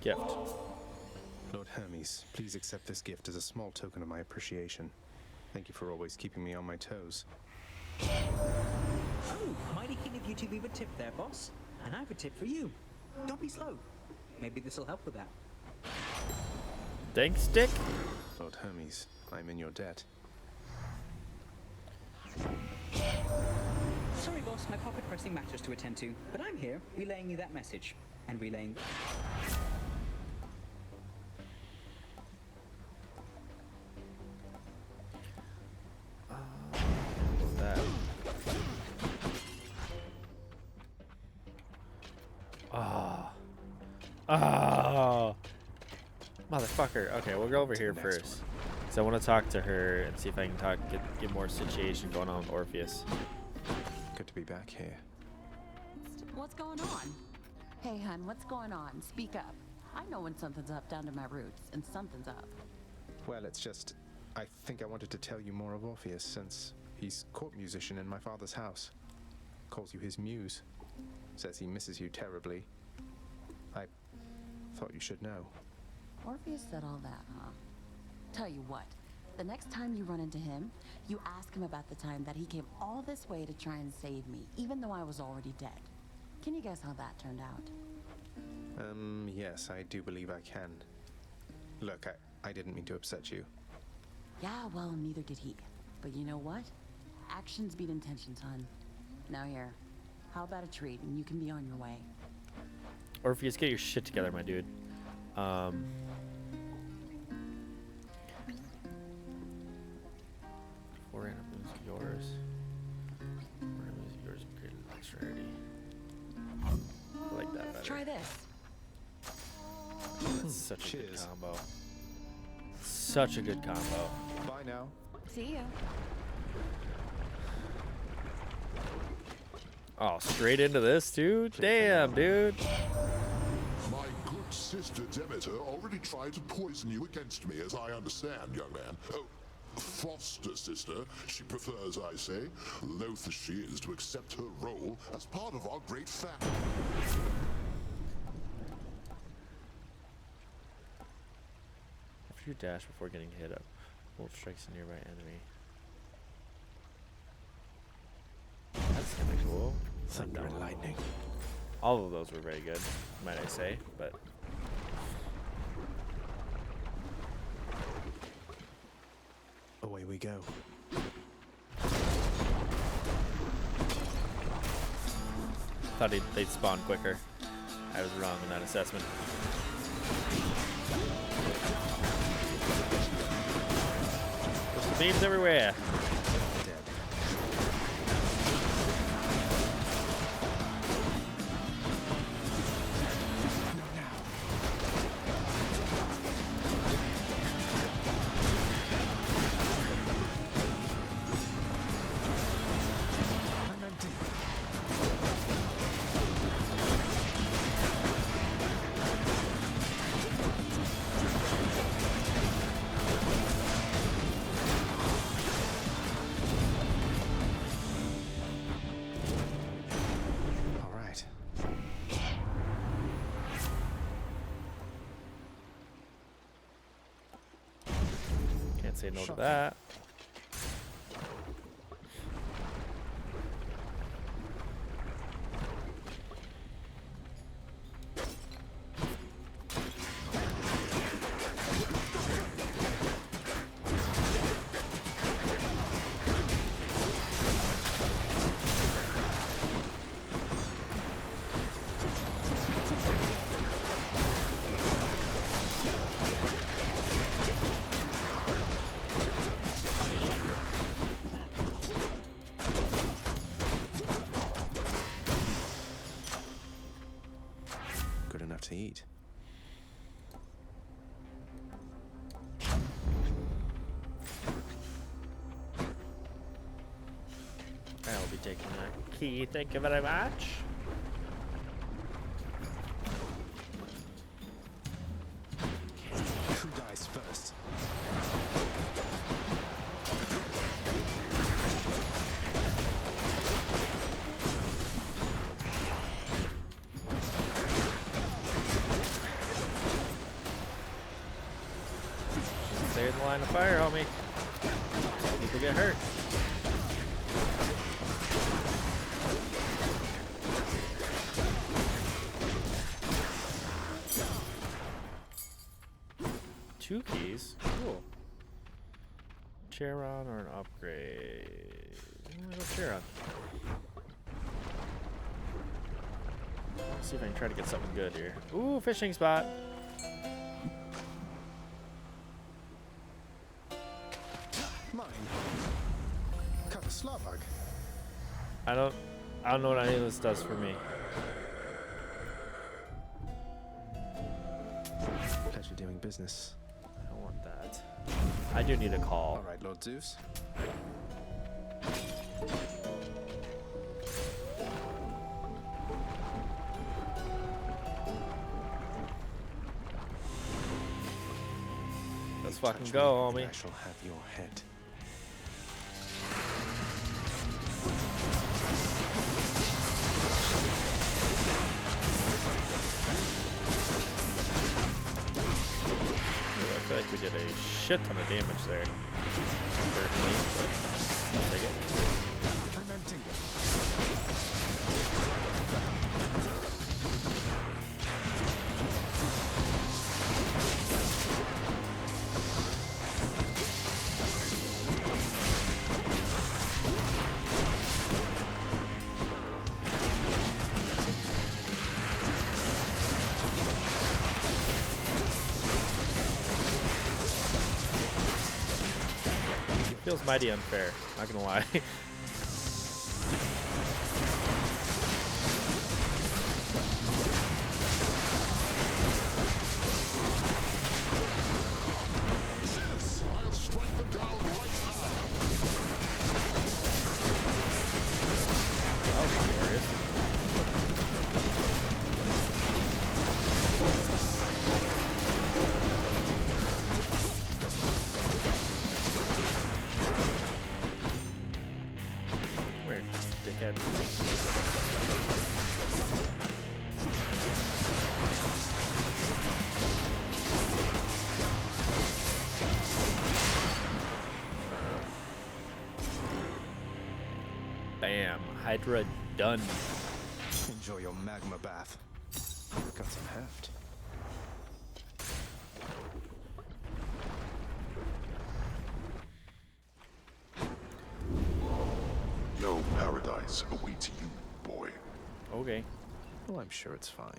Gift. Lord Hermes, please accept this gift as a small token of my appreciation. Thank you for always keeping me on my toes. Oh, mighty keen of you to leave a tip there, boss. And I have a tip for you. Don't be slow. Maybe this'll help with that. Thanks, Dick. Lord Hermes, I'm in your debt. Sorry, boss, my pocket pressing matters to attend to, but I'm here relaying you that message. And relaying... Oh, motherfucker. Okay, we'll go over here first. So I want to talk to her and see if I can get more situation going on with Orpheus. Good to be back here. What's going on? Hey, hun, what's going on? Speak up. I know when something's up down to my roots, and something's up. Well, it's just, I think I wanted to tell you more of Orpheus, since he's court musician in my father's house. Calls you his muse. Says he misses you terribly. I thought you should know. Orpheus said all that, huh? Tell you what, the next time you run into him, you ask him about the time that he came all this way to try and save me, even though I was already dead. Can you guess how that turned out? Yes, I do believe I can. Look, I didn't mean to upset you. Yeah, well, neither did he. But you know what? Actions beat intentions, hun. Now here, how about a treat and you can be on your way? Orpheus, get your shit together, my dude. 4 random moves of yours. 4 random moves of yours and create an dexterity. I like that better. Try this. That's such a good combo. Such a good combo. Bye now. See ya. Oh, straight into this, dude? Damn, dude. My good sister Demeter already tried to poison you against me, as I understand, young man. Oh, foster sister, she prefers, I say, loath as she is to accept her role as part of our great family. After you dash before getting hit up, bolt strikes a nearby enemy. That's kind of cool. Thunder and lightning. All of those were very good, might I say, but... Away we go. Thought they'd spawn quicker. I was wrong in that assessment. There's beams everywhere. Say no to that. To eat. I will be taking that key. Thank you very much. Who dies first? Stay in the line of fire, homie. People get hurt. Two keys? Cool. Charon or an upgrade? I'm gonna go Charon. Let's see if I can try to get something good here. Ooh, fishing spot. Mine. Cut a Slavag. I don't know what any of this does for me. doing business. I don't want that. I do need a call. All right, Lord Zeus. Let's fucking go, homie. I shall have your head. I feel like we did a shit ton of damage there. Certainly, but I'll take it. Feels mighty unfair, not gonna lie. Bam. Hydra done. Enjoy your magma bath. Got some heft. No paradise awaits you, boy. Okay. Well, I'm sure it's fine.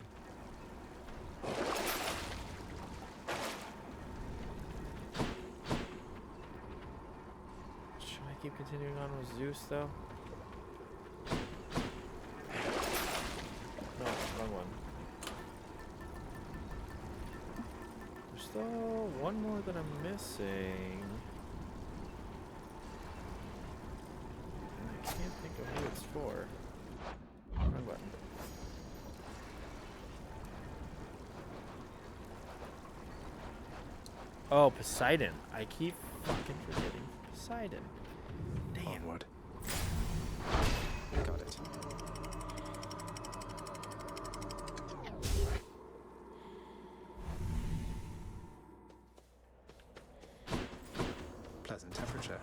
Should I keep continuing on with Zeus, though? No, wrong one. There's still one more that I'm missing. And I can't think of who it's for. Wrong button. Oh, Poseidon. I keep fucking forgetting Poseidon. Damn. Onward. Got it. Pleasant temperature.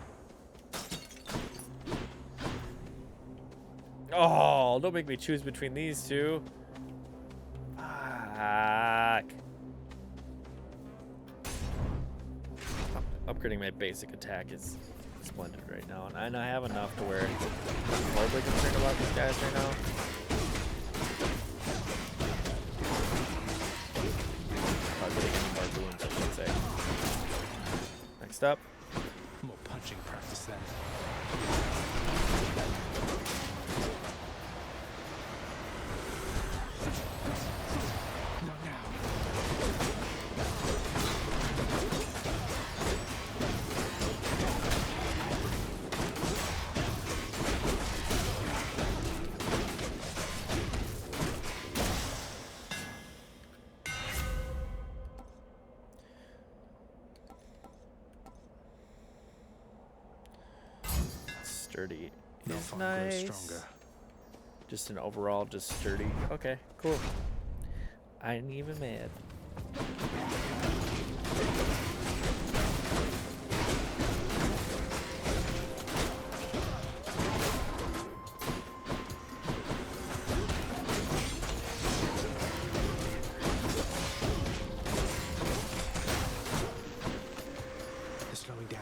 Oh, don't make me choose between these two. Fuck. Upgrading my basic attack is splendid right now, and I have enough to where I'm horribly concerned about these guys right now. Probably getting any more wounds, I should say. Next up. More punching practice then. Sturdy No is fun nice. grows stronger. Just an overall, just sturdy. Okay, cool. I ain't even mad. They're slowing down.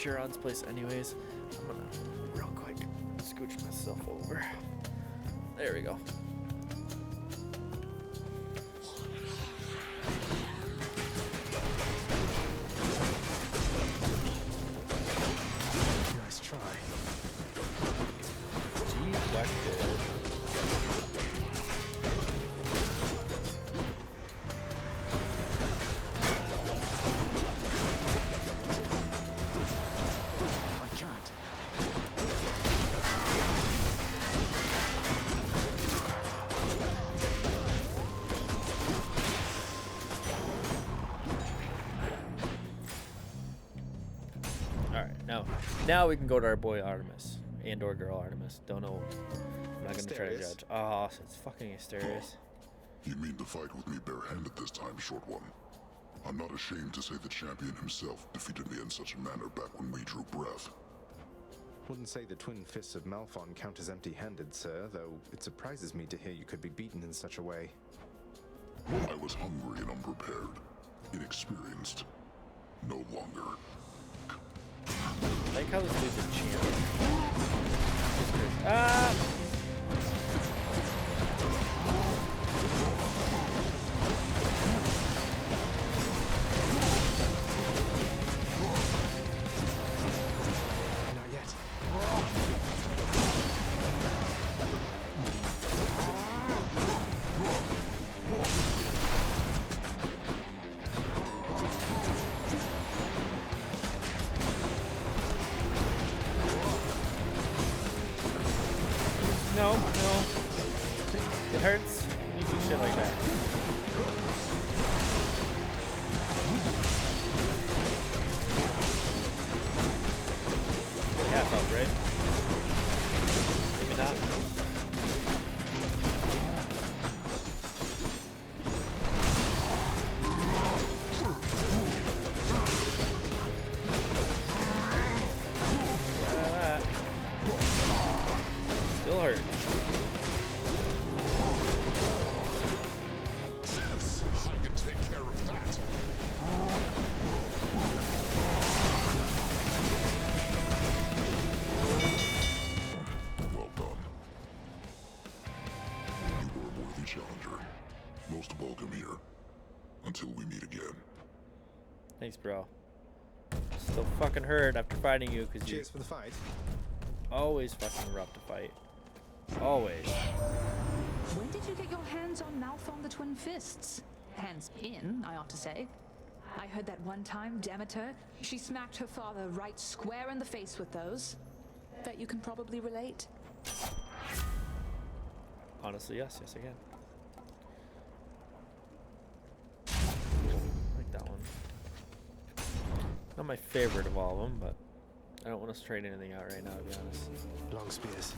Chiron's place anyways. I'm gonna, real quick, scooch myself over. There we go. Nice try. Deflected. I can't. Alright, now we can go to our boy Artemis. And or girl Artemis. Don't know. I'm not gonna try to judge. Oh, it's fucking Asterius. You mean to fight with me barehanded this time, short one? I'm not ashamed to say the champion himself defeated me in such a manner back when we drew breath. Wouldn't say the twin fists of Malphon count as empty-handed, sir, though it surprises me to hear you could be beaten in such a way. I was hungry and unprepared, inexperienced. No longer. I like how this dude's a champion. Ah! Not yet. No. It hurts when you do shit like that. Half up, right? Maybe not. Still hurt. Yes, I can take care of that. Well done. You were a worthy challenger. Most of all, come here. Until we meet again. Thanks, bro. Still fucking hurt after fighting you because you're Cheers for the fight. always fucking rough to fight. Always. When did you get your hands on Malphon the Twin Fists? Hands in, I ought to say. I heard that one time Demeter, she smacked her father right square in the face with those. Bet you can probably relate. Honestly, yes, I can. Like that one. Not my favorite of all of them, but I don't want to trade anything out right now, to be honest. Long spears.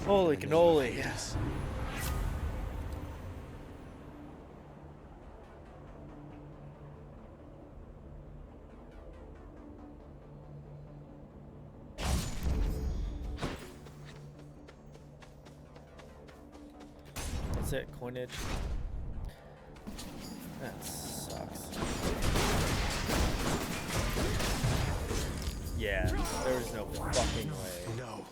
Holy cannoli. Yes. That's it, coinage. That sucks. Yeah, there's no fucking way. No.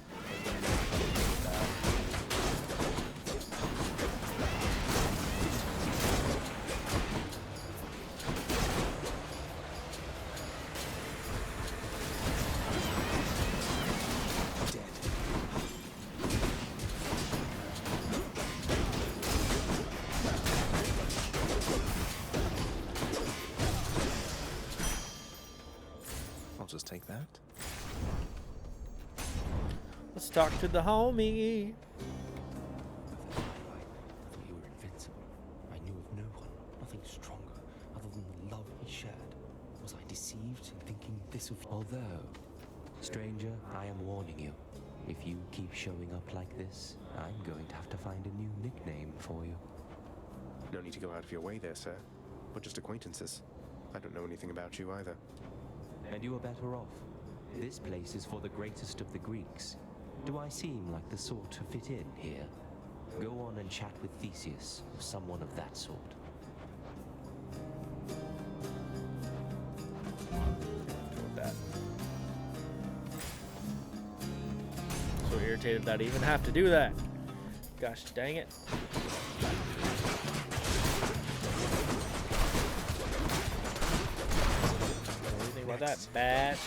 that? Let's talk to the homie. I thought you were invincible. I knew of no one, nothing stronger, other than the love we shared. Was I deceived in thinking this of... Although, stranger, I am warning you. If you keep showing up like this, I'm going to have to find a new nickname for you. No need to go out of your way there, sir. We're just acquaintances. I don't know anything about you either. And you are better off. This place is for the greatest of the Greeks. Do I seem like the sort to fit in here? Go on and chat with Theseus, or someone of that sort. With that. So irritated that I even have to do that. Gosh dang it. Anything about that batch?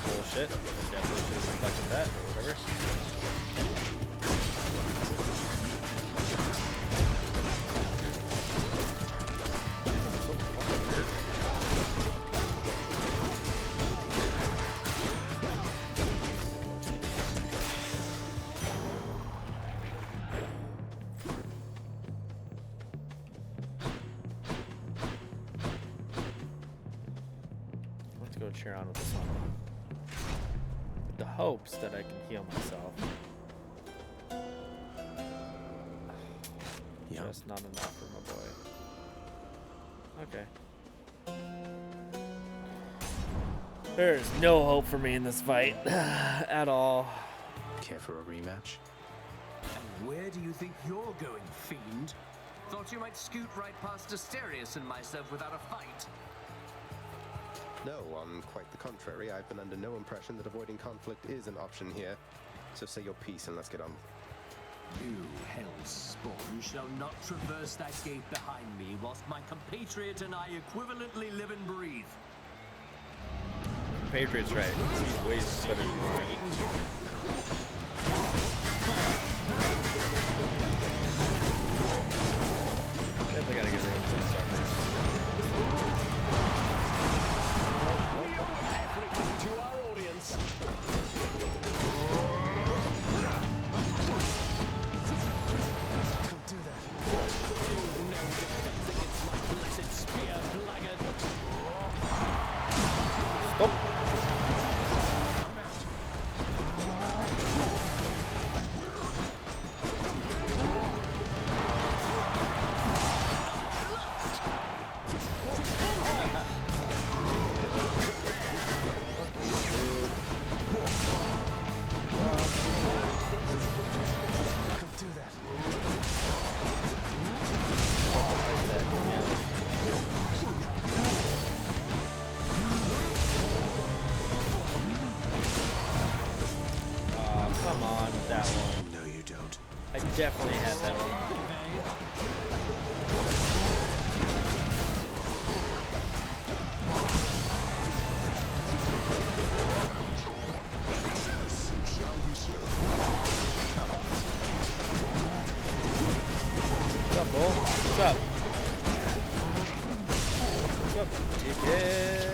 Bullshit. Definitely should have reflected that, or whatever. Let's go cheer on with this one. With the hopes that I can heal myself. Yeah. Just not enough for my boy. Okay. There's no hope for me in this fight at all. Care for a rematch? And where do you think you're going, fiend? Thought you might scoot right past Asterius and myself without a fight. No, on quite the contrary. I've been under no impression that avoiding conflict is an option here. So say your piece and let's get on. You hellspawn shall not traverse that gate behind me whilst my compatriot and I equivalently live and breathe. Patriot's right. He's way better than me. Definitely gotta get rid of some stuff. To our audience. Don't do that. No defense against my blessed spear, blackguard. Stop. Come on with that one. No, you don't. I definitely had that one. What's up, Bull? What's up? What's up, dickhead?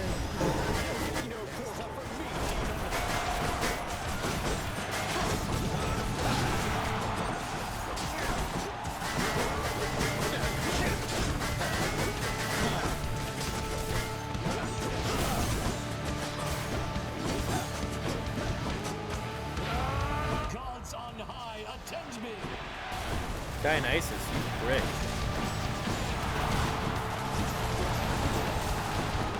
Gods on high, attend me! Dionysus, you brick.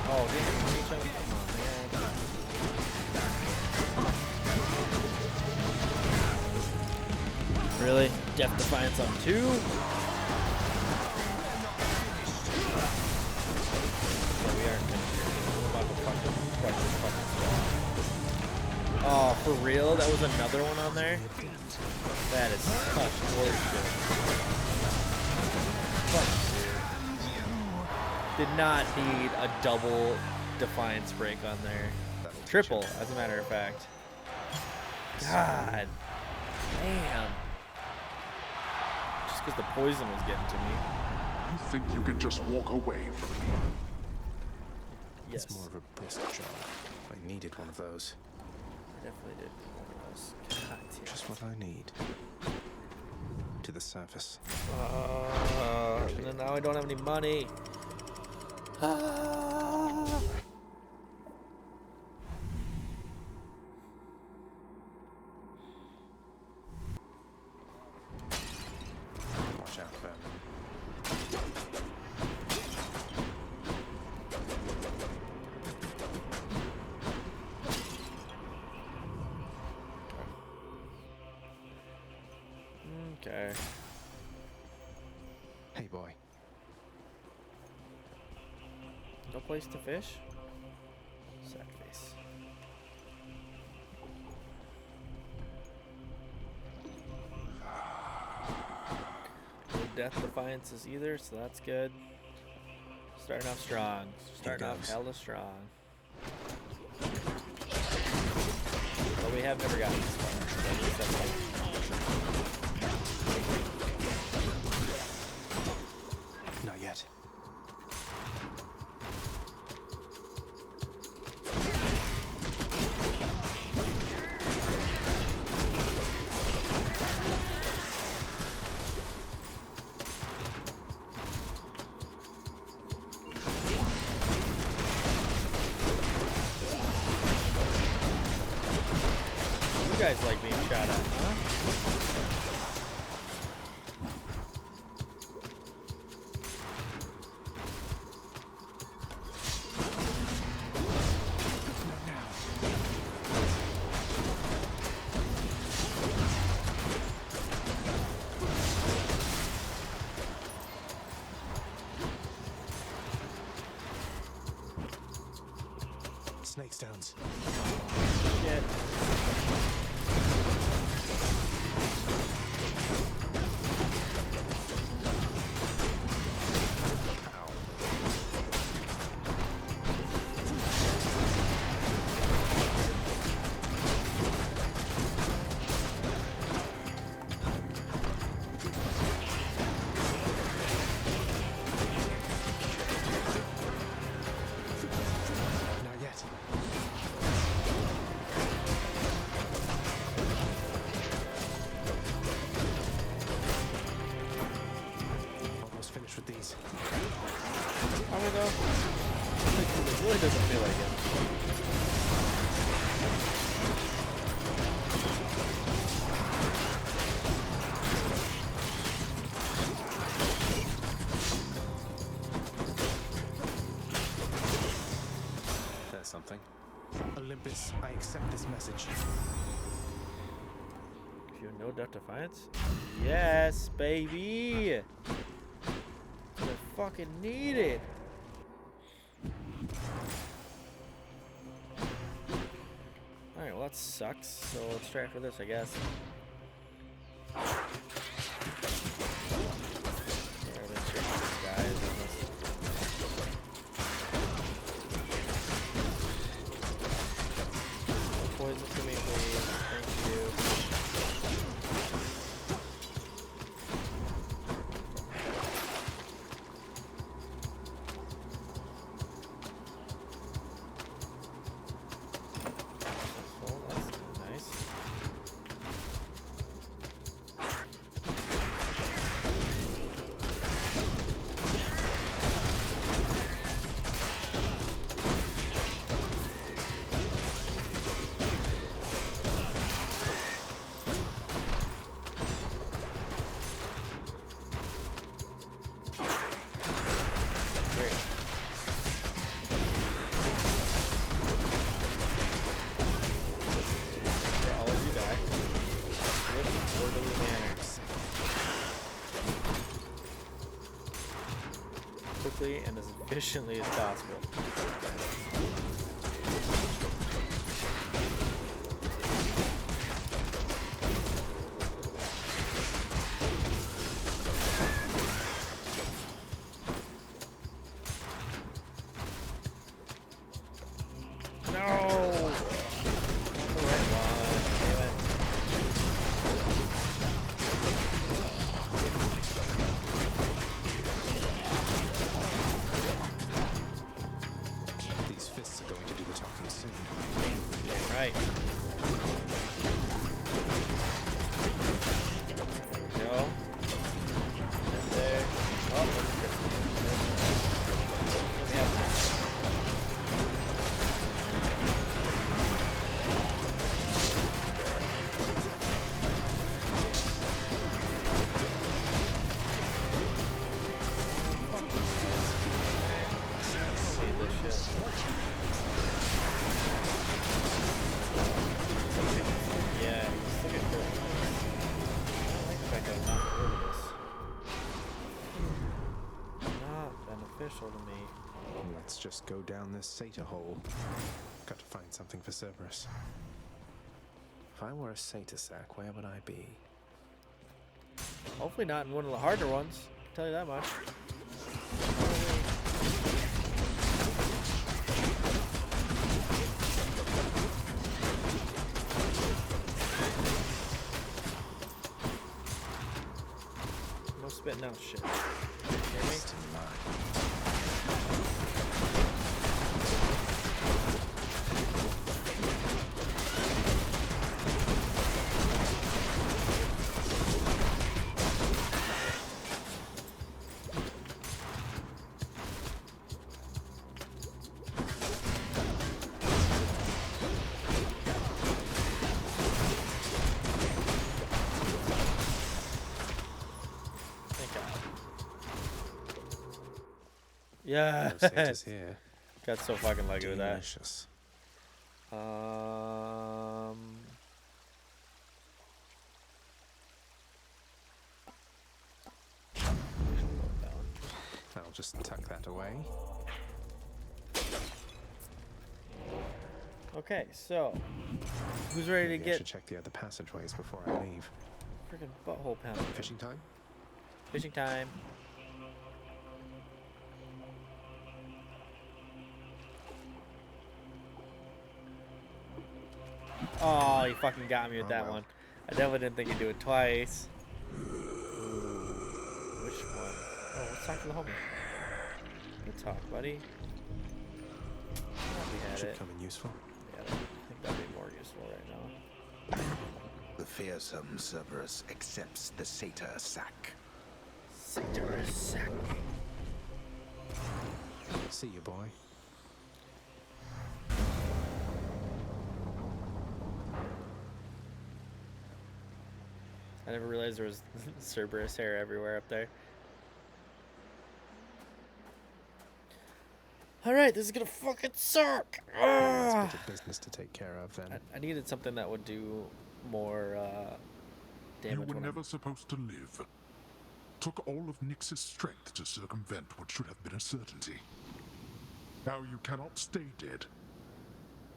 Oh, didn't each other? Come on, man. Really? Death Defiance on 2? Yeah, we are finished. We're about to fucking crush this fucking stuff. Oh, for real? That was another one on there? That is such horseshit. Fuck you. Did not need a double Defiance break on there. Triple, as a matter of fact. God. Damn. Just because the poison was getting to me. You think you can just walk away from me? Yes. It's more of a brisk job. I needed one of those. I definitely did need one of those. God damn Just it. what I need. To the surface. And then now I don't have any money. Watch out, Vermin. Okay. Hey, boy. No place to fish? Sad face. No death defiances either, so that's good. Starting off strong. Starting off hella strong. But we have never gotten this far. So at least that's fine. Not yet. You guys like being shot at, huh? Snake stones. Shit. Not yet. Almost finished with these. Are we though? It really doesn't feel like it. There's something. Olympus, I accept this message. If you have no death defiance? Yes, baby! I fucking need it! Alright, well that sucks, so let's try after this, I guess. Yeah, I've been searching these guys on this. No poison to me, please. Thank you. Oh, that's nice. Great. For all of you die. With orderly manner. Quickly and as efficiently as possible. No! Not the right one. Damn it. Let's just go down this satyr hole. Got to find something for Cerberus. If I were a satyr sack, where would I be? Hopefully not in one of the harder ones. I'll tell you that much. No spitting out shit. Yeah. No satyrs here. Got so fucking lucky with that. Delicious. I'll just tuck that away. Okay, so who's ready Maybe to I get should check the other passageways before I leave. freaking butthole pound? Fishing time? Fishing time. Oh, you fucking got me with that one. I definitely didn't think you'd do it twice. Which one? Oh, let's talk to the homie. Good talk, buddy. We had Should it. come in useful. Yeah, I think that'd be more useful right now. The fearsome Cerberus accepts the satyr sack. Satyr sack. See you, boy. I never realized there was Cerberus hair everywhere up there. Alright, this is gonna fucking suck! That's a bit of business to take care of then. I needed something that would do more damage. You were when never supposed to live. Took all of Nyx's strength to circumvent what should have been a certainty. Now you cannot stay dead.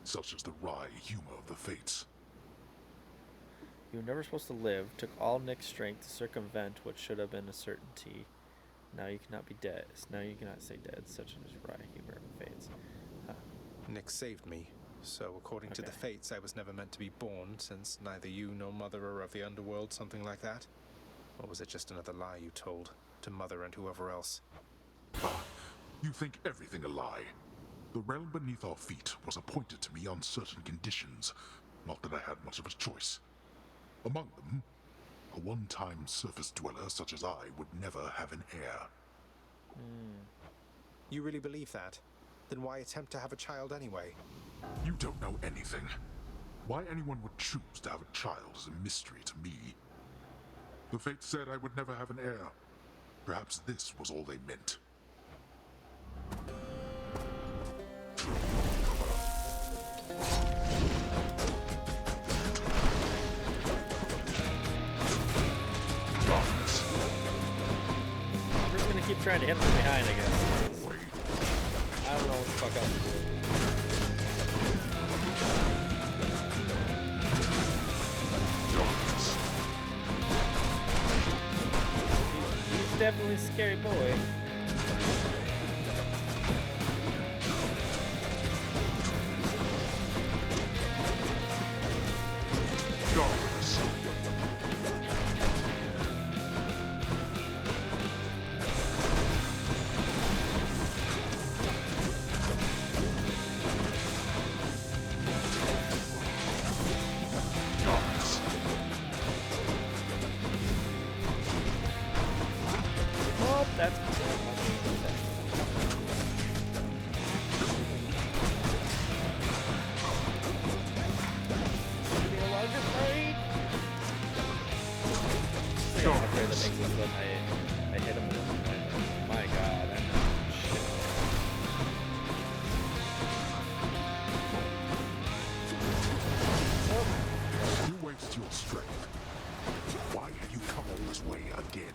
Such is the wry humor of the fates. You were never supposed to live. Took all Nick's strength to circumvent what should have been a certainty. Now you cannot be dead. Now you cannot stay dead. Such is wry humor of the fates. Huh. Nyx saved me, so according to the fates, I was never meant to be born, since neither you nor Mother are of the underworld, something like that? Or was it just another lie you told to Mother and whoever else? You think everything a lie. The realm beneath our feet was appointed to me on certain conditions, not that I had much of a choice. Among them, a one-time surface dweller such as I would never have an heir. You really believe that? Then why attempt to have a child anyway? You don't know anything. Why anyone would choose to have a child is a mystery to me. The fates said I would never have an heir. Perhaps this was all they meant. I'm just gonna keep trying to hit him from behind, I guess. I don't know what the fuck else to do. He's definitely a scary boy. Oh, that's I hit him with it. My god, shit. You waste your strength. Why have you come all this way again?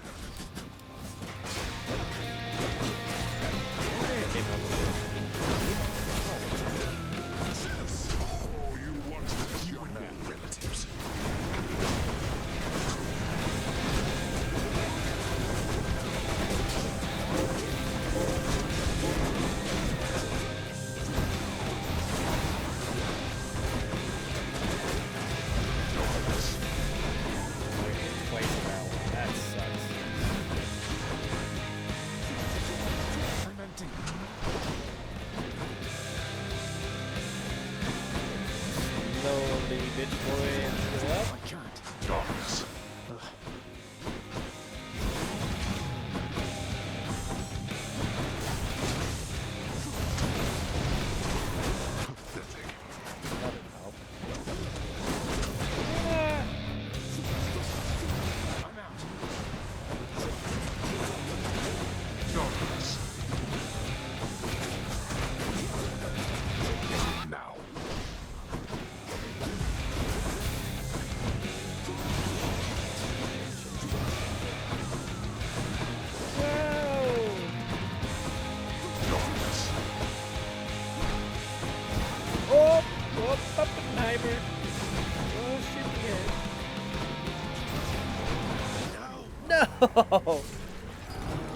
No!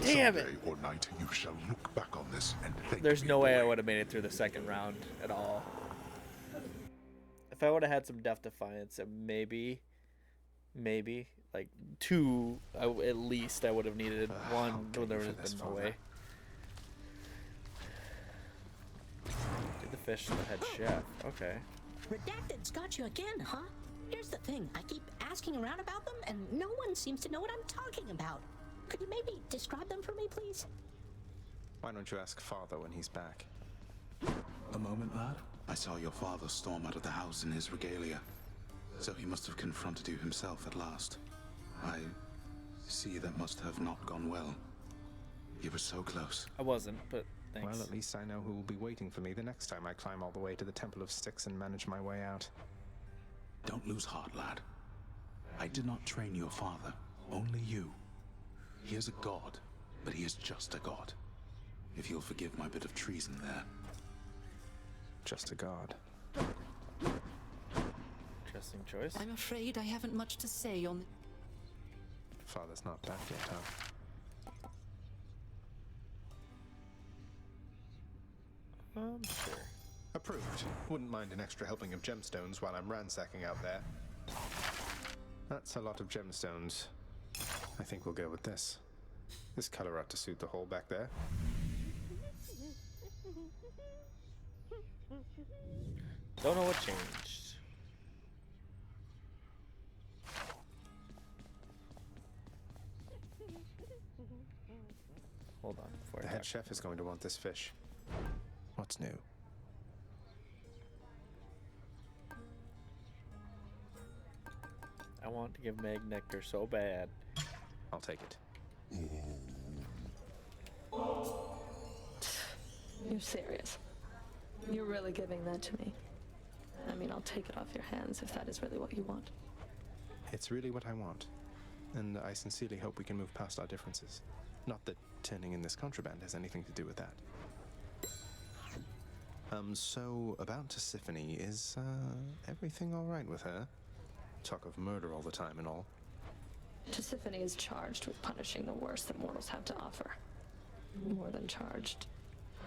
Damn it! Someday or night you shall look back on this and thank There's me. no way I would have made it through the second round at all. If I would have had some Death Defiance, maybe, like 2, at least I would have needed 1. There would have been no way. Did the fish the head chef? Okay. Redacted's got you again, huh? Here's the thing, I keep asking around about them, and no one seems to know what I'm talking about. Could you maybe describe them for me, please? Why don't you ask Father when he's back? A moment, lad. I saw your father storm out of the house in his regalia. So he must have confronted you himself at last. I see that must have not gone well. You were so close. I wasn't, but thanks. Well, at least I know who will be waiting for me the next time I climb all the way to the Temple of Styx and manage my way out. Don't lose heart, lad. I did not train your father, only you. He is a god, but he is just a god. If you'll forgive my bit of treason there. Just a god. Interesting choice. I'm afraid I haven't much to say on... Father's not back yet, huh? Sure. Approved. Wouldn't mind an extra helping of gemstones while I'm ransacking out there. That's a lot of gemstones. I think we'll go with this. This color ought to suit the hole back there. Don't know what changed. Hold on. Before The head chef is going to want this fish. What's new? I want to give Meg nectar so bad. I'll take it. You're serious? You're really giving that to me? I mean, I'll take it off your hands if that is really what you want. It's really what I want. And I sincerely hope we can move past our differences. Not that turning in this contraband has anything to do with that. So about Tisiphone, is, everything alright with her? Talk of murder all the time and all. Tisiphone is charged with punishing the worst that mortals have to offer. More than charged.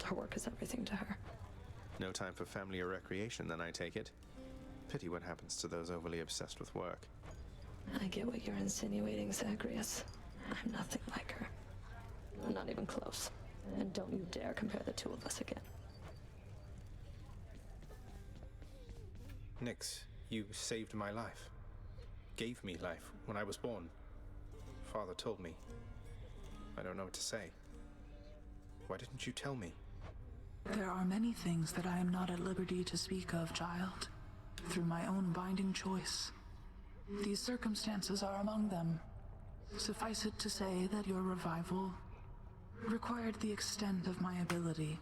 Her work is everything to her. No time for family or recreation, then, I take it. Pity what happens to those overly obsessed with work. I get what you're insinuating, Zagreus. I'm nothing like her. Not even close. And don't you dare compare the two of us again. Nyx, you saved my life. Gave me life when I was born. Father told me. I don't know what to say. Why didn't you tell me? There are many things that I am not at liberty to speak of, child, through my own binding choice. These circumstances are among them. Suffice it to say that your revival required the extent of my ability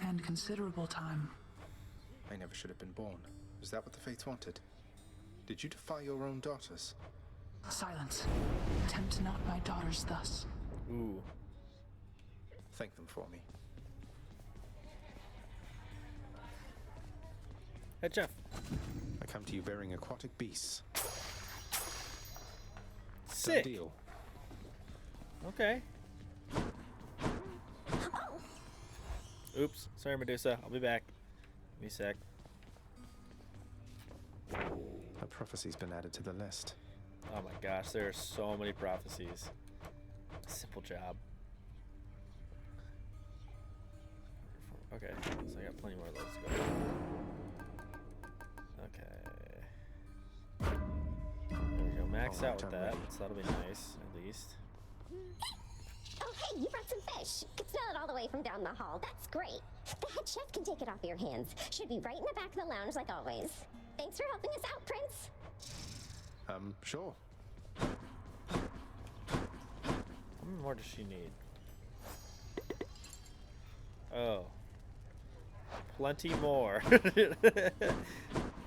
and considerable time. I never should have been born. Is that what the Fates wanted? Did you defy your own daughters? Silence. Tempt not my daughters thus. Ooh. Thank them for me. Hey, Jeff. I come to you bearing aquatic beasts. Sick. Done deal. Okay. Oops. Sorry, Medusa. I'll be back. Give me a sec. A prophecy's been added to the list. Oh my gosh, there are so many prophecies. Simple job. Okay, so I got plenty more of those to go. Okay. There we go. Max out with that, so that'll be nice, at least. Oh, hey, you brought some fish. Could smell it all the way from down the hall. That's great. The head chef can take it off your hands. Should be right in the back of the lounge like always. Thanks for helping us out, Prince. Sure. How many more does she need? Oh. Plenty more.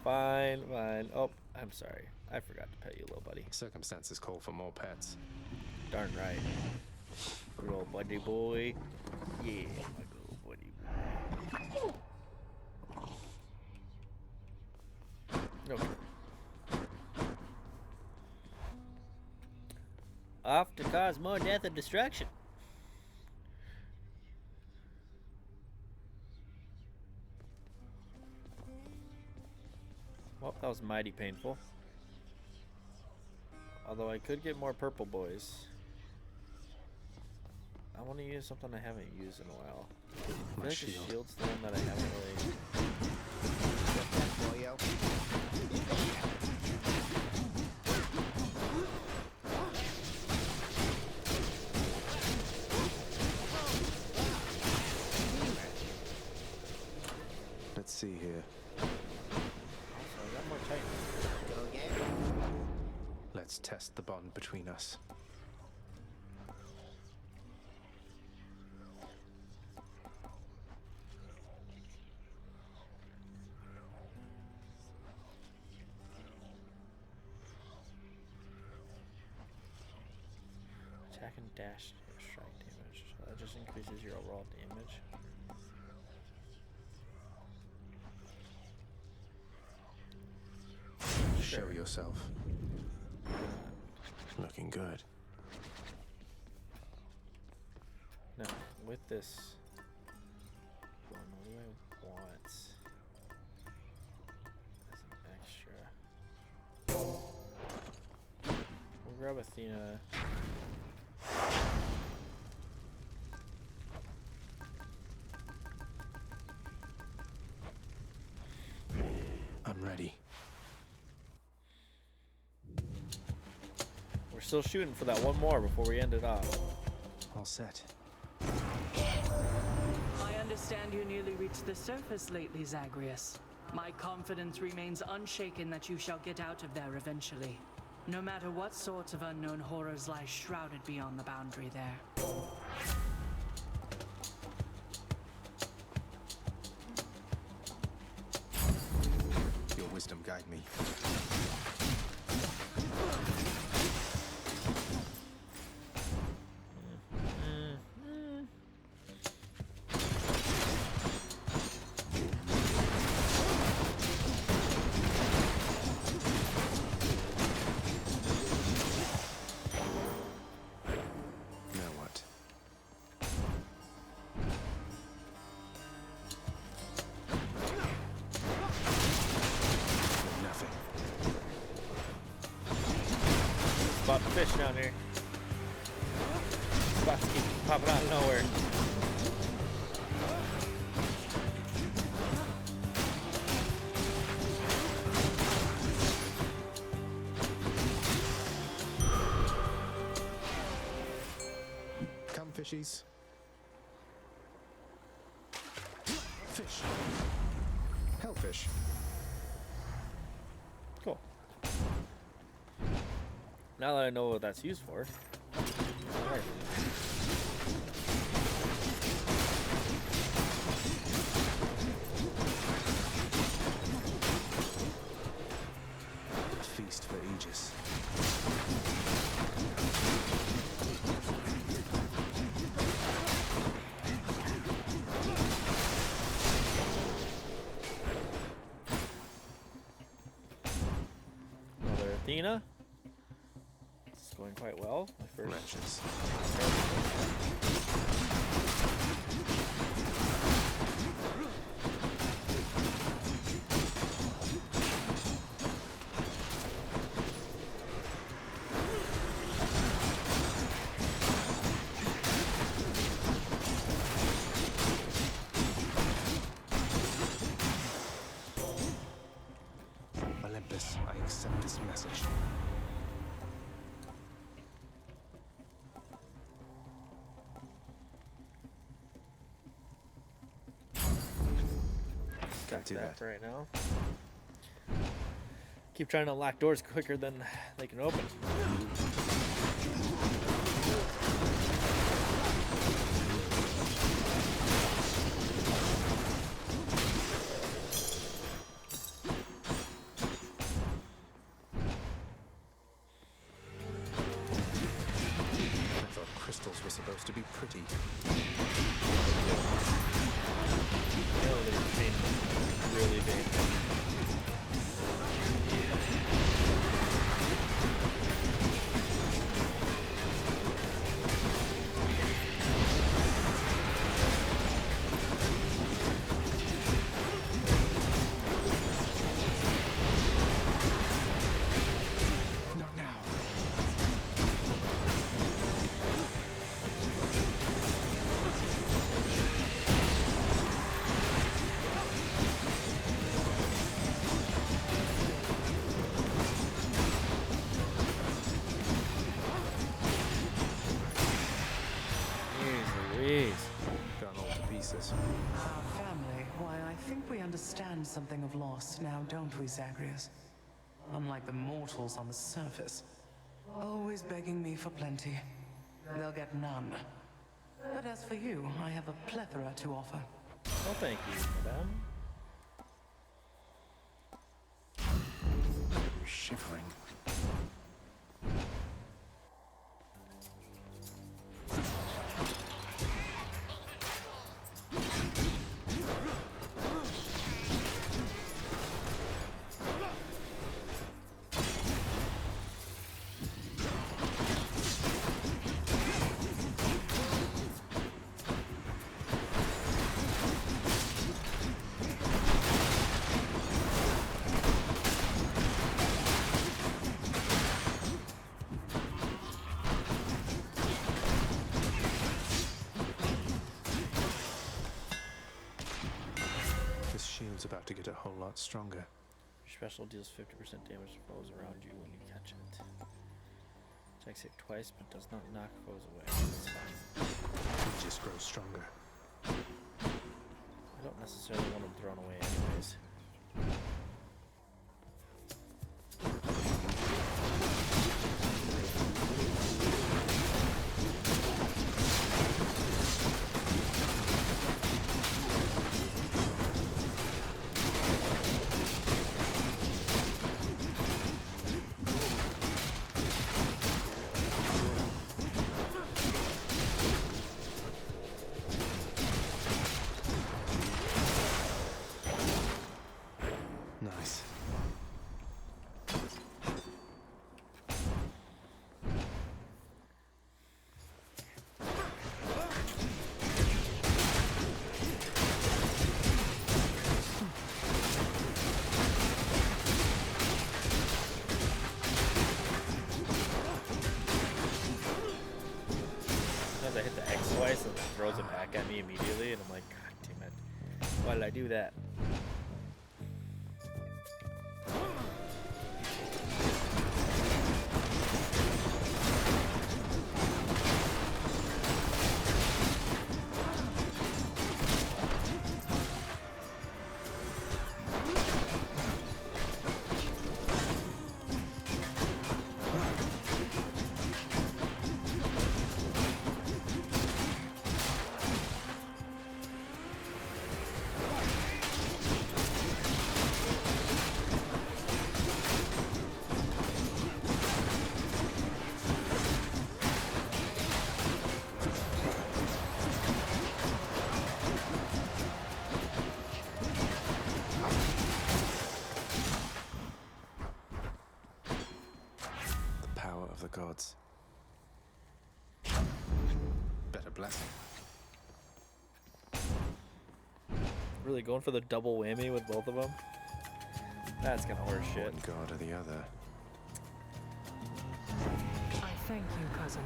Fine, fine. Oh, I'm sorry. I forgot to pet you, little buddy. Circumstances call for more pets. Darn right. Good old buddy boy. Yeah, my good old buddy boy. Okay. Off to cause more death and destruction. Well, that was mighty painful. Although I could get more purple boys. I want to use something I haven't used in a while. I feel like the shield's the one that I haven't really... Let's see here. Also, I got more Titan. Go again. Let's test the bond between us. Attack and dash strike damage. So that just increases your overall damage. Show yourself. Looking good. Now, with this one, what do I want as an extra? We'll grab Athena. I'm ready. We're still shooting for that one more before we end it off. All set. I understand you nearly reached the surface lately, Zagreus. My confidence remains unshaken that you shall get out of there eventually. No matter what sorts of unknown horrors lie shrouded beyond the boundary there. Your wisdom guide me. Fish down here. Spots keep popping out of nowhere. Come, fishies. Fish. Hellfish. Cool. Now that I know what that's used for. Right. A feast for Aegis. Another Athena. Going quite well. My first wretches. Olympus, I accept this message. Can't do that right now. Keep trying to unlock doors quicker than they can open. I thought crystals were supposed to be pretty. No, they're painful. Really painful. something of loss now, don't we, Zagreus? Unlike the mortals on the surface, always begging me for plenty. They'll get none. But as for you, I have a plethora to offer. Well, thank you, madame. You're shivering. About to get a whole lot stronger. Your special deals 50% damage to foes around you when you catch it. Attacks hit twice, but does not knock foes away. That's fine. It just grows stronger. I don't necessarily want them thrown away anyways. Nice. Sometimes I hit the X twice and it throws it back at me immediately, and I'm like, God damn it. Why did I do that? The gods. Better blessing. Really going for the double whammy with both of them? That's kind of horse shit. One god or the other. I thank you, cousin.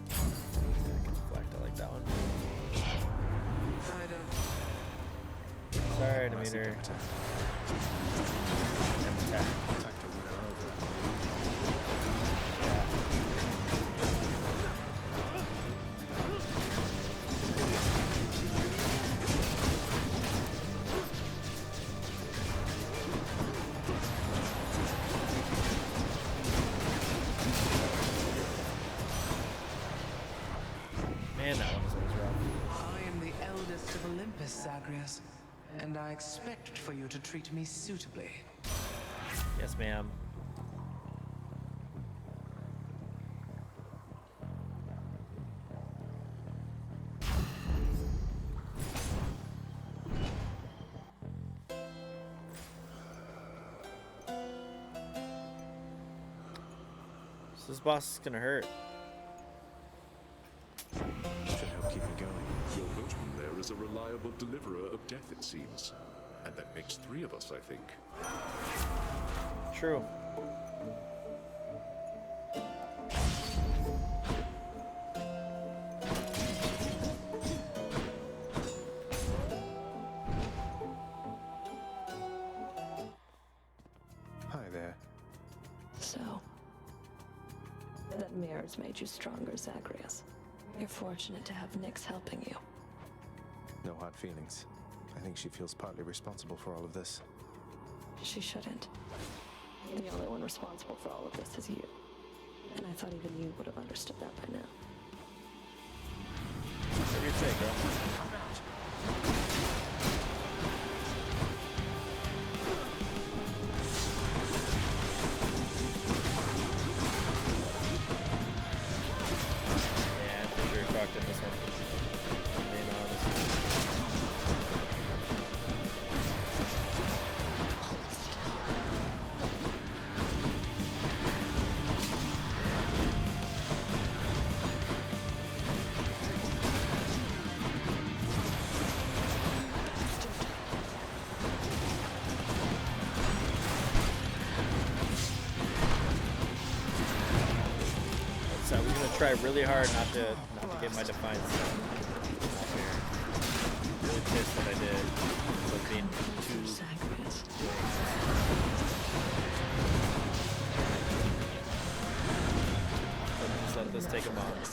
Deflect, I like that one. I don't... Sorry, Demeter. Attack. Man, that one was rough. I am the eldest of Olympus, Zagreus, and I expect for you to treat me suitably. Yes, ma'am. So this boss is gonna hurt. Should help keep me going. Your boatman there is a reliable deliverer of death, it seems. And that makes 3 of us, I think. True. Hi there. So, that mirror's made you stronger, Zagreus. You're fortunate to have Nyx helping you. No hard feelings. I think she feels partly responsible for all of this. She shouldn't. The only one responsible for all of this is you. And I thought even you would have understood that by now. What do you say, girl? Yeah, I think you're fucked in this one. Being honest. So we're gonna try really hard not to get my defiance done. Really pissed that I did. Was being too. Let's let this take a moment.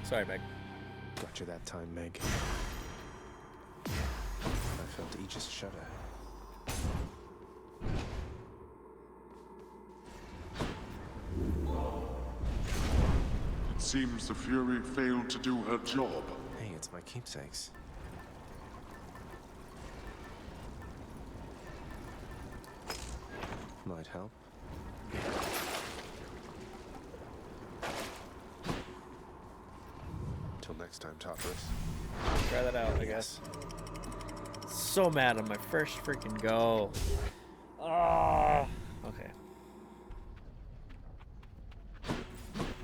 Sorry, Meg. Got you that time, Meg. I felt Aegis shudder. It seems the Fury failed to do her job. Hey, it's my keepsakes. Might help. Till next time, Tartarus. Try that out, I guess. So mad on my first freaking go. Ah. Okay.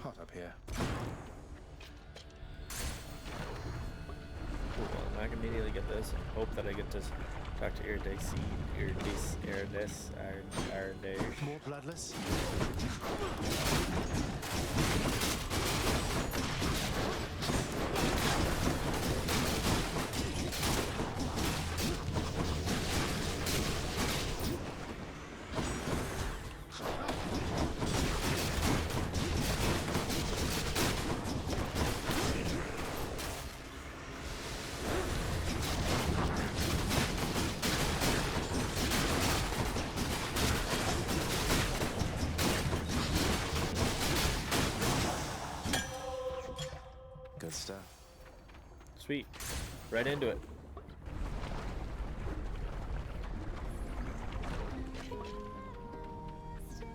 Hot up here. Cool. I can immediately get this and hope that I get to talk to Iridace. More bloodless? Good stuff. Sweet. Right into it.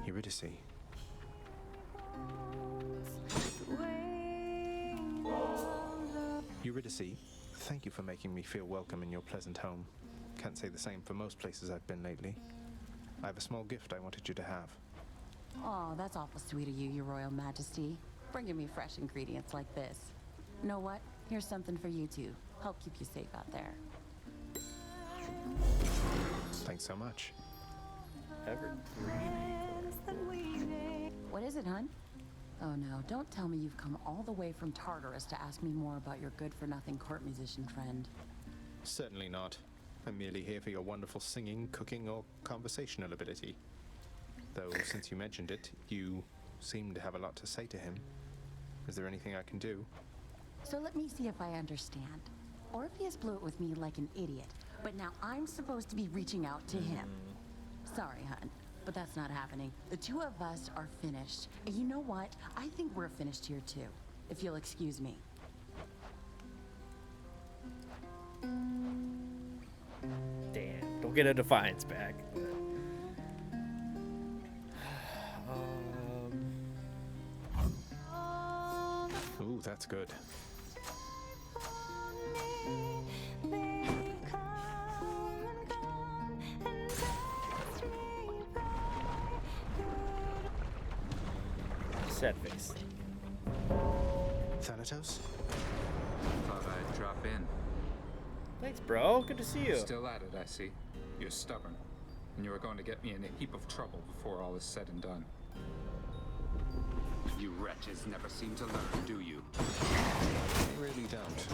Eurydice. Eurydice, thank you for making me feel welcome in your pleasant home. Can't say the same for most places I've been lately. I have a small gift I wanted you to have. Oh, that's awful sweet of you, Your Royal Majesty. Bringing me fresh ingredients like this. Know what? Here's something for you too. Help keep you safe out there. Thanks so much. What is it, hun? Oh no, don't tell me you've come all the way from Tartarus to ask me more about your good-for-nothing court musician friend. Certainly not. I'm merely here for your wonderful singing, cooking, or conversational ability. Though, since you mentioned it, you seem to have a lot to say to him. Is there anything I can do? So let me see if I understand. Orpheus blew it with me like an idiot, but now I'm supposed to be reaching out to him. Sorry, hun, but that's not happening. The two of us are finished. And you know what? I think we're finished here too, if you'll excuse me. Damn. Don't get a defiance back. Ooh, that's good. Sad face. Thanatos? Thought I'd drop in. Thanks, bro. Good to see you. Still at it, I see. You're stubborn. and you are going to get me in a heap of trouble before all is said and done. You wretches never seem to learn, do you? I really don't.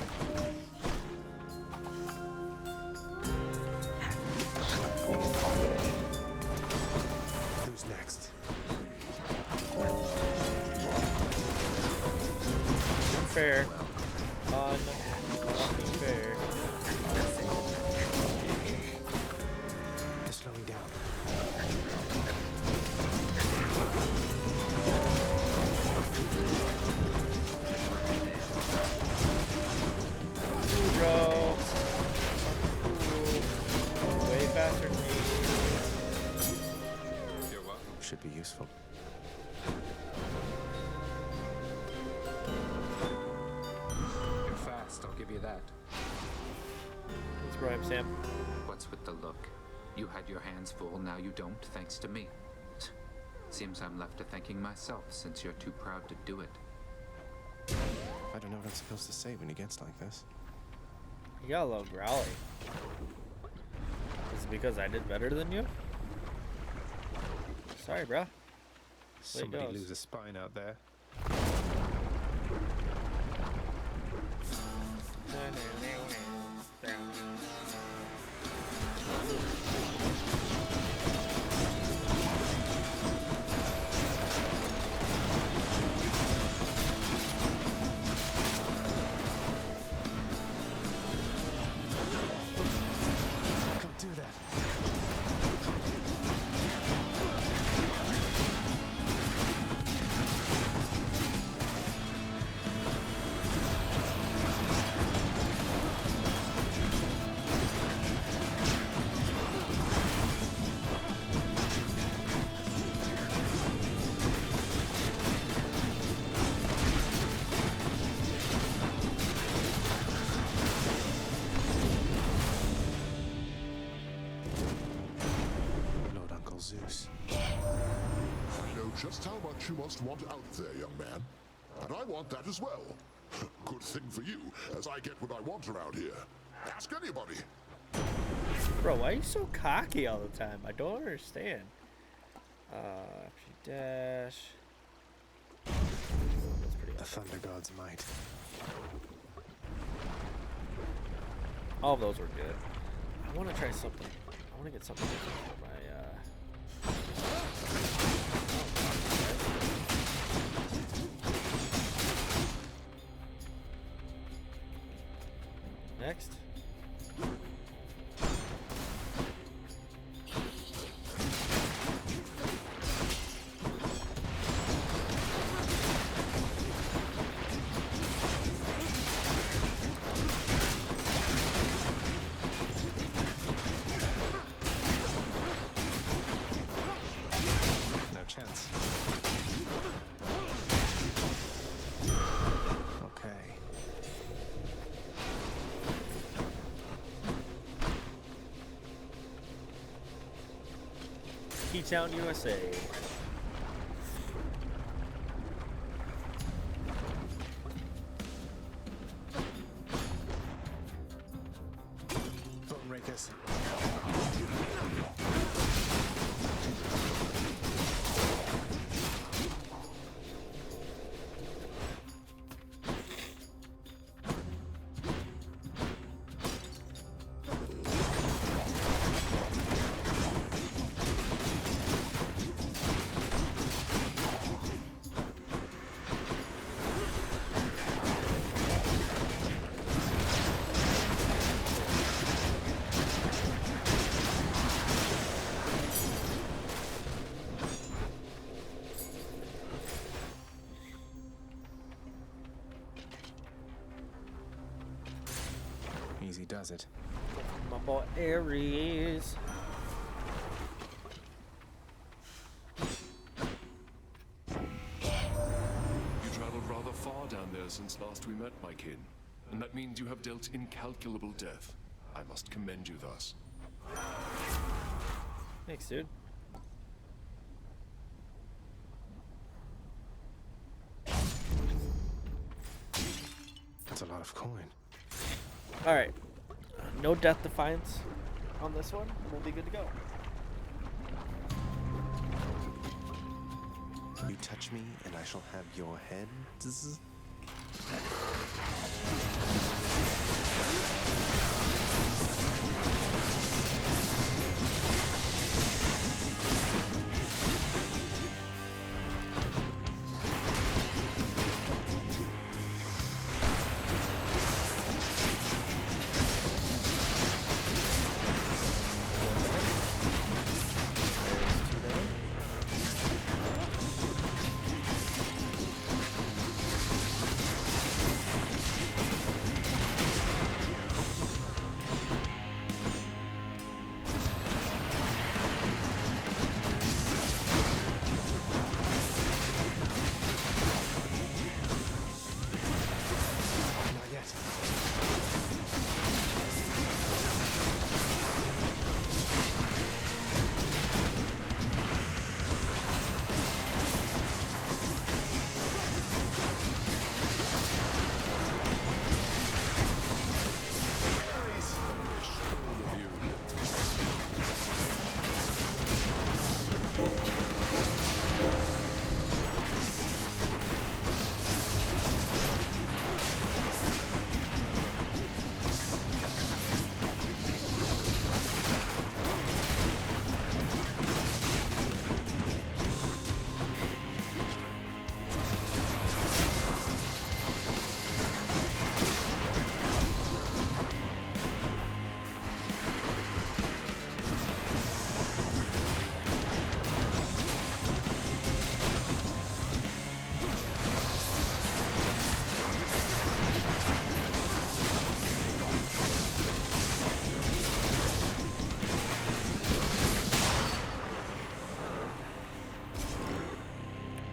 Who's next? Unfair. Unfair. They're slowing down. Bro. Way faster than me. You're welcome. Should be useful. You're fast, I'll give you that. Let's bribe Sam. What's with the look? You had your hands full, now you don't, thanks to me. Seems I'm left to thanking myself, since you're too proud to do it. I don't know what I'm supposed to say when he gets like this. You got a little growly. Is it because I did better than you? Sorry, bro. Somebody lose a spine out there. Don't do that. Lord Uncle Zeus. I know just how much you must want out there, young man. And I want that as well. Good thing for you, as I get what I want around here. Ask anybody. Bro, why are you so cocky all the time? I don't understand. After you dash. That's pretty The Thunder God's might. All of those were good. I want to try something. I want to get something different for my, Next. No chance. Okay. Keytown, USA. Bone rakers. Easy does it. My boy Ares. You traveled rather far down there since last we met, my kin. And that means you have dealt incalculable death. I must commend you thus. Thanks, dude. That's a lot of coin. Alright. No death defiance on this one. We'll be good to go. touch me, and I shall have your heads.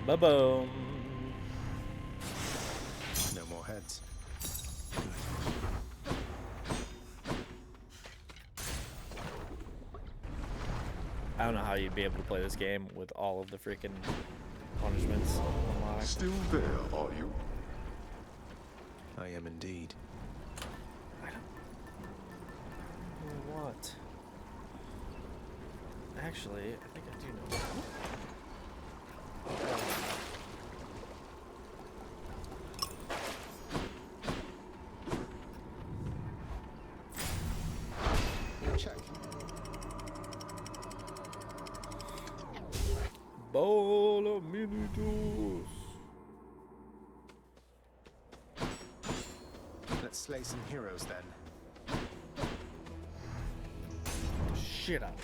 Ba-boom. No more heads. I don't know how you'd be able to play this game with all of the freaking punishments unlocked. Still there, are you? I am indeed. What? Actually, I think I do know. Check. Bowl of minutos. Let's slay some heroes then. Shit out of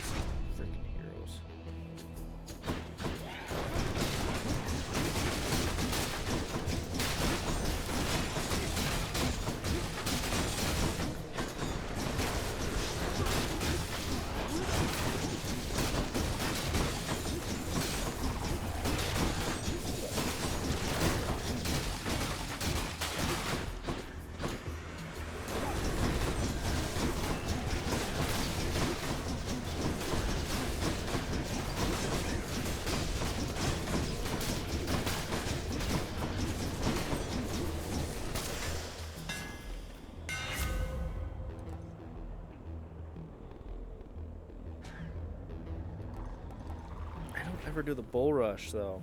freaking heroes. Ever do the bull rush though.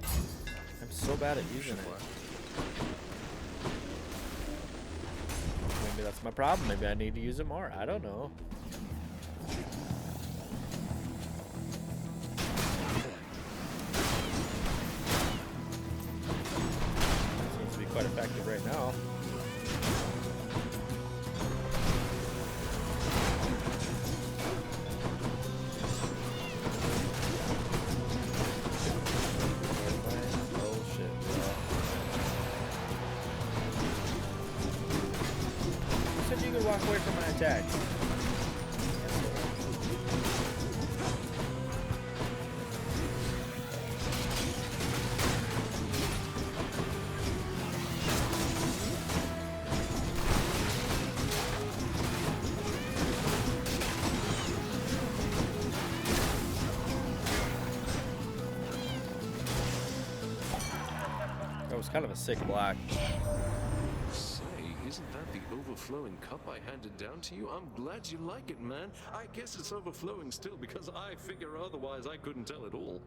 I'm so bad at using it. Maybe that's my problem. Maybe I need to use it more. I don't know. Seems to be quite effective right now. Walk away from my attack. That was kind of a sick block. Isn't that the overflowing cup I handed down to you? I'm glad you like it, man. I guess it's overflowing still because I figure otherwise I couldn't tell at all.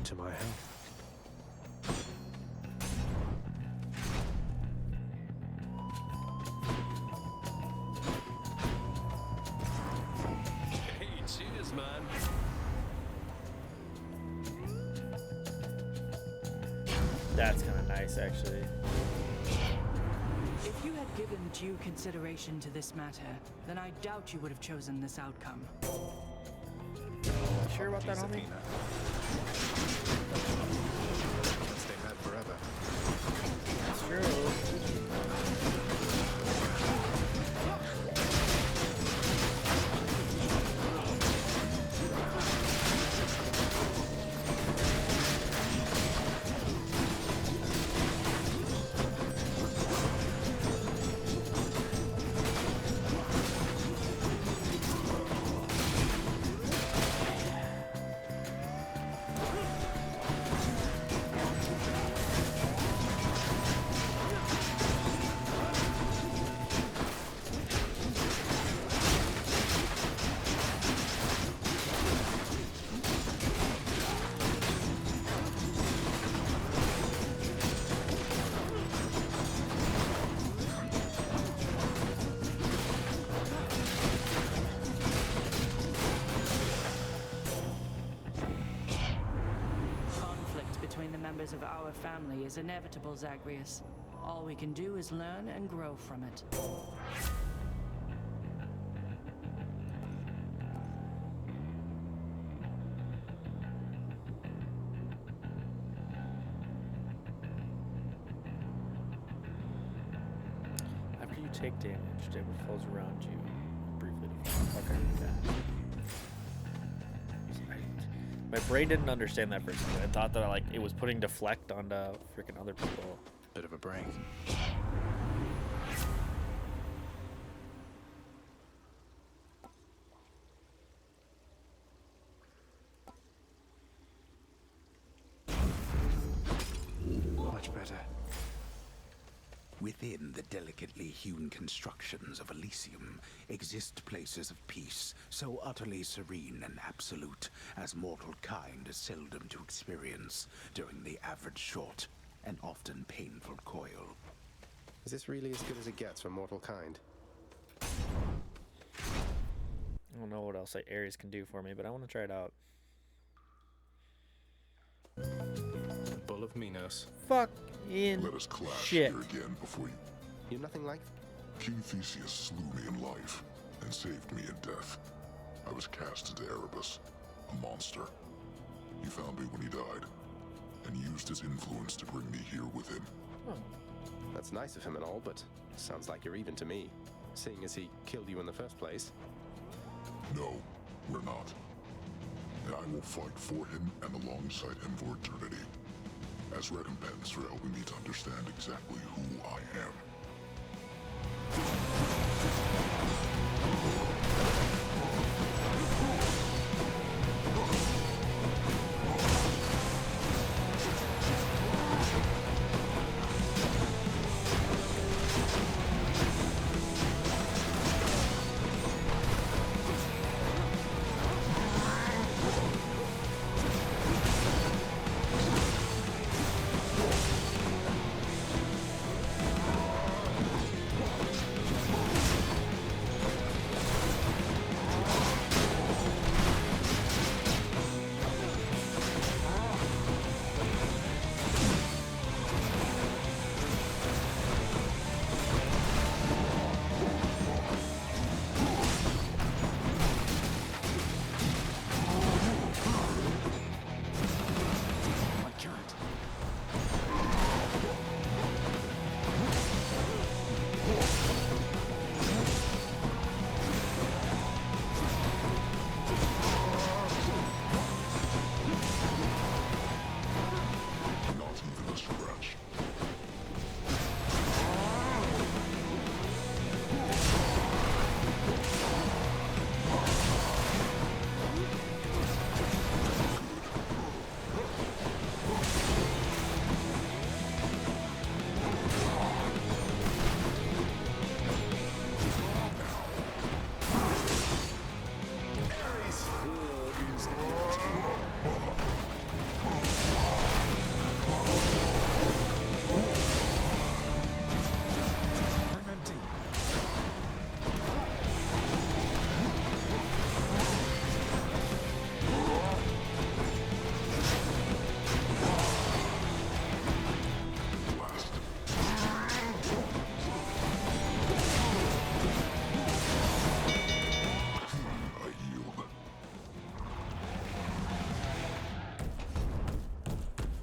to my health. Hey, cheers, man. That's kind of nice, actually. If you had given due consideration to this matter, then I doubt you would have chosen this outcome. Sure about that, homie? Can't stay mad forever. That's true. Members of our family is inevitable, Zagreus. All we can do is learn and grow from it. After you take damage, damage falls around you briefly. Okay, yeah. My brain didn't understand that for a second. I thought that it was putting deflect onto freaking other people. Bit of a break. Much better. Within the delicately hewn constructions of Elysium exist places of peace so utterly serene and absolute as mortal kind is seldom to experience during the average short and often painful coil. Is this really as good as it gets for mortal kind? I don't know what else Ares can do for me, but I want to try it out. The Bull of Minos. Fuck in Let us clash shit. here again before you. You're nothing like. King Theseus slew me in life and saved me in death. I was cast into Erebus, a monster. He found me when he died, and used his influence to bring me here with him. Oh. That's nice of him and all, but sounds like you're even to me, seeing as he killed you in the first place. No, we're not. And I will fight for him and alongside him for eternity, as recompense for helping me to understand exactly who I am.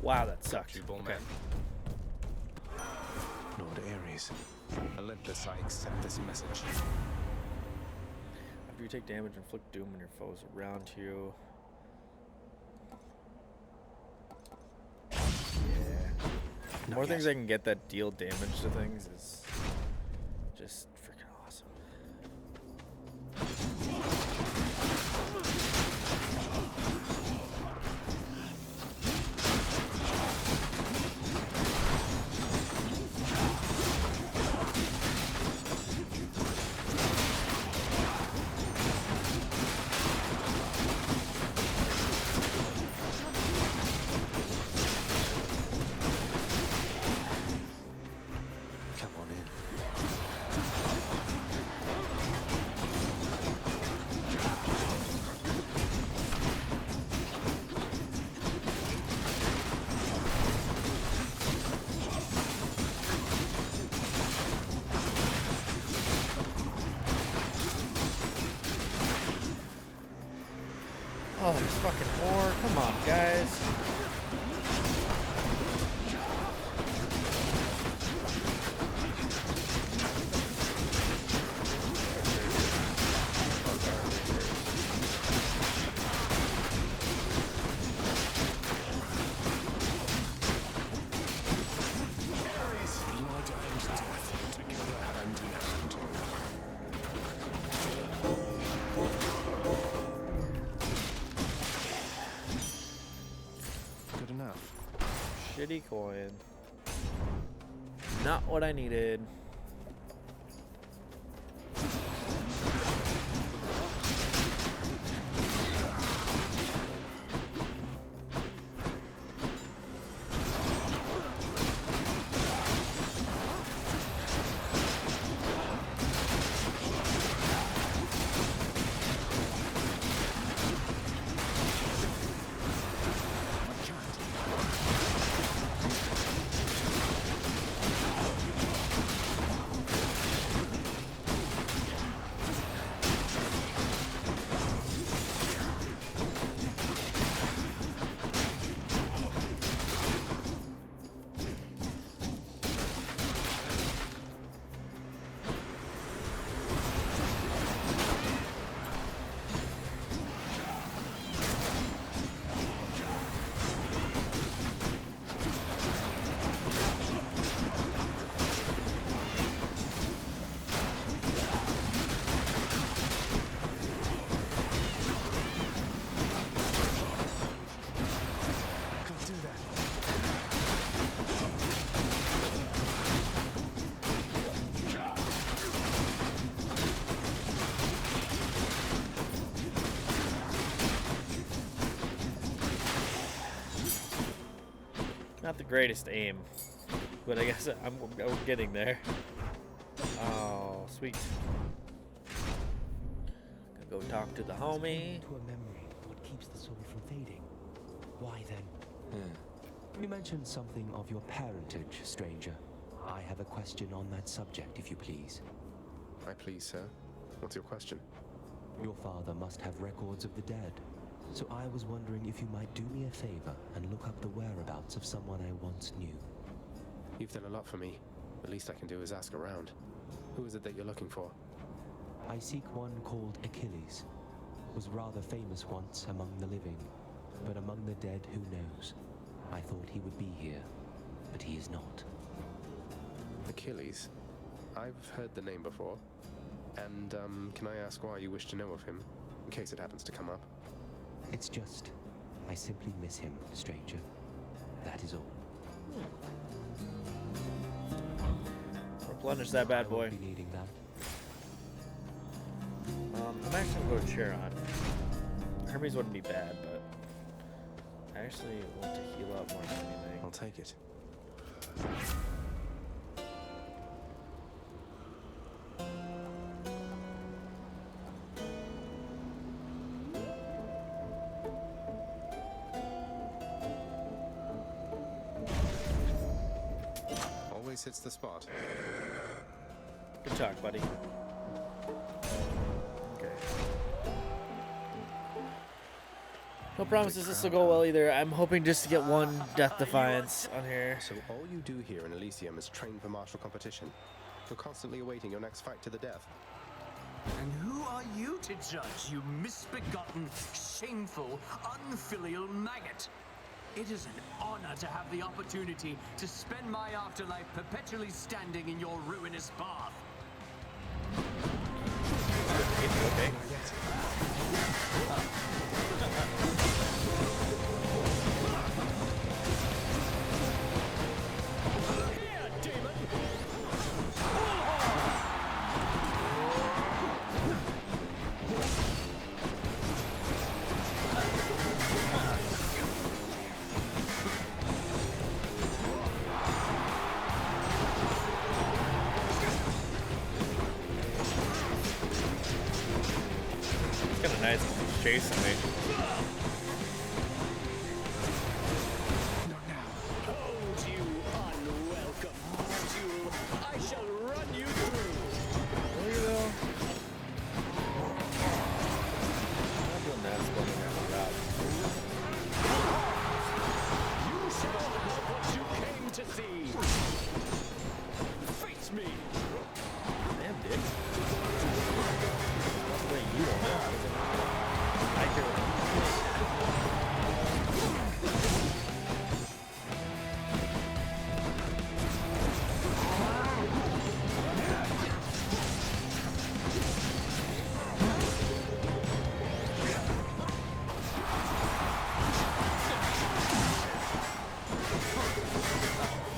Wow, that sucked. Okay. Lord Ares, Olympus, I accept this message. After you take damage, inflict doom on your foes around you. Yeah. The more things I can get that deal damage to things is just freaking awesome. Oh, there's fucking more. Come on, guys. Shitty coin. Not what I needed. Not the greatest aim, but I guess I'm getting there. Oh, sweet. Gonna go talk to the homie. To a memory, what keeps the soul from fading? Why then? You mentioned something of your parentage, stranger. I have a question on that subject, if you please. I please, sir. What's your question? Your father must have records of the dead. So I was wondering if you might do me a favor and look up the whereabouts of someone I once knew. You've done a lot for me. The least I can do is ask around. Who is it that you're looking for? I seek one called Achilles. Was rather famous once among the living, but among the dead, who knows? I thought he would be here, but he is not. Achilles? I've heard the name before. And, can I ask why you wish to know of him? In case it happens to come up. It's just, I simply miss him, stranger. That is all. Replenish that bad boy. Be needing that. I'm actually gonna go to Charon. Hermes wouldn't be bad, but I actually want to heal up more than anything. I'll take it. Always hits the spot. Good talk, buddy. Okay. No promises this will go well either. I'm hoping just to get one Death Defiance on here. So all you do here in Elysium is train for martial competition. You're constantly awaiting your next fight to the death. And who are you to judge, you misbegotten, shameful, unfilial maggot? It is an honor to have the opportunity to spend my afterlife perpetually standing in your ruinous path. Okay. Here, demon! It's kind of nice when he's chasing me. Hold you, unwelcome module! I shall run you through! Will you though? I'm not doing that spelling that job. You shall have what you came to see! Face me! Damn, dick. That's the way you want it. I care what you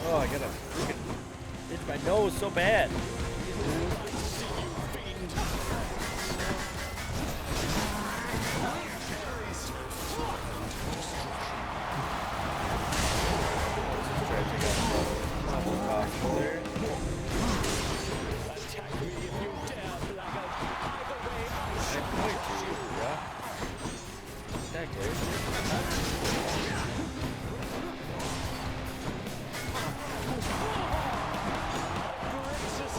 Oh, I gotta freaking itch my nose so bad. Attack me if you dare, blackguard! Either way, I shall That gracious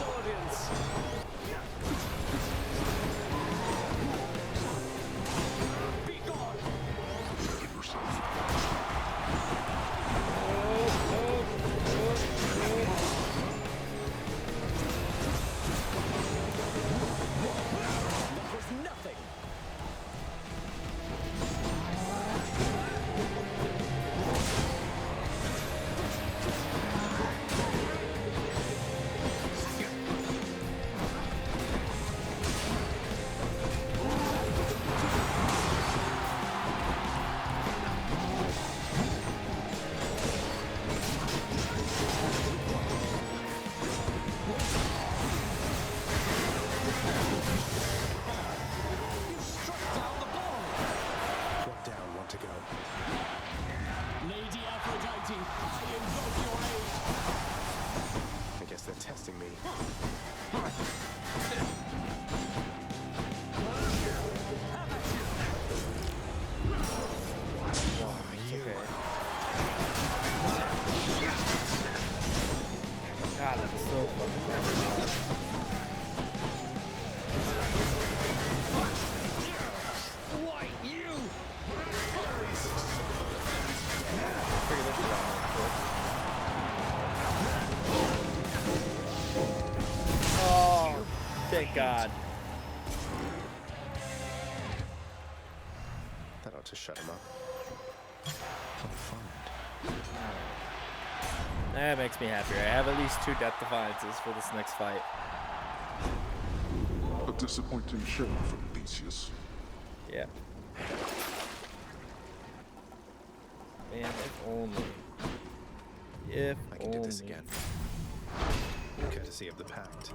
audience! Be gone! That was nothing! You struck down the ball! What down want to go? Lady Aphrodite, I invoke your aid! I guess they're testing me. God, that's so fucking bad. Why, you! Figure this shit out real quick. Oh, thank God. That ought to shut him up. That makes me happier. I have at least 2 Death Defiances for this next fight. A disappointing show for Theseus. Yeah. Man, if only. If I can do this again. Courtesy of the Pact.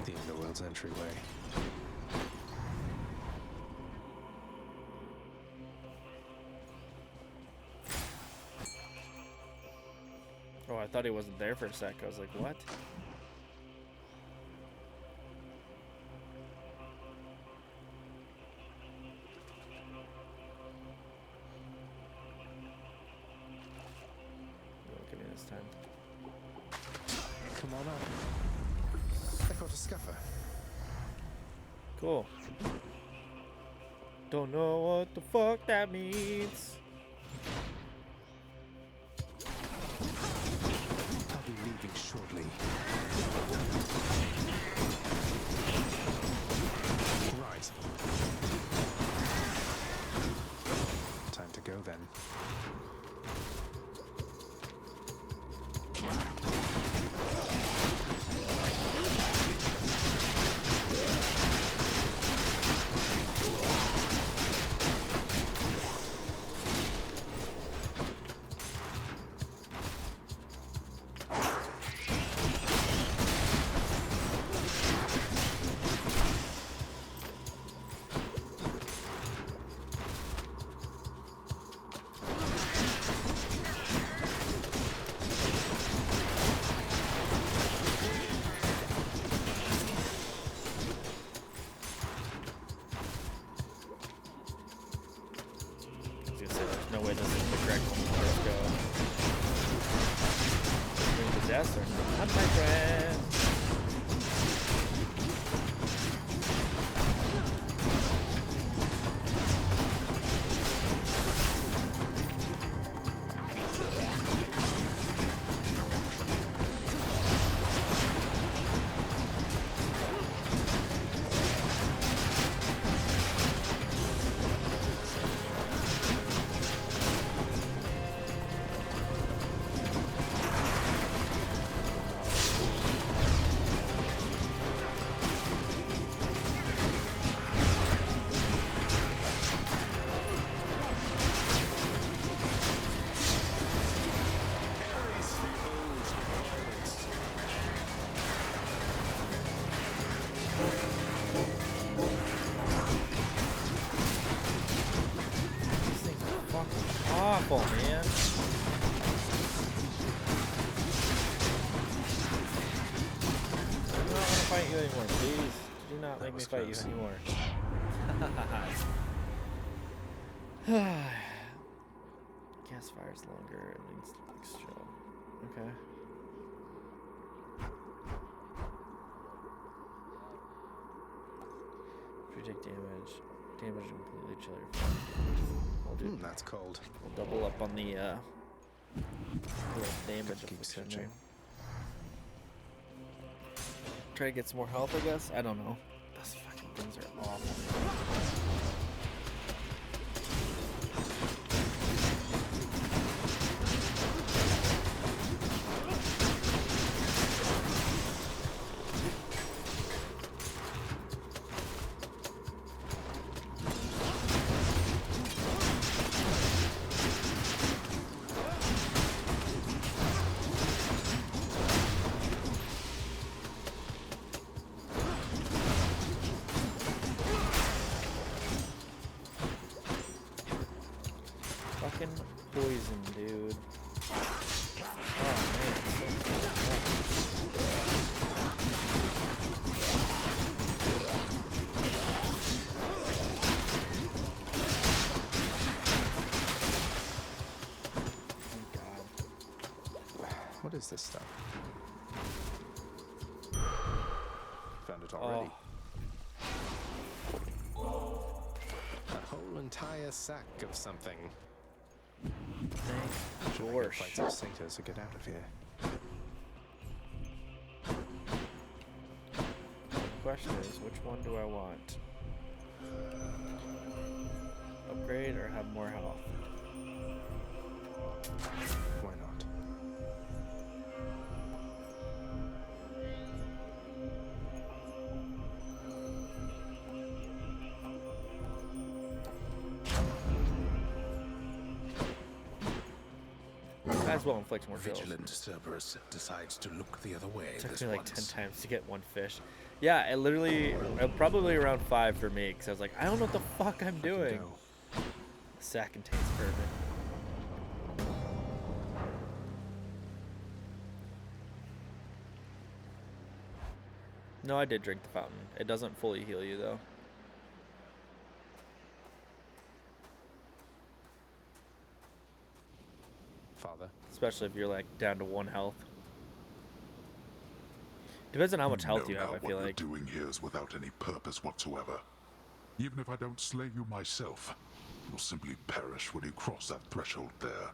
The Underworld's entryway. Oh, I thought he wasn't there for a sec. I was like, what? Look at me this time. come on up. I caught a scuffer. Cool. Don't know what the fuck that means. I'll be leaving shortly. Right. Time to go then. No way this is the correct one. Let's go. Bring the death or not, my friend. Awful, man. I do not want to fight you anymore, please. Do not make me fight you anymore. Gas fires longer, it leads to extra. Okay. If you take damage will completely chill your fire. That's cold. We'll double up on the damage if we can. Try to get some more health, I guess. I don't know. Those fucking things are awful. Fucking poison, dude. Oh man. Oh god. What is this stuff? Found it already. A whole entire sack of something. Thank George. Fight some satyrs to get out of here. The question is, which one do I want? Upgrade or have more health? Why not? Might as well inflict more kills. Vigilant Cerberus decides to look the other way. It took this me like once. 10 times to get one fish. Yeah, it literally, probably around 5 for me, because I was like, I don't know what the fuck I'm doing. The sack contains perfect. No, I did drink the fountain. It doesn't fully heal you, though. Father. Especially if you're like down to 1 health. Depends on how much health you have, now I feel what like. you're doing here is without any purpose whatsoever. Even if I don't slay you myself, you'll simply perish when you cross that threshold there.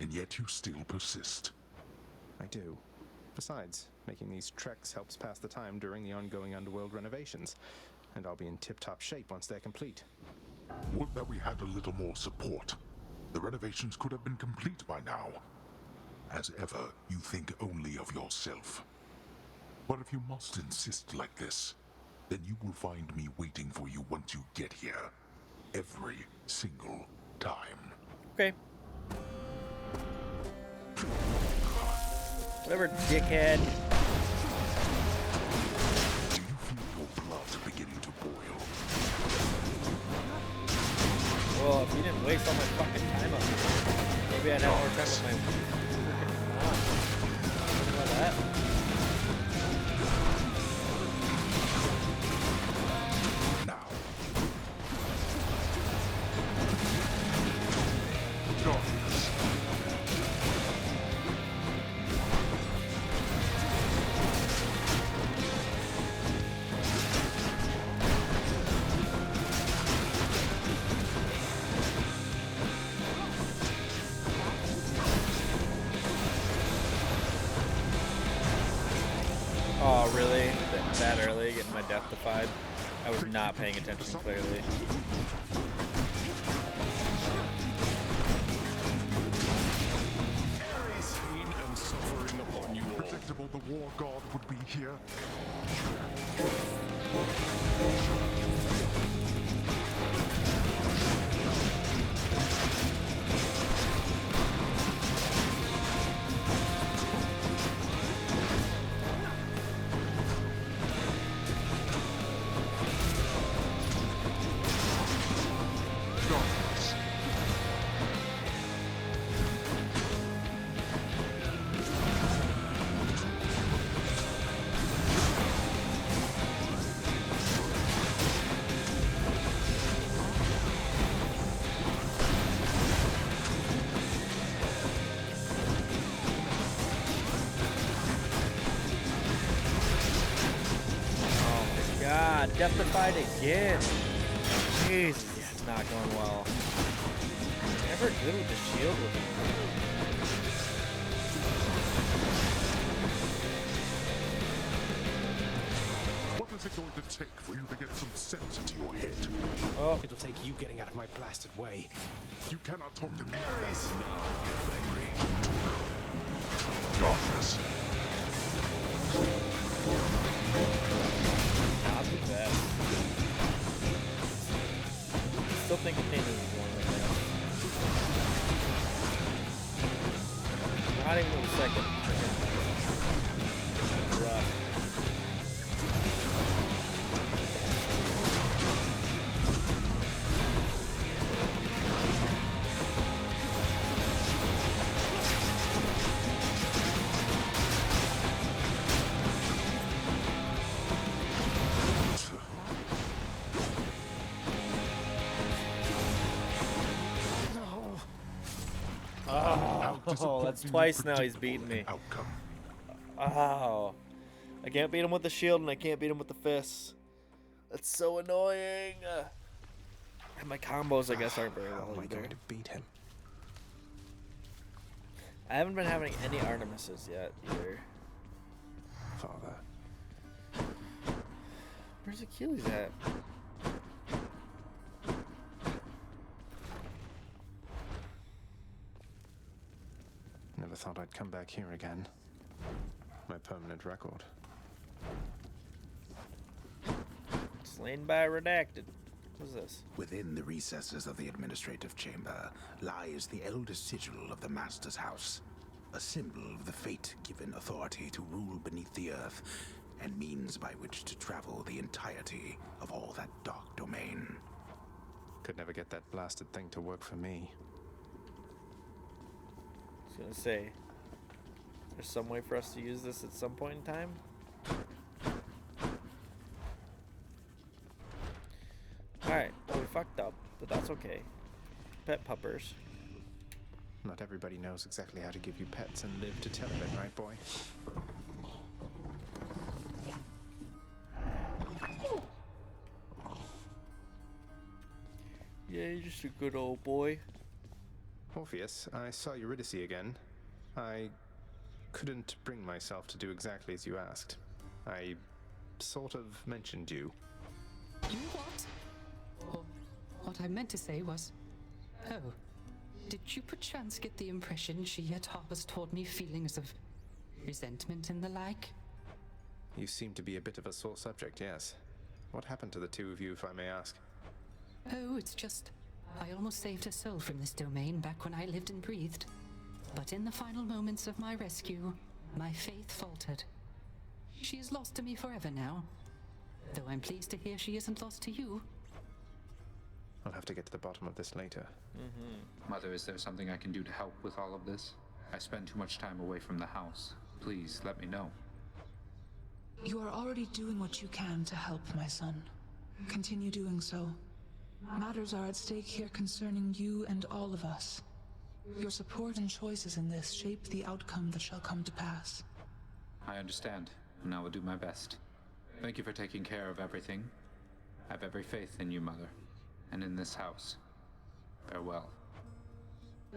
And yet you still persist. I do. Besides, making these treks helps pass the time during the ongoing underworld renovations, and I'll be in tip-top shape once they're complete. Would that we had a little more support. The renovations could have been complete by now. As ever, you think only of yourself. But if you must insist like this, then you will find me waiting for you once you get here. Every single time. Okay. Whatever, dickhead. Do you feel your blood beginning to boil? Well, if you didn't waste all my fucking time up here, maybe I'd have more time with my freaking mom. About that. Oh, really? That early, getting my death defied? I was not paying attention clearly. Pain and suffering upon you all. Predictable the war god would be here. God, death defied again. Jeez, yeah, it's not going well. Never good with the shield with him. What is it going to take for you to get some sense into your head? Oh, it'll take you getting out of my blasted way. You cannot talk to me. Darkness. Not the best. Still think the name is one of them. Not even a second. Rough. Oh, that's twice now he's beaten me. Oh. I can't beat him with the shield and I can't beat him with the fists. That's so annoying. And my combos, I guess, aren't very well. How am I going to beat him? I haven't been having any Artemises yet, either. Father. Where's Achilles at? Never thought I'd come back here again. My permanent record. Slain by Redacted. What's this? Within the recesses of the administrative chamber lies the eldest sigil of the Master's House, a symbol of the fate-given authority to rule beneath the earth, and means by which to travel the entirety of all that dark domain. Could never get that blasted thing to work for me. I was gonna say, there's some way for us to use this at some point in time? Alright, well, we fucked up, but that's okay. Pet puppers. Not everybody knows exactly how to give you pets and live to tell of it, right, boy? Yeah, you're just a good old boy. Orpheus, I saw Eurydice again. I couldn't bring myself to do exactly as you asked. I sort of mentioned you. You what? Or what I meant to say was, oh, did you perchance get the impression she yet harbors toward me feelings of resentment and the like? You seem to be a bit of a sore subject, yes. What happened to the two of you, if I may ask? Oh, it's just, I almost saved her soul from this domain back when I lived and breathed. But in the final moments of my rescue, my faith faltered. She is lost to me forever now, though I'm pleased to hear she isn't lost to you. I'll have to get to the bottom of this later. Mother, is there something I can do to help with all of this? I spend too much time away from the house. Please, let me know. You are already doing what you can to help, my son. Continue doing so. Matters are at stake here concerning you and all of us. Your support and choices in this shape the outcome that shall come to pass. I understand, and I will do my best. Thank you for taking care of everything. I have every faith in you, Mother, and in this house. Farewell.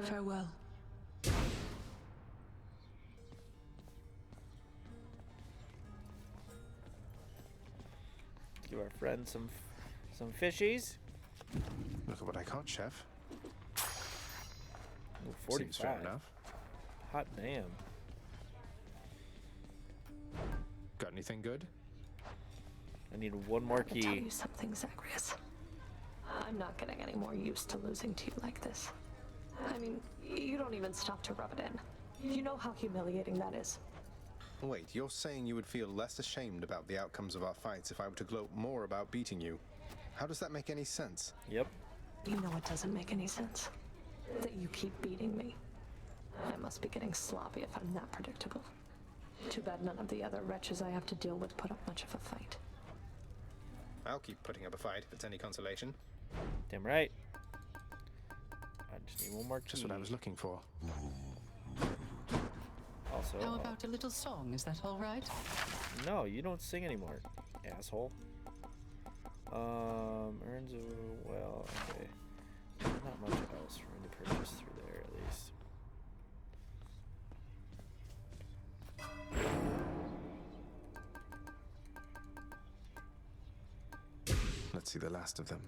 Farewell. Give our friend some fishies. Look at what I caught, Chef. Ooh, 45. Seems fair enough. Hot damn. Got anything good? I need one more I'll tell key. you something, Zagreus. I'm not getting any more used to losing to you like this. I mean, you don't even stop to rub it in. You know how humiliating that is. Wait, you're saying you would feel less ashamed about the outcomes of our fights if I were to gloat more about beating you? How does that make any sense? Yep. You know it doesn't make any sense. That you keep beating me. I must be getting sloppy if I'm that predictable. Too bad none of the other wretches I have to deal with put up much of a fight. I'll keep putting up a fight if it's any consolation. Damn right. I just need one more key. Just what I was looking for. Also, How about a little song? Is that all right? no, you don't sing anymore, asshole. Earns a well. Okay. Not much else for me to purchase through there, at least. Let's see the last of them.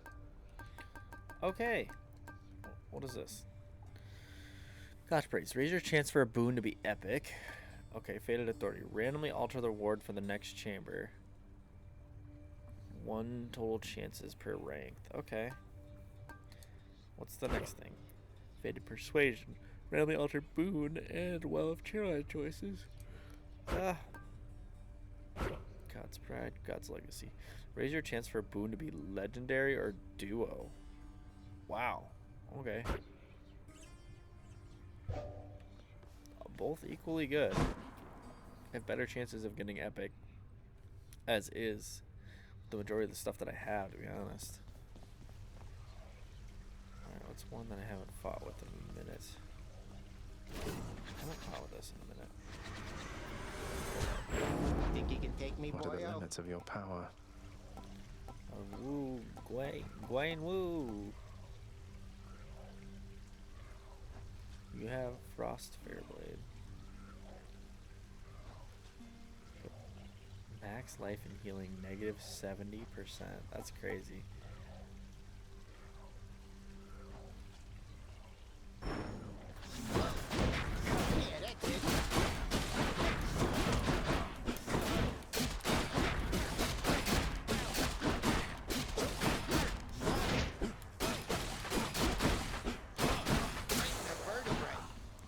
Okay. What is this? Gosh, praise. Raise your chance for a boon to be epic. Okay, Fated Authority. Randomly alter the reward for the next chamber. 1 total chances per rank. Okay. What's the next thing? Fated Persuasion. Randomly alter boon and well of chairline choices. God's Pride. God's Legacy. Raise your chance for a boon to be legendary or duo. Wow. Okay. Both equally good. Have better chances of getting epic, as is the majority of the stuff that I have, to be honest. Alright, what's one that I haven't fought with in a minute? I haven't fought with this in a minute. Think you can take me, What are the boyo? limits of your power? Woo, Gwaine Woo. You have Frost Fairblade. Max life and healing negative 70%. That's crazy. Yeah, that's it.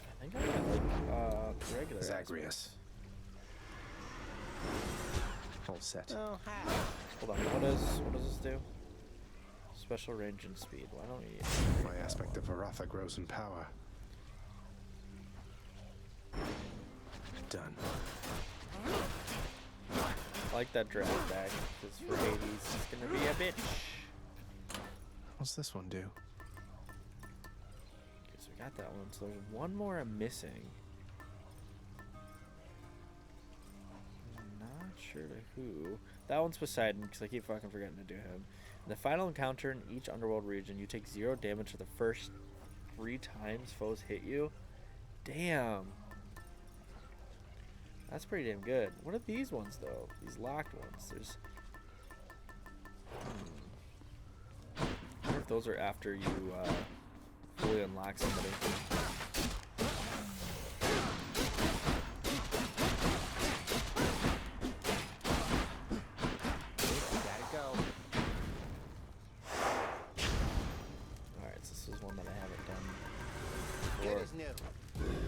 I think I got like regular. Zagreus. All set. Oh, hi. Hold on. What does this do? Special range and speed. Why don't we? My aspect of Varatha grows in power. Done. I like that drag back. Because for Hades, it's gonna be a bitch. What's this one do? Okay, so we got that one. So there's one more I'm missing. I'm not sure to who. That one's Poseidon, because I keep fucking forgetting to do him. In the final encounter in each underworld region, you take 0 damage for the first 3 times foes hit you. Damn. That's pretty damn good. What are these ones, though? These locked ones. There's... I wonder if those are after you fully unlock somebody. Gotta go. Alright, so this is one that I haven't done Good before. as new.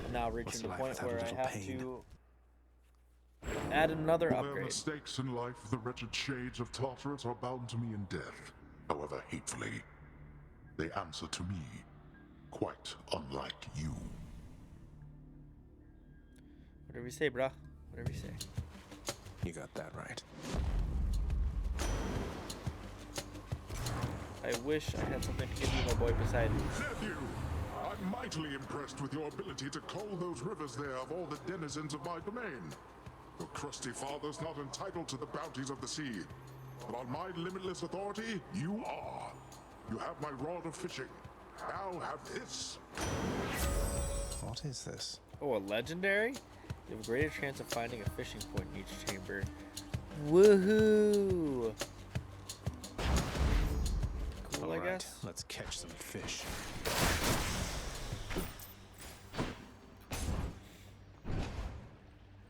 I'm now reaching the life point without a where I little have pain? to add another For their upgrade. mistakes in life, the wretched shades of Tartarus are bound to me in death, however hatefully. They answer to me, quite unlike you. Whatever you say, bruh. Whatever you say. You got that right. I wish I had something to give you, my boy Poseidon. Nephew, I'm mightily impressed with your ability to cull those rivers there of all the denizens of my domain. Your crusty father's not entitled to the bounties of the sea. But on my limitless authority, you are. You have my rod of fishing. Now have this. What is this? Oh, a legendary? You have a greater chance of finding a fishing point in each chamber. Woohoo! Cool, I guess. Let's catch some fish.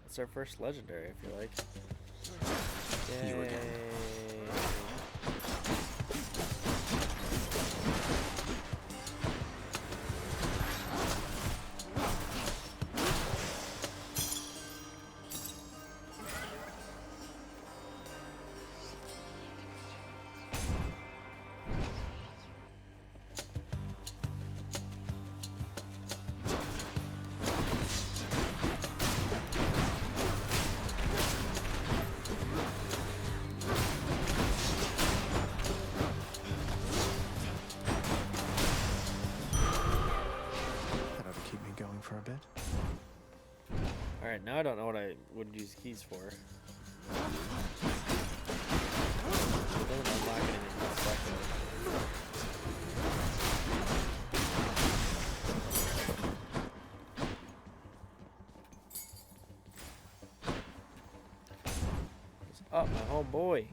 It's our first legendary, I feel like. You again. Yay. That ought to keep me going for a bit. Alright, now I don't know what I would use keys for. It doesn't unlock anything in this second. What's up, my homeboy?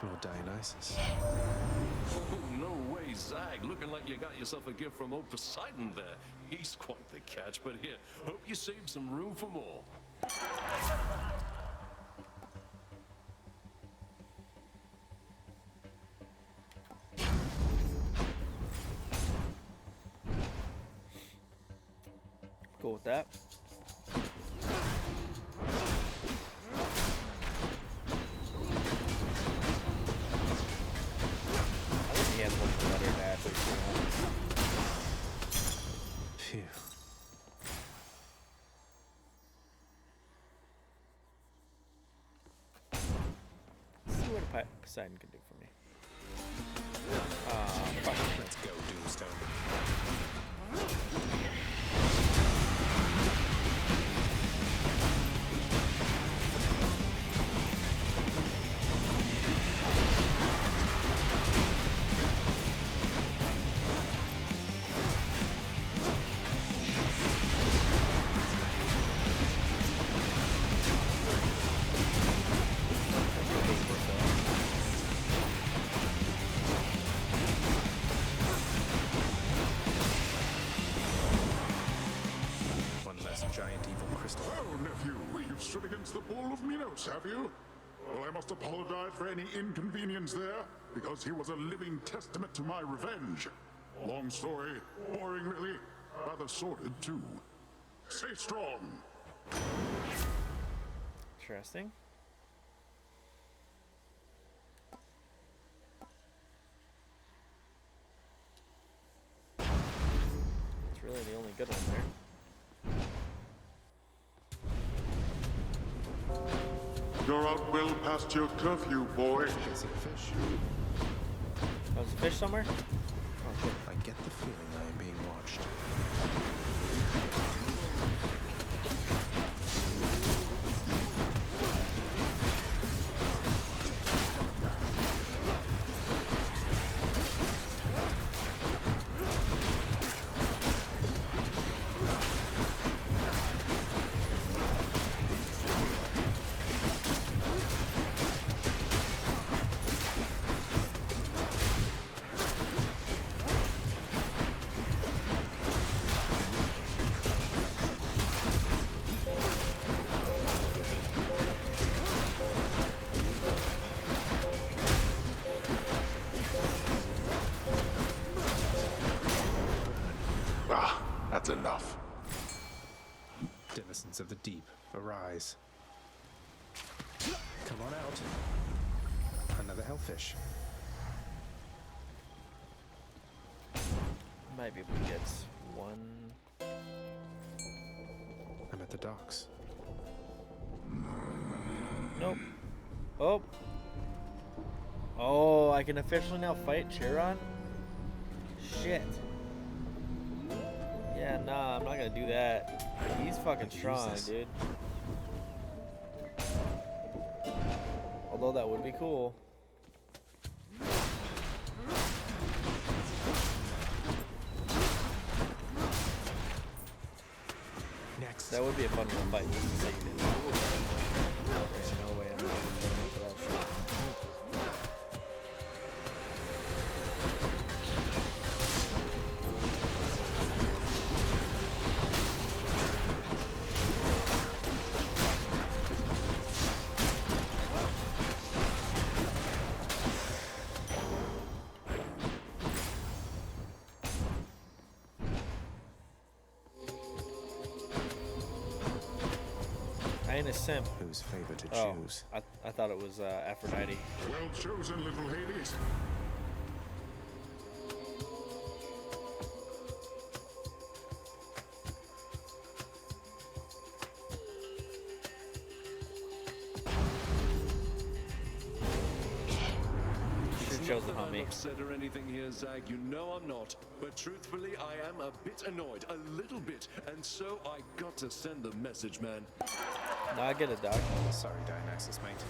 Lord Dionysus. Oh, no way, Zag. Looking like you got yourself a gift from old Poseidon there. He's quite the catch, but here, hope you save some room for more. Cool with that. I think he has one of the better dads, to be honest. Phew. Let's see what Poseidon can do for me. Fuck. Let's go, Doomstone. One less giant evil crystal. Oh, nephew, you've stood against the bull of Minos, have you? Well, I must apologize for any inconvenience there, because he was a living testament to my revenge. Long story, boring really, rather sordid too. Stay strong. Interesting. good one there. You're out well past your curfew, boy. I see a fish. Oh, there's a fish somewhere? I get the feeling I am being watched. Ah, that's enough. Denizens of the deep, arise. Come on out. Another hellfish. Might be able to get one. I'm at the docks. Nope. Oh. Oh, I can officially now fight Chiron? Shit. Yeah, nah, I'm not gonna do that. He's fucking strong, dude. Although that would be cool. Next. That would be a fun one to fight. No way I'm going for that shit. I ain't a simp. Whose favor to choose? I thought it was Aphrodite. Well chosen, little Hades. Chosen I'm homie. upset or anything here, Zag. You know I'm not. But truthfully, I am a bit annoyed. A little bit. And so I got to send the message, man. No, I get it, Doc. Sorry, Dionysus, mate.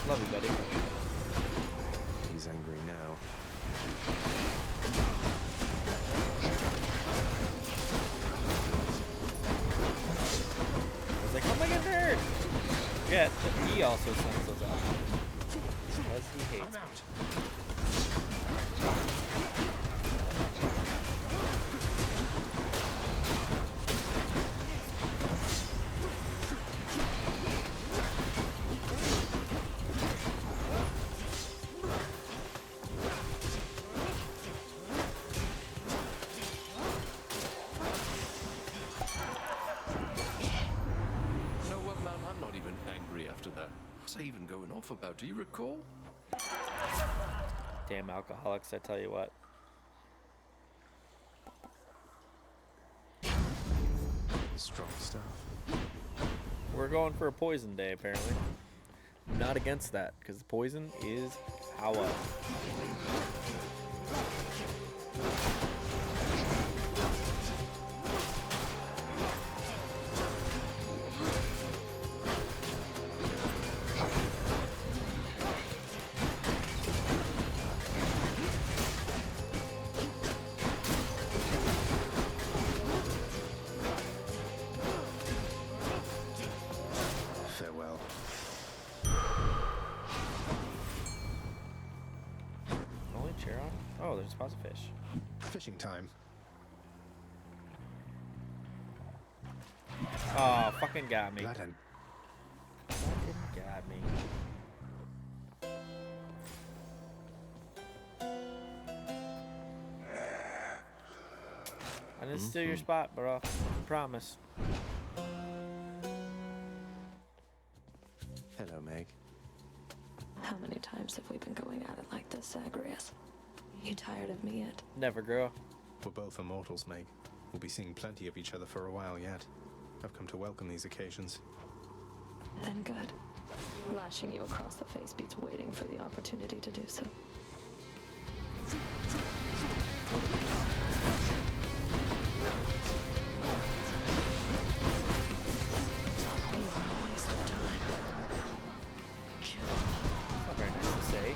Love you, buddy. He's angry now. I was like, oh my god, nerd! Yeah, he also sends those out. Because he hates me. You know what, man? I'm not even angry after that. What's I even going off about? Do you recall? Damn alcoholics, I tell you what. Strong stuff. We're going for a poison day, apparently. Not against that, because poison is power. Farewell. Only Chiron? Oh, there's spots of fish. Fishing time. Oh, fucking got me. Blood and Fucking got me. I didn't steal your spot, bro. Promise. Hello, Meg. How many times have we been going at it like this, Zagreus? You tired of me yet? Never, girl. We're both immortals, Meg. We'll be seeing plenty of each other for a while yet. I've come to welcome these occasions. Then good. Lashing you across the face beats waiting for the opportunity to do so. Not very nice to say.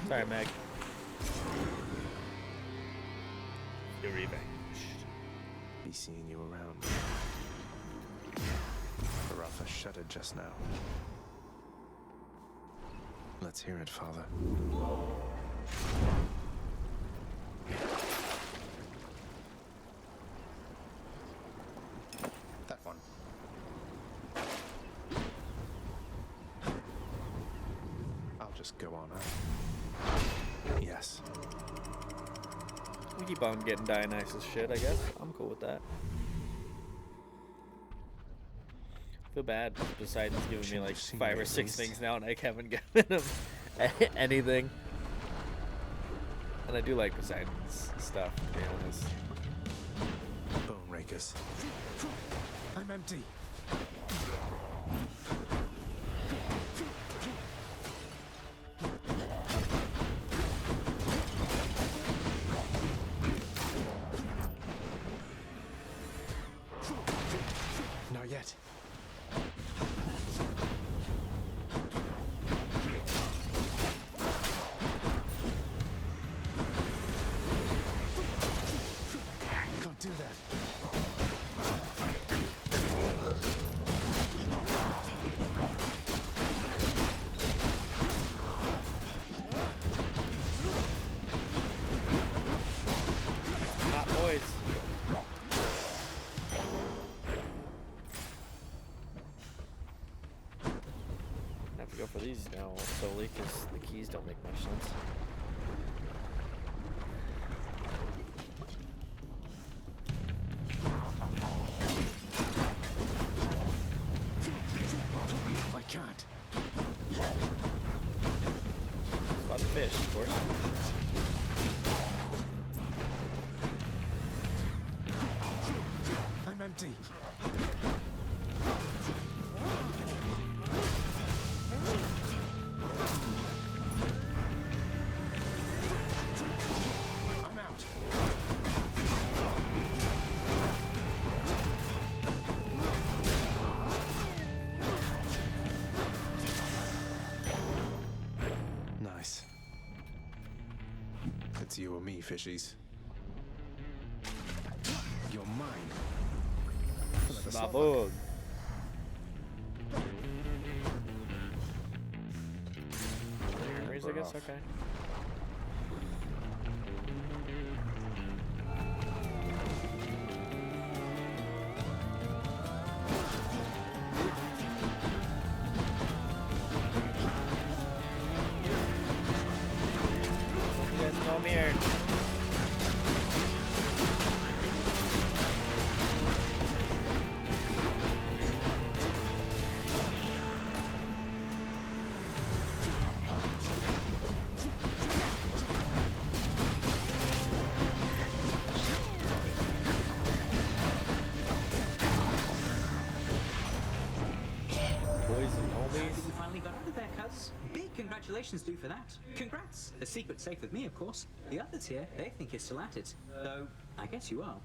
Sorry, Meg. You're revenged. Be seeing you around. Rafa shuddered just now. Let's hear it, Father. That one. I'll just go on out. Yes. We keep on getting Dionysus shit, I guess. I'm cool with that. Feel bad. Poseidon's giving me like 5 or 6 things now, and I haven't given him anything. And I do like Poseidon's stuff, to be honest. Bone rakers. I'm empty. Not yet. Can't do that. Hot boys. I have to go for these now solely because the keys don't make much sense. I can't. Spot the fish, of course. I'm empty. I'm out. Nice. It's you or me, fishies. You're mine. Slabog. Memories, I guess, okay. You guys know me here. You finally got out of there, cuz. Big congratulations due for that. Congrats. The secret's safe with me, of course. The others here, they think you're still at it. Though, I guess you are.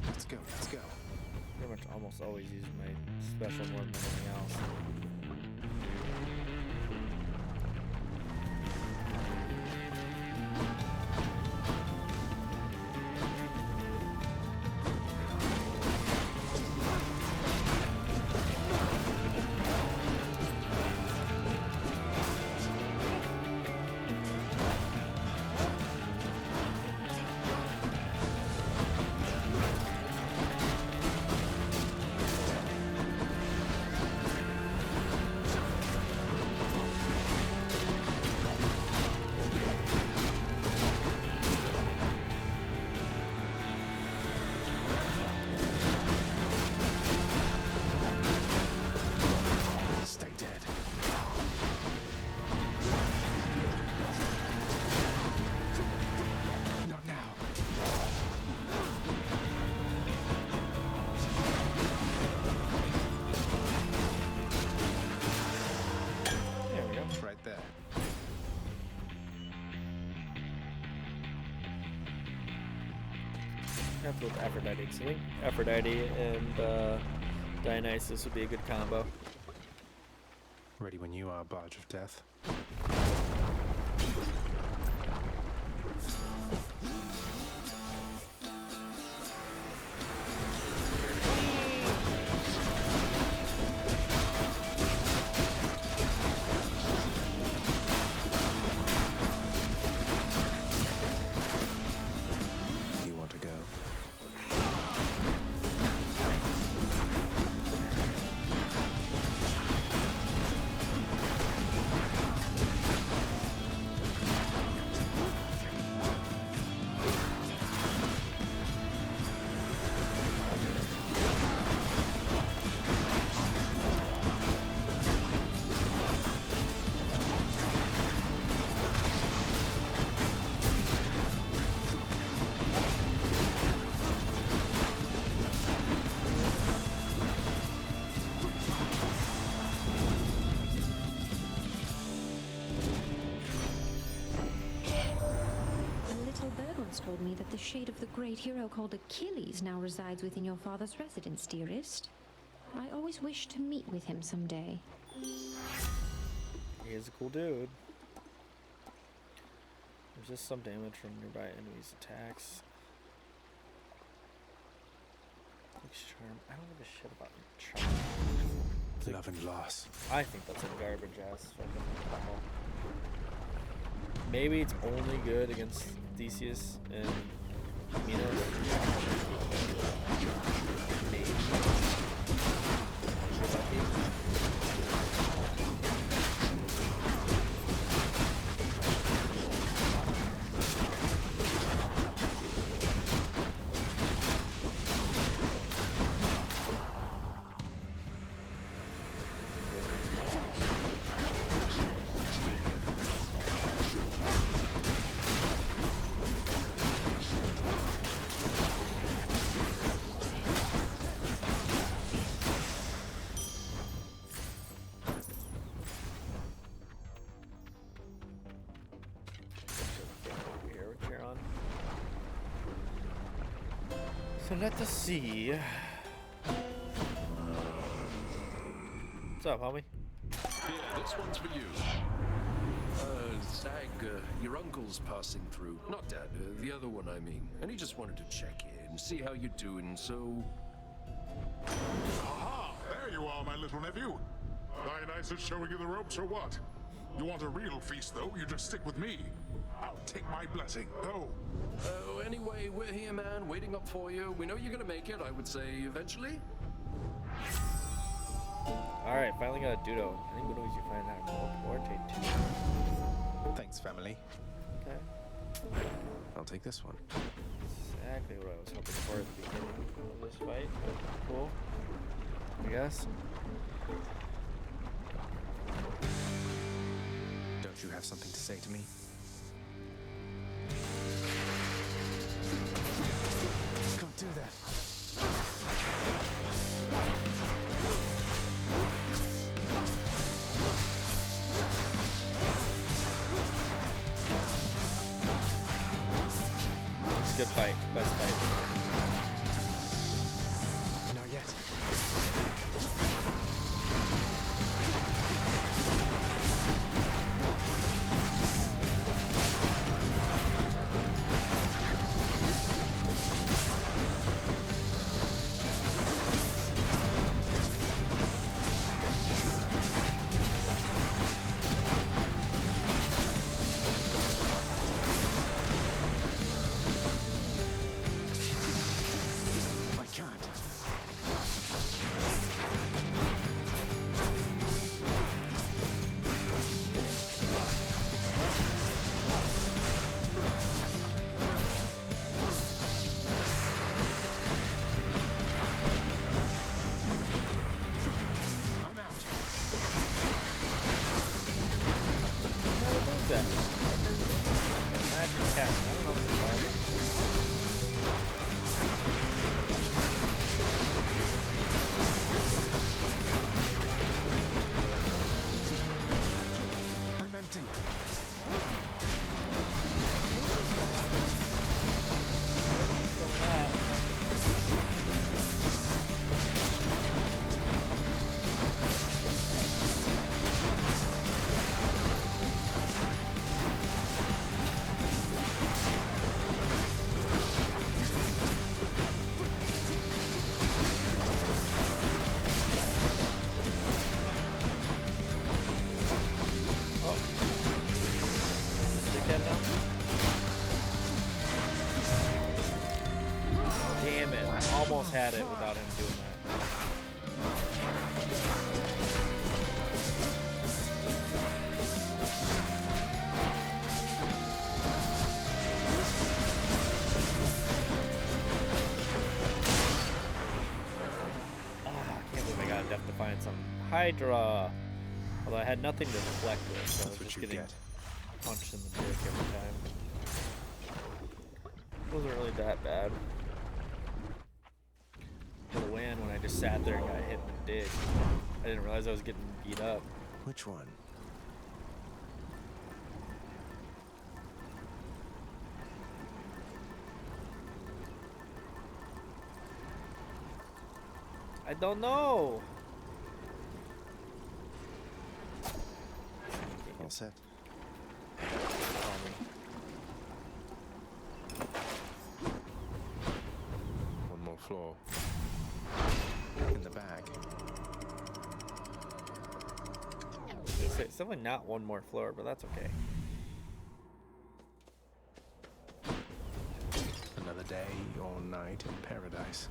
Let's go, let's go. Pretty much almost always use my special more than anything else. have to go with Aphrodite. So I think Aphrodite and Dionysus would be a good combo. Ready when you are, Barge of Death. You want to go? A little bird once told me that the shade of the great hero called Achilles now resides within your father's residence, dearest. I always wished to meet with him someday. He is a cool dude. Resist some damage from nearby enemies' attacks. Charm. I don't give a shit about charm. Love and loss. I think that's a garbage ass fucking combo. Maybe it's only good against Theseus and Minos. Maybe. So let us see. What's up, homie? Here, this one's for you. Zag, your uncle's passing through. Not Dad, the other one, I mean. And he just wanted to check in, see how you're doing, so... Aha! There you are, my little nephew. Dionysus showing you the ropes or what? You want a real feast, though? You just stick with me. I'll take my blessing. Go. Oh, anyway, we're here, man, waiting up for you. We know you're gonna make it, I would say, eventually. Alright, finally got a Dudo. Any good ways you find out how to rotate to? Thanks, family. Okay. I'll take this one. Exactly what I was hoping for at the beginning of this fight. But cool. I guess. Don't you have something to say to me? Can't do that. It's a good fight. Best fight. Not yet. almost had it without him doing that. I can't believe I got Death Defiance on Hydra. Although I had nothing to deflect with, so I was just getting punched in the dick every time. It wasn't really that bad. For the win, when I just sat there and got hit in the dick, I didn't realize I was getting beat up. Which one? I don't know. All set. One more floor. In the bag. It's definitely not one more floor, but that's okay. Another day or night in paradise.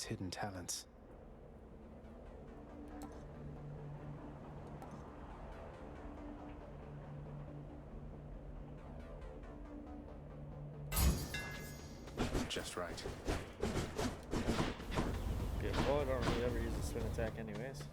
Hidden talents. Just right. Good. Oh, I don't really ever use the spin attack anyways.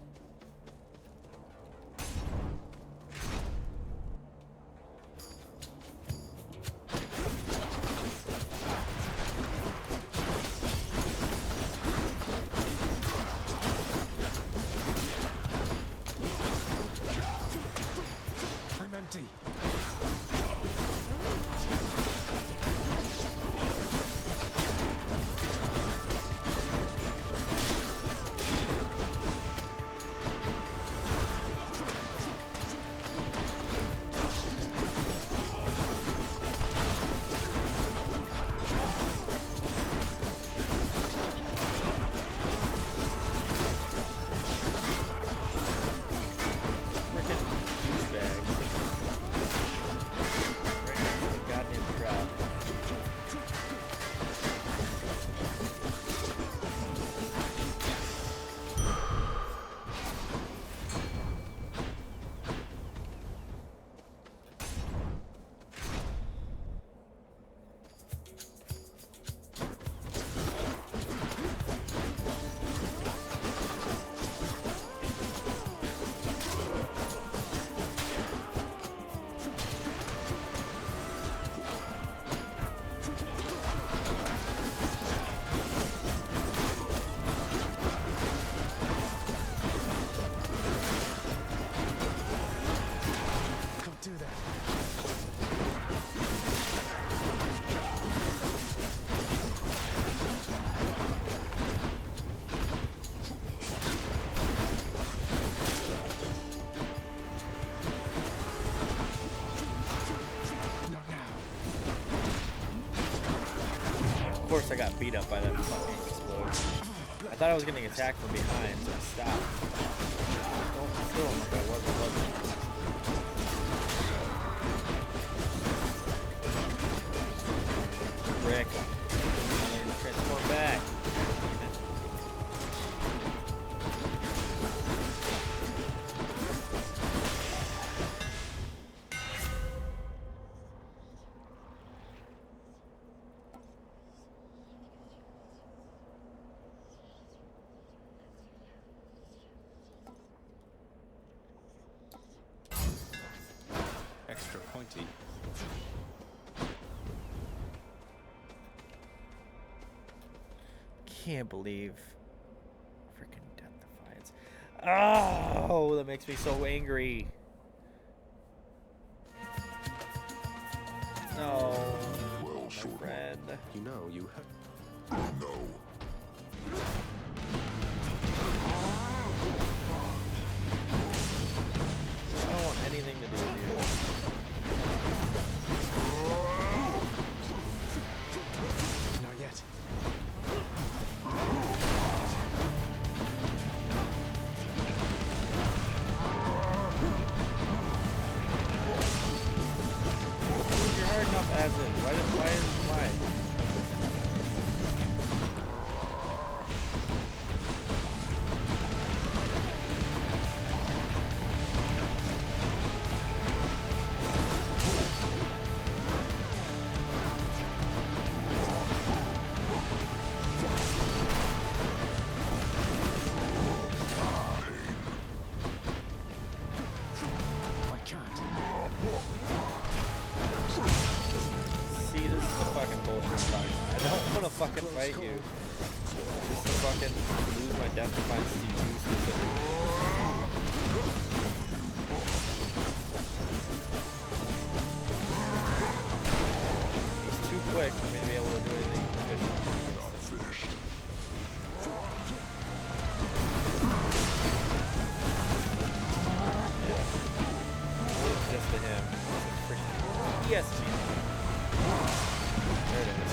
Of course I got beat up by that fucking explode. I thought I was getting attacked from behind, so I stopped. Don't still like I wasn't. Rick. Transform back. Extra pointy. Can't believe freaking Death Defiance. Oh, that makes me so angry. You know, you hurt. No. I don't want anything to do with you. Not yet. You're hard enough as it. Why? I can't. See, this is the fucking bullshit fight. I don't want to fucking fight you. Just to fucking lose my death to find C2 He's too quick for me to be able to do anything efficient. Just to him. Yes, there it is.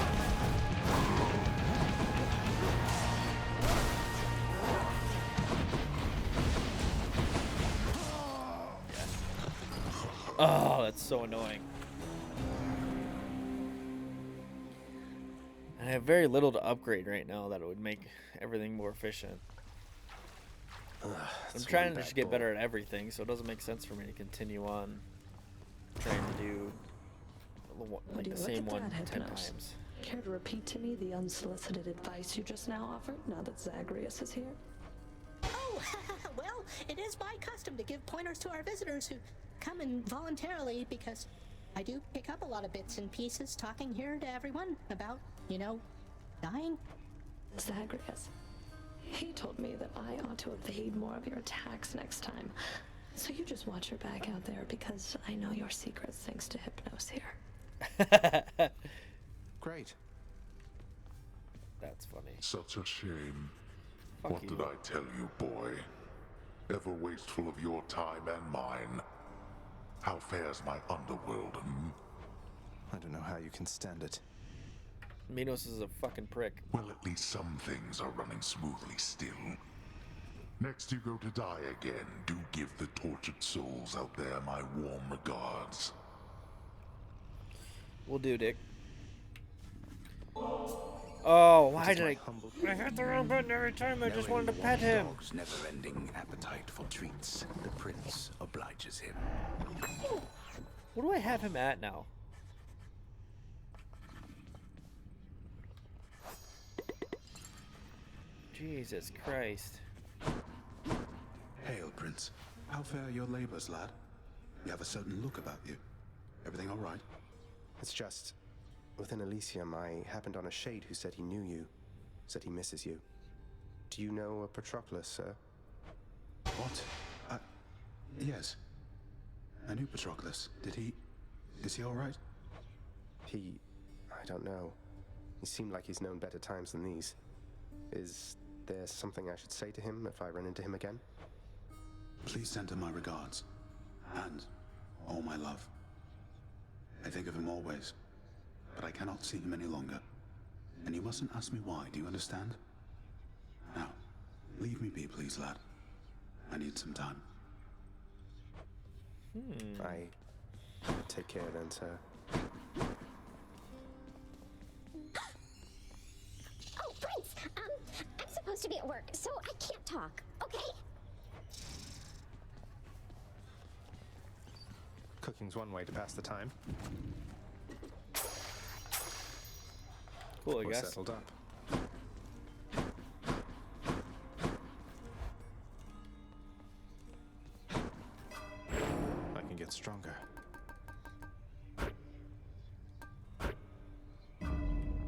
Oh, that's so annoying. I have very little to upgrade right now that would make everything more efficient. I'm trying to just get better at everything, so it doesn't make sense for me to continue on trying to do like the same one 10 times. Care to repeat to me the unsolicited advice you just now offered, now that Zagreus is here? Oh, well, it is my custom to give pointers to our visitors who come in voluntarily because I do pick up a lot of bits and pieces talking here to everyone about, you know, dying. Zagreus. He told me that I ought to evade more of your attacks next time. So you just watch your back out there because I know your secrets thanks to Hypnos here. Great. That's funny. Such a shame. Fuck What you. did I tell you, boy? Ever wasteful of your time and mine. How fares my underworld, I don't know how you can stand it. Minos is a fucking prick. Well, at least some things are running smoothly still. Next you go to die again, do give the tortured souls out there my warm regards. We'll do, Dick. Oh, why did I hit the wrong button every time? I just wanted to pet him. Dog's never-ending appetite for treats. The prince obliges him. What do I have him at now? Jesus Christ. Hail, Prince. How fare your labors, lad? You have a certain look about you. Everything all right? It's just, within Elysium, I happened on a shade who said he knew you, said he misses you. Do you know a Patroclus, sir? What? Yes. I knew Patroclus. Is he all right? I don't know. He seemed like he's known better times than these. Is there something I should say to him if I run into him again? Please send him my regards. And all my love. I think of him always. But I cannot see him any longer. And you mustn't ask me why, do you understand? Now, leave me be, please, lad. I need some time. I take care then, sir. Oh, Prince! I'm supposed to be at work, so I can't talk, okay? Cooking's one way to pass the time. Cool, I We're guess. settled up. I can get stronger.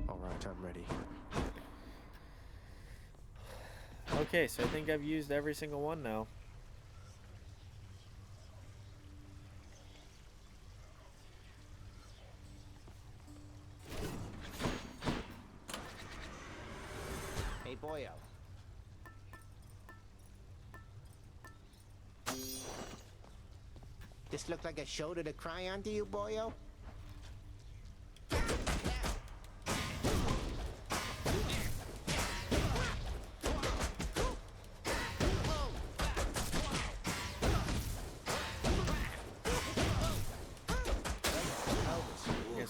All right, I'm ready. Okay, so I think I've used every single one now. boyo. This look like a shoulder to cry on to you, boyo?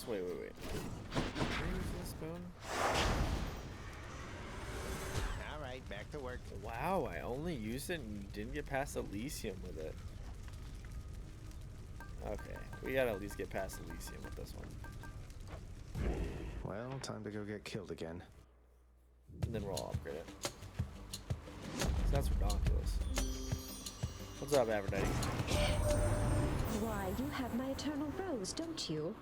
Wait. Spoon? Alright, back to work. Wow, I only used it and didn't get past Elysium with it. Okay, we gotta at least get past Elysium with this one. Well, time to go get killed again. And then we'll all upgrade it. So that's ridiculous. What's up, Aphrodite? Why, you have my eternal rose, don't you?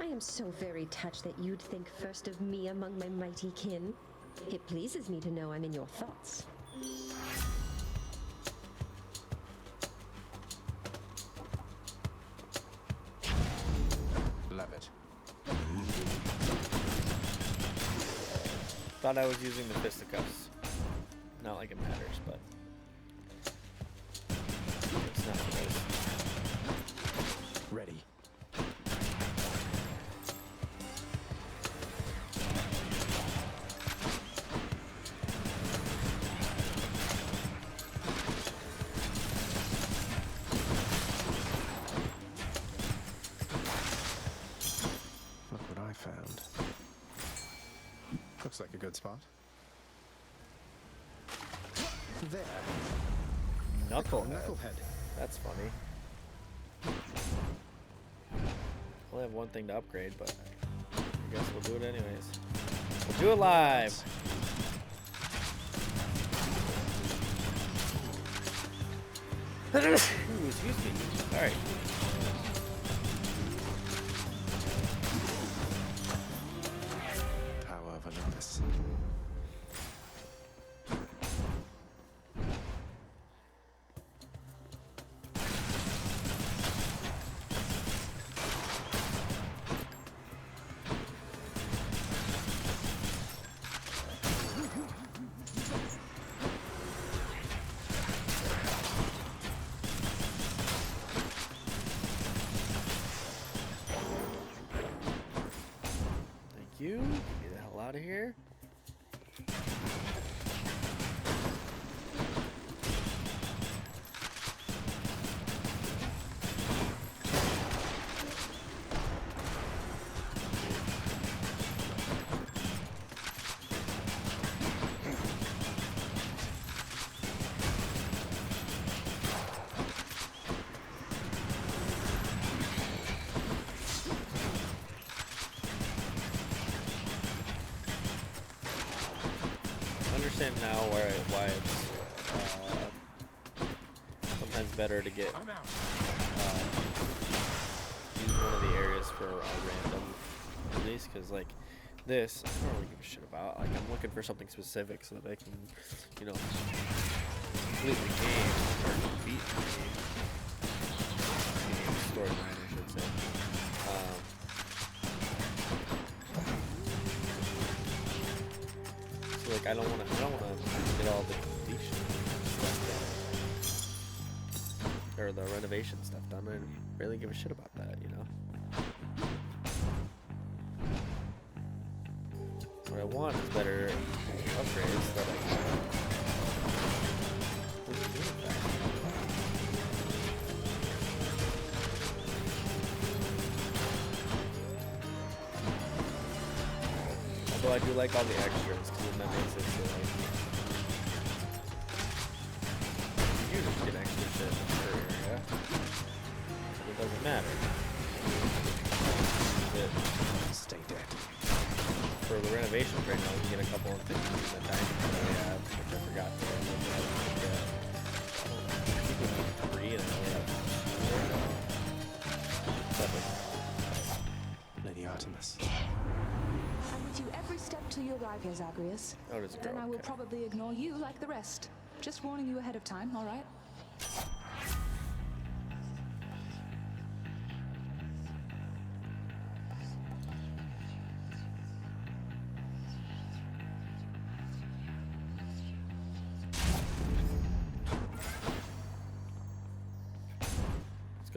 I am so very touched that you'd think first of me among my mighty kin. It pleases me to know I'm in your thoughts. Love it. Thought I was using the fisticuffs. Not like it matters, but it's not nice. Ready. Look what I found. Looks like a good spot. There. Knucklehead. That's funny. We'll have one thing to upgrade, but I guess we'll do it anyways. We'll do it live. Ooh, excuse me. Sorry. Power of Olympus. Thank you. Get me the hell out of here. Understand now why it's sometimes better to get use one of the areas for a random release, because like this I don't really give a shit about. Like I'm looking for something specific so that I can, you know, complete the game or beat the game storyline, I should say. Like I don't want to get all the completion stuff done, or the renovation stuff done. I don't really give a shit about that, you know. What I want is better upgrades that I can. Although I do like all the extras, because then that makes it so like you just get extra shit in per area. And it doesn't matter. Stay dead. For the renovations right now, we can get a couple of things in the time that we have, which I forgot to look at. I think we need 3 and I only have 4. Lady Artemis. I'm with you every step till you arrive here, Zagreus. Oh, does it Then grow? I will Okay. probably ignore you like the rest. Just warning you ahead of time, all right?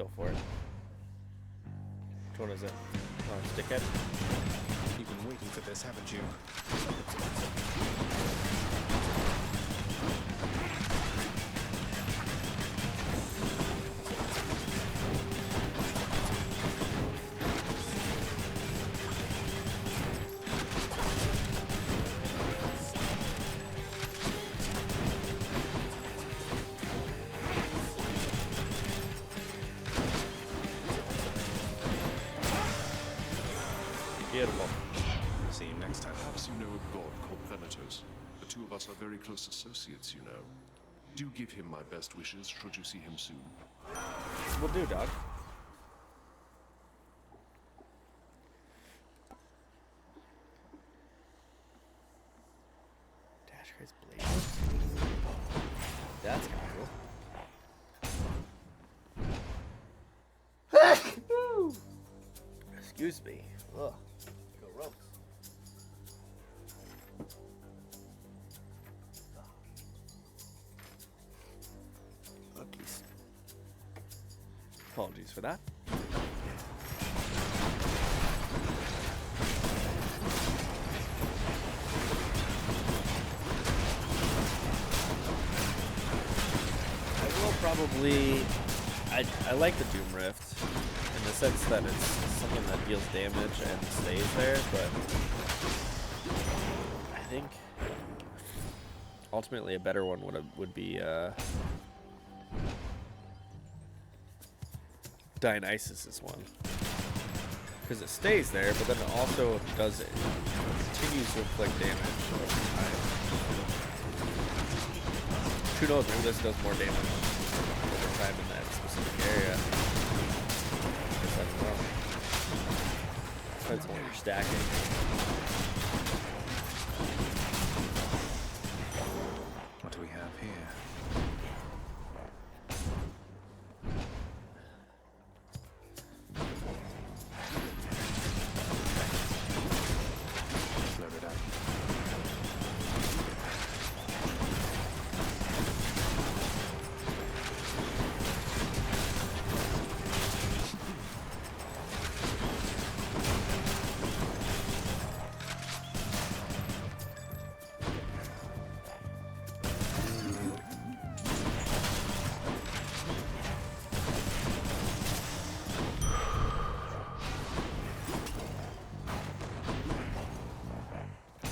Go for it. Which one is it? Oh, stickhead? You've been waiting for this, haven't you? Beautiful. See you next time. Perhaps you know a god called Thanatos. The two of us are very close associates, you know. Do give him my best wishes should you see him soon. Will do, dog. Dashguy's blade. That's kind of cool. Excuse me. Ugh. Go ropes. Cookies. Apologies for that. I will probably... I like the Doom Rift in the sense that it's something that deals damage and stays there, but I think ultimately a better one would be Dionysus's one, because it stays there, but then it also does it continues to inflict damage over time. Who knows? Maybe this does more damage over time in that specific area. I don't know. Depends on what you're stacking. What do we have here? Load it up.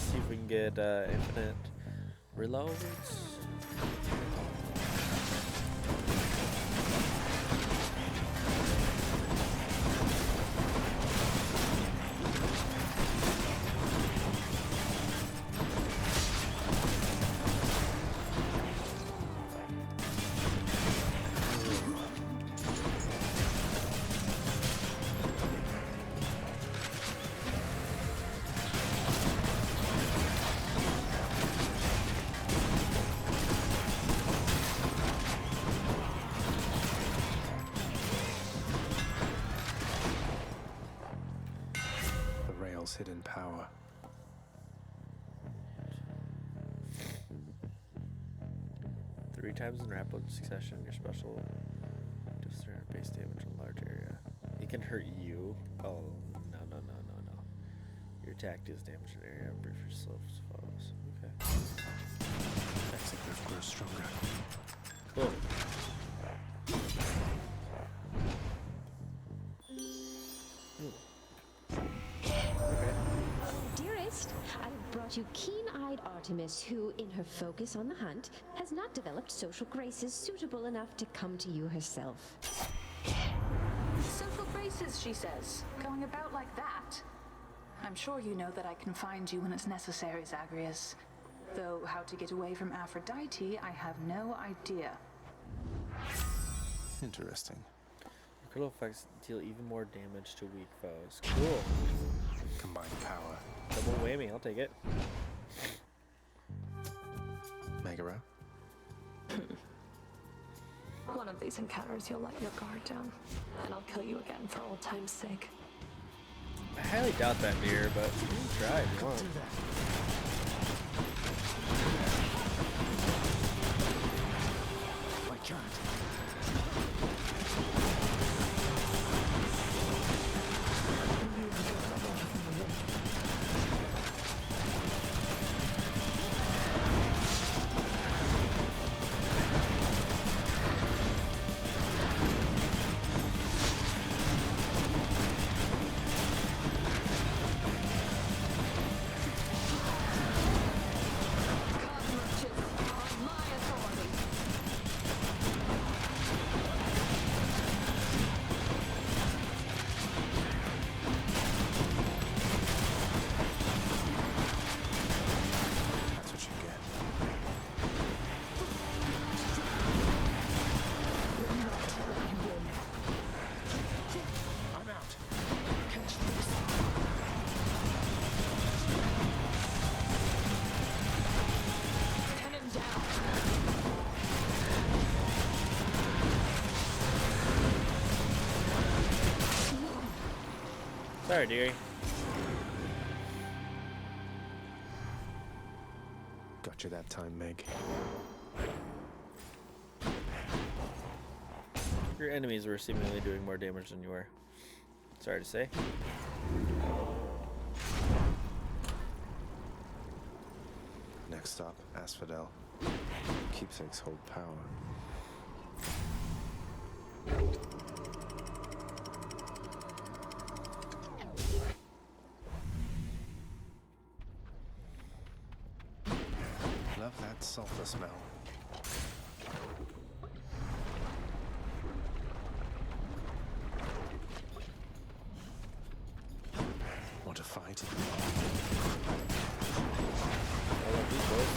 See if we can get infinite reloads. The rail's hidden power. Three times in rapid succession, your special does base damage in a large area. It can hurt you. Oh, no. Your attack deals damage in an area and brief your slows foes. Okay. Executives grow stronger. Cool. Dearest, I've brought you keen-eyed Artemis, who, in her focus on the hunt, has not developed social graces suitable enough to come to you herself. Social graces, she says. Going about like that. I'm sure you know that I can find you when it's necessary, Zagreus. Though how to get away from Aphrodite, I have no idea. Interesting. Critical effects deal even more damage to weak foes. Cool. Combined power. Double whammy, I'll take it. Megara? One of these encounters, you'll let your guard down, and I'll kill you again for old time's sake. I highly doubt that, dear, but you can try if you want. I can't. Sorry, dearie. Got you that time, Meg. Your enemies were seemingly doing more damage than you were. Sorry to say. Next stop, Asphodel. Keepsakes hold power. Love that sulfur smell. Want to fight? I love these boys.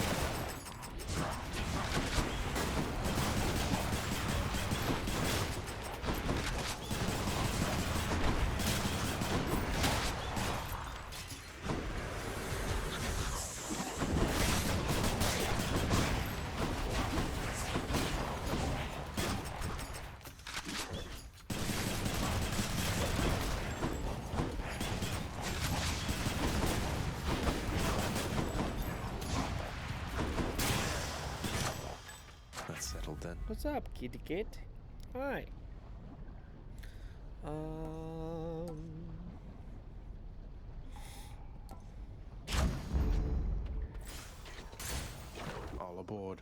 That's settled then. What's up, kitty cat? Hi. All aboard.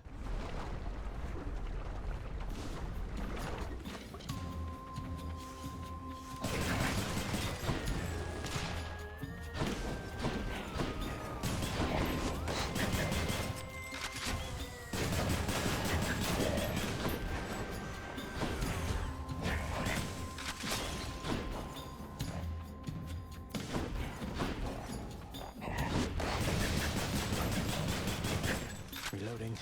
Reloading.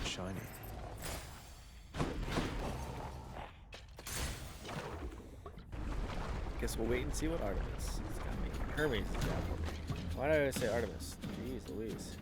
Shiny. Guess we'll wait and see what Artemis is gonna make. Hermes is down for me. Why did I say Artemis? Jeez Louise.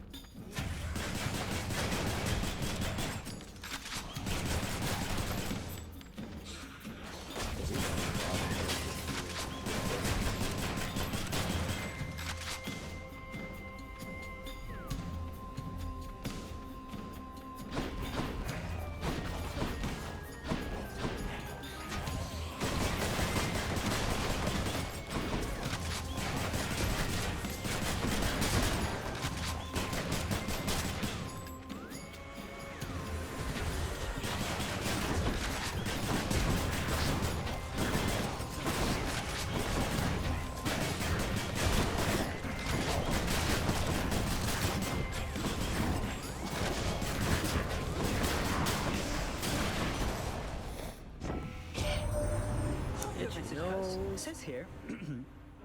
It says here,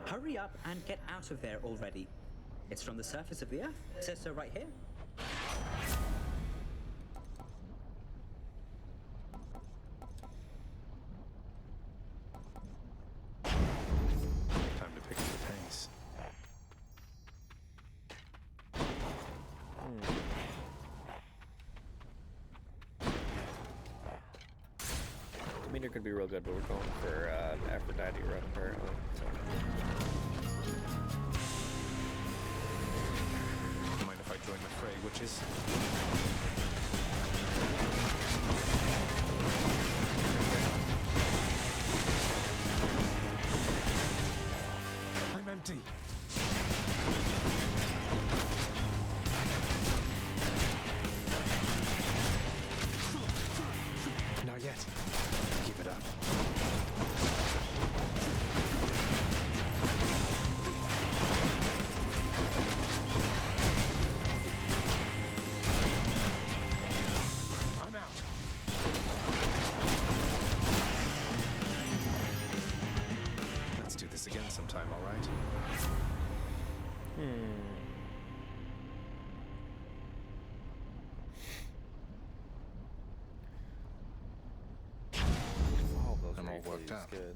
hurry up and get out of there already. It's from the surface of the Earth. It says so right here. Time to pick up the pace. Demeanor could be real good, but we're going for an Aphrodite run apparently. So. Mind if I join the fray, witches? I'm empty. Not yet. Keep it up. I'm all worked up. Good.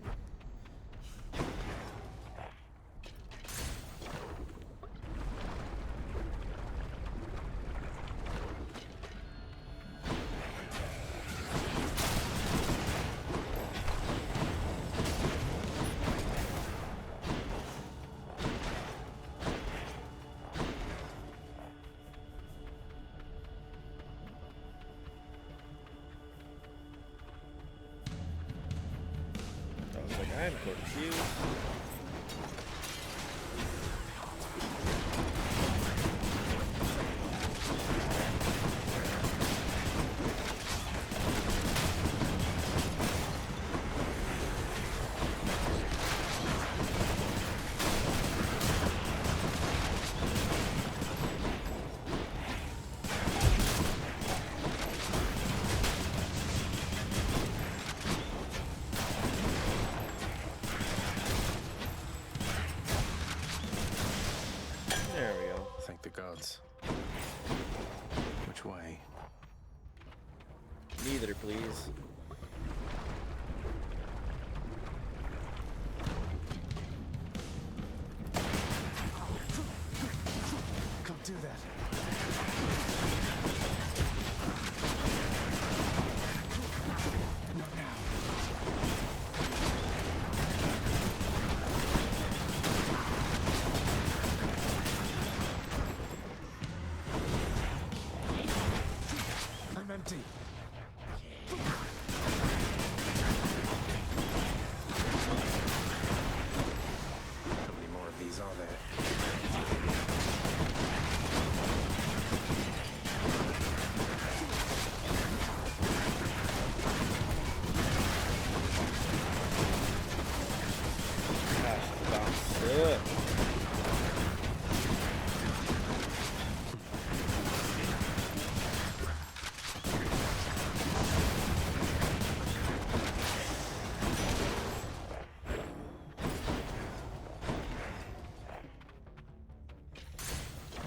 I was like, I'm confused. There we go. Thank the gods. Which way? Neither, please. Can't do that. Not now. I'm empty. How many more of these are there? Good.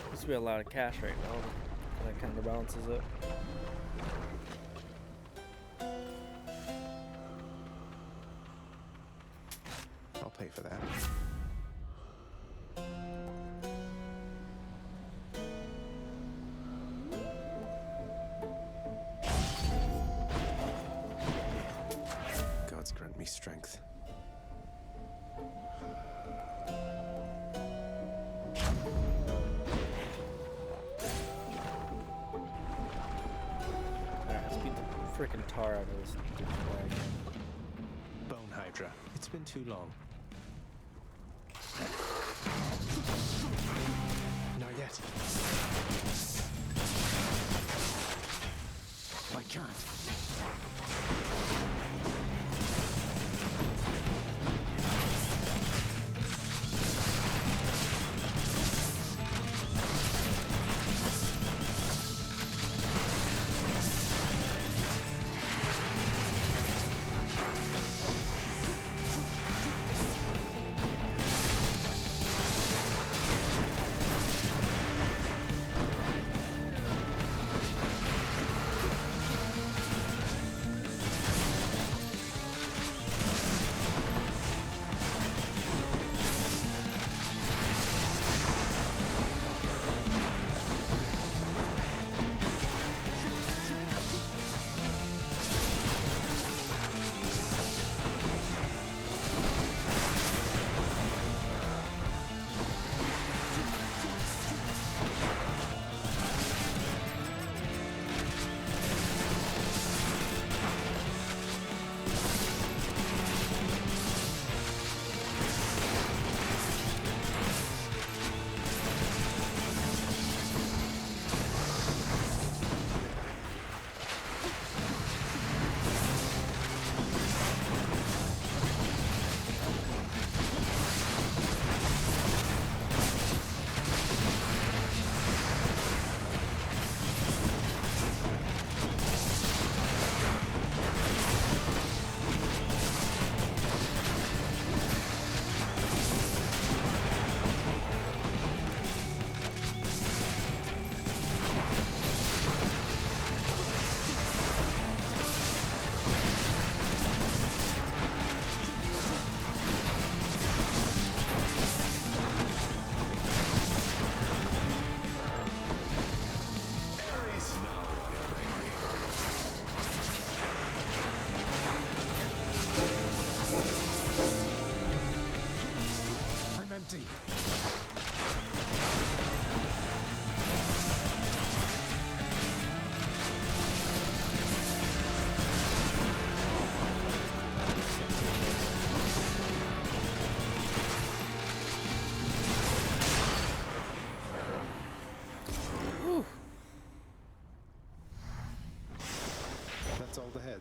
Seems to be a lot of cash right now. That kind of balances it. I'll pay for that. Gods grant me strength. Alright, let's beat the freaking tar out of this flag. Bone Hydra. It's been too long. Not yet. I can't.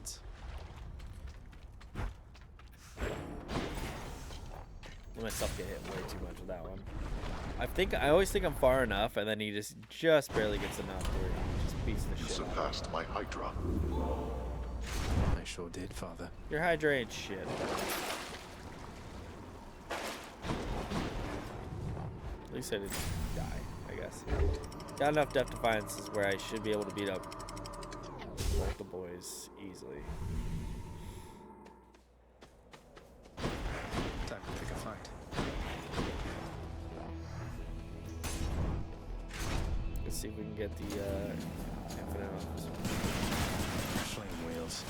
hands. Let myself get hit way too much with that one. I always think I'm far enough, and then he just barely gets enough where he just beats the You shit out of me. surpassed my Hydra. I sure did, Father. Your Hydra ain't shit. At least I didn't die, I guess. Got enough Death Defiances where I should be able to beat up both the boys easily. Time to pick a fight. Let's see if we can get the infinite on this one. Flame wheels.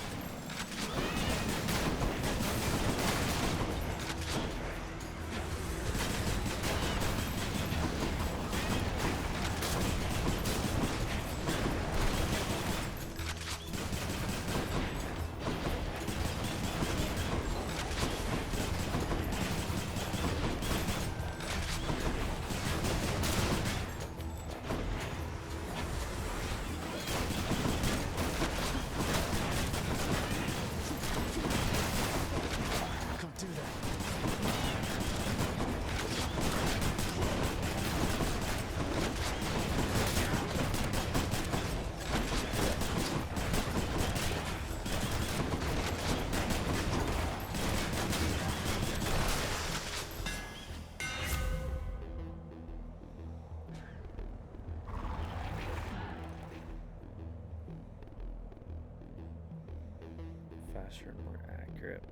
Faster and more accurate.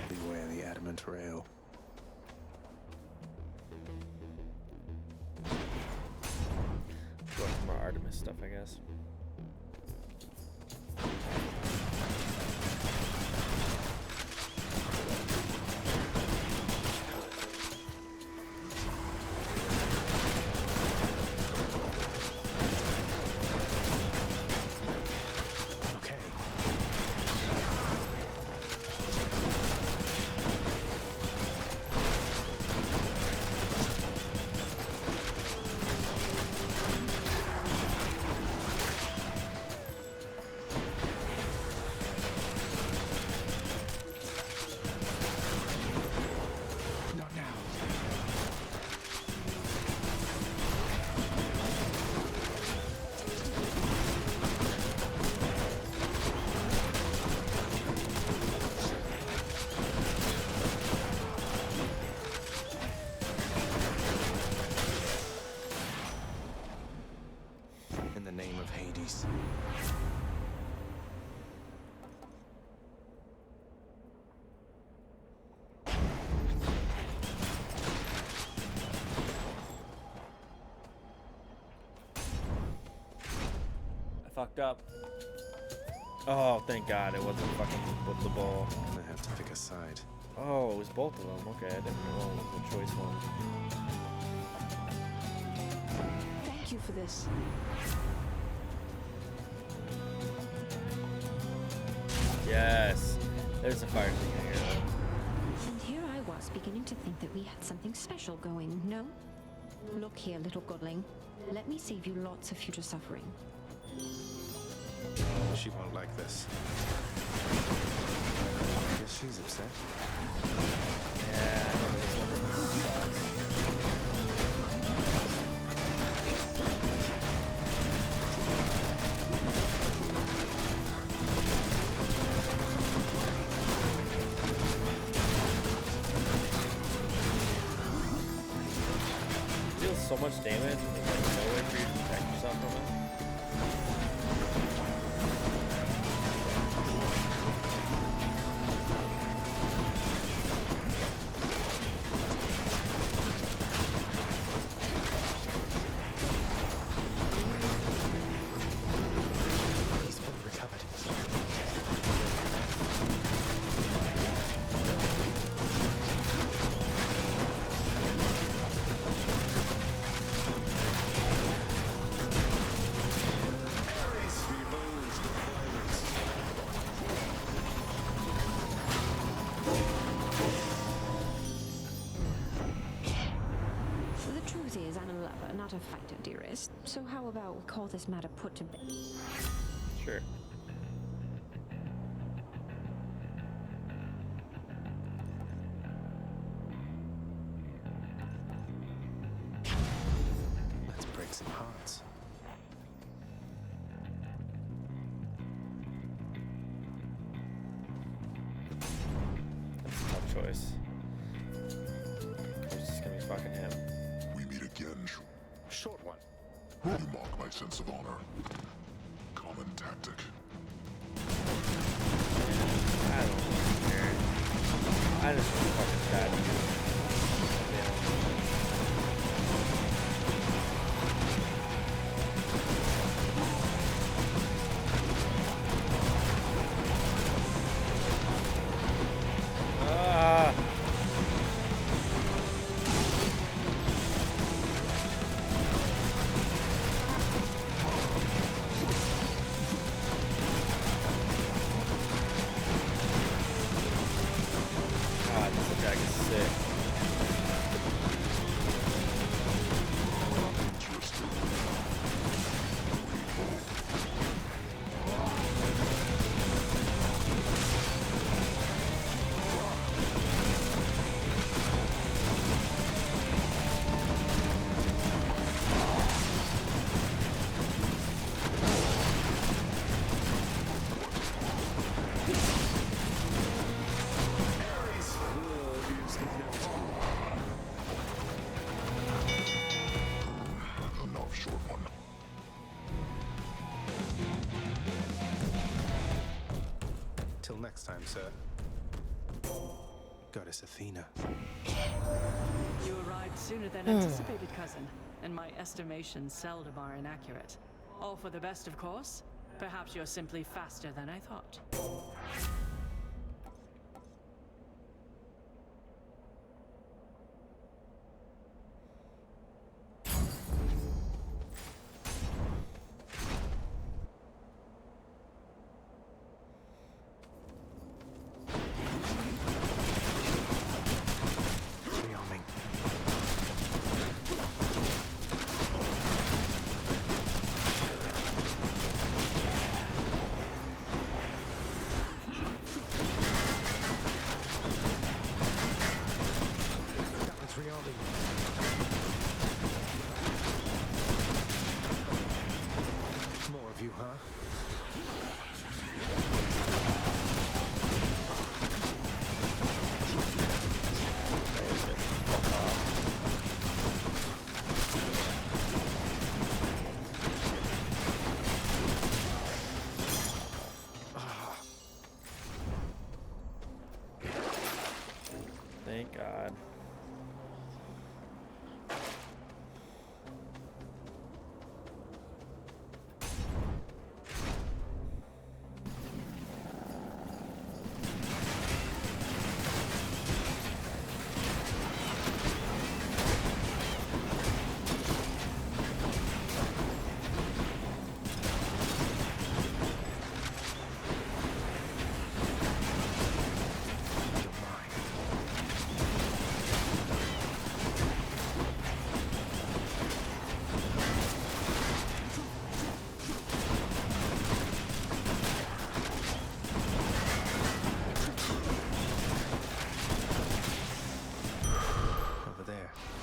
Beware the adamant rail. Go for more Artemis stuff, I guess. Fucked up. Oh, thank God it wasn't fucking with the ball. I'm gonna have to pick a side. Oh, it was both of them. Okay, I didn't know it was the choice one. Thank you for this. Yes. There's a fire thing in here. And here I was beginning to think that we had something special going, no? Look here, little godling. Let me save you lots of future suffering. She won't like this. Guess she's upset. Yeah, I know this one sucks. Deals so much damage and there's like no way for you to protect yourself from it. a fighter, dearest. So how about we call this matter put to bed? Sure. Let's break some hearts. That's a tough choice. It's just gonna be fucking him. We meet again. Short one. You mock my sense of honor. Common tactic. I don't care. I just want to fucking stab you. Till next time, sir. Goddess Athena. You arrived sooner than anticipated, cousin, and my estimations seldom are inaccurate. All for the best, of course. Perhaps you're simply faster than I thought. More of you, huh? Thank God.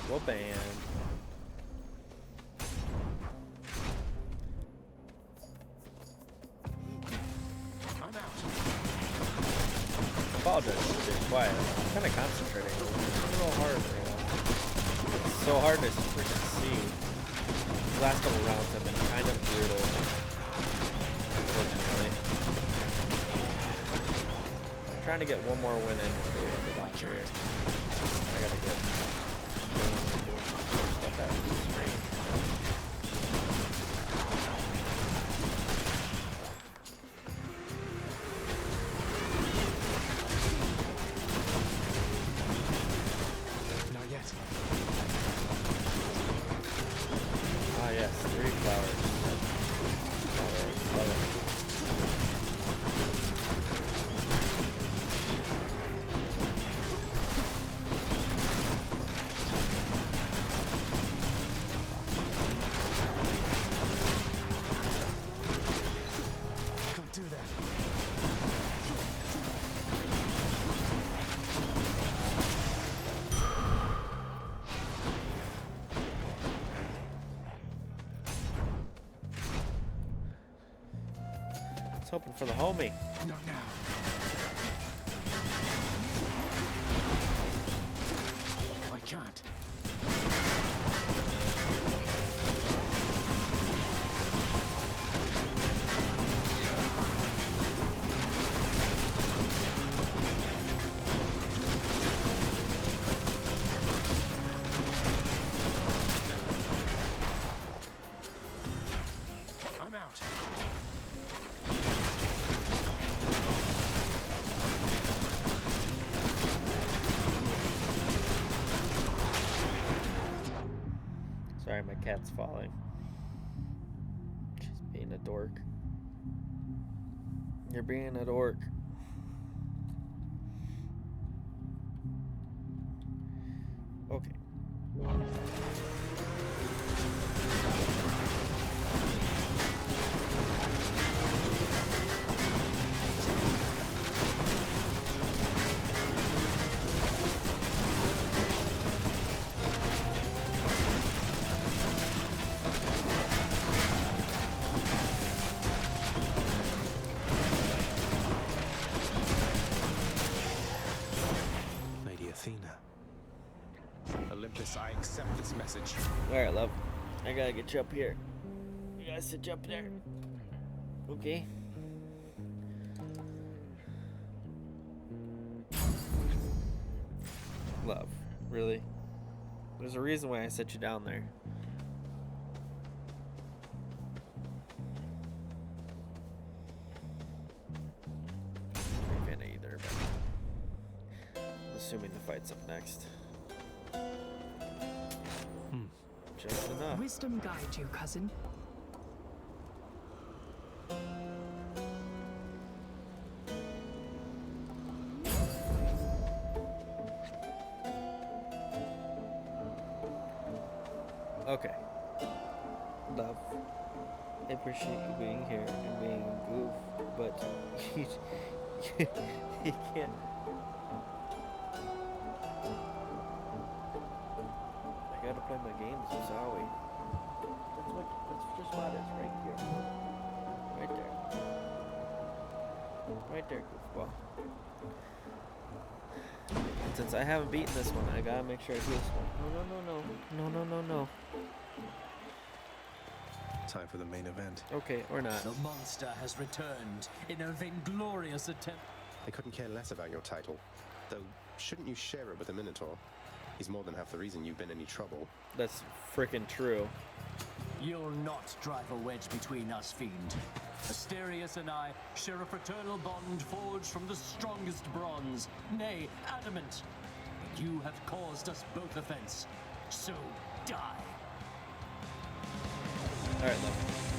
Well, banned. I'm out. Apologize for being quiet. I'm kind of concentrating. It's a little hard right now. It's so hard to freaking see. The last couple rounds have been kind of brutal. Unfortunately. I'm trying to get one more win in before we end it off here. I gotta get stuff out of the screen. Not yet. Ah yes, 3 flowers. Alright, love it. hoping for the homie. Not now. I can't. I'm out. Sorry, my cat's falling. She's being a dork. You're being a dork. Okay. Lady Athena. Olympus, I accept this message. Alright, love. I gotta get you up here. You gotta sit you up there. Okay. Love. Really? There's a reason why I set you down there. Not either, but I'm assuming the fight's up next. Just enough. Wisdom guide you, cousin. Okay. Love. I appreciate you being here and being a goof, but you can't. I gotta play my games, I'm sorry. That's just what it is right here. Right there. Right there, goofball. And since I haven't beaten this one, I gotta make sure I do this one. No. Time for the main event. Okay, or not. The monster has returned in a vainglorious attempt. I couldn't care less about your title. Though, shouldn't you share it with the Minotaur? He's more than half the reason you've been in any trouble. That's freaking true. You'll not drive a wedge between us, fiend. Asterius and I share a fraternal bond forged from the strongest bronze, nay, adamant. But you have caused us both offense, so die. Alright, love.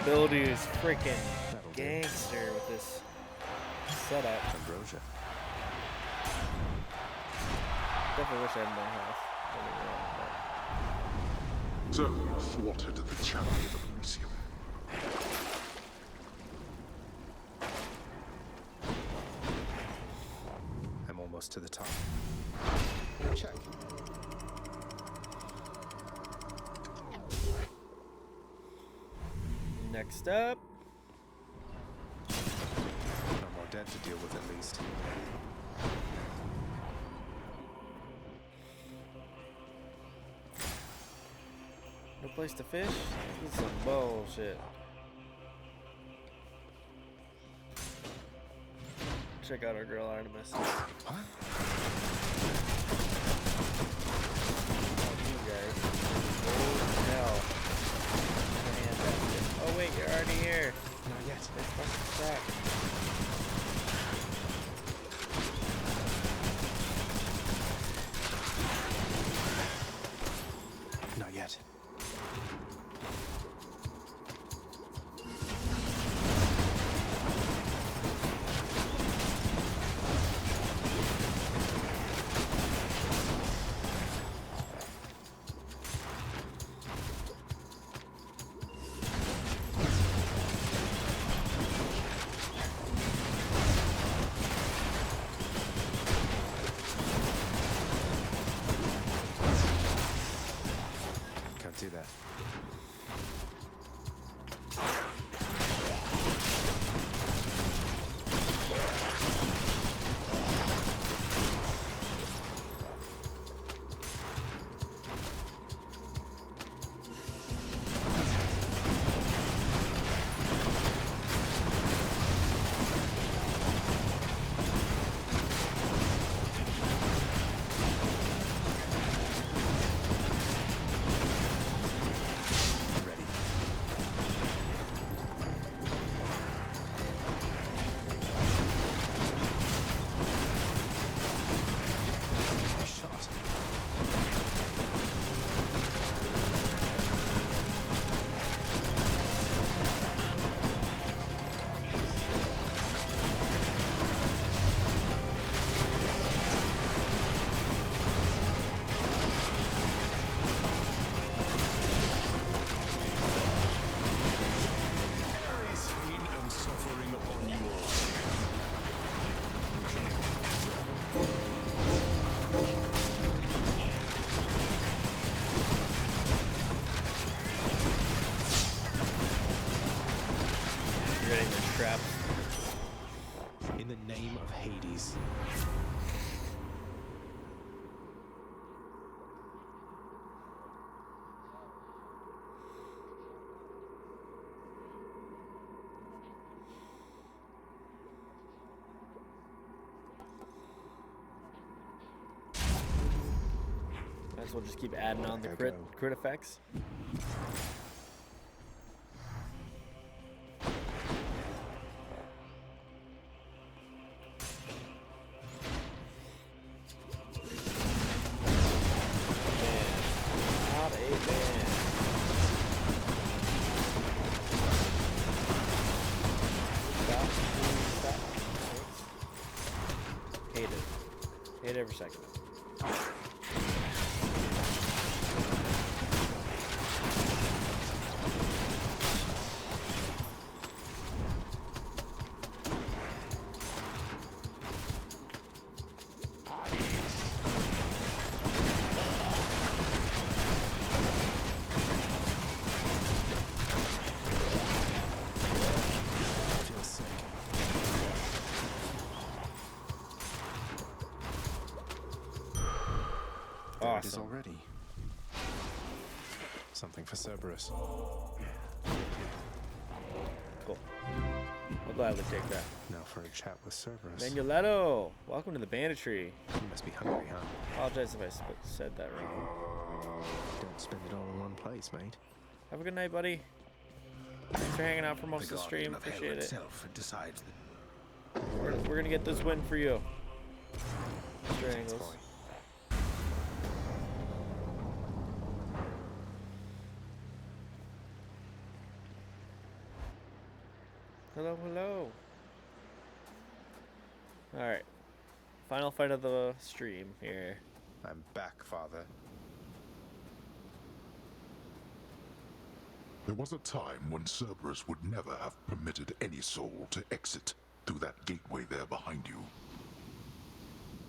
ability is freaking gangster with this setup. Ambrosia. Definitely wish I had more health. So you thwarted the challenge of the Elysium. I'm almost to the top. Check. Next up. No more debt to deal with, at least. No place to fish? This is some bullshit. Check out our girl Artemis. What? You guys. Oh, hell. Oh, wait, you're already here. Not yet. That's fucking crap. Not yet. Can't do that. Getting the trap. In the name of Hades. Might as well just keep adding on the crit effects. Not a band. Stop. Hate it. Hate every second. There it is already. Something for Cerberus. Cool. I'll gladly take that. Now for a chat with Cerberus. Manuletto, welcome to the banditry. You must be hungry, huh? Apologize if I said that wrong. Don't spend it all in one place, mate. Have a good night, buddy. Thanks for hanging out for most of the stream. Appreciate it. Decides We're gonna get this win for you. Mr. Angles. Hello, hello. Alright. Final fight of the stream here. I'm back, Father. There was a time when Cerberus would never have permitted any soul to exit through that gateway there behind you.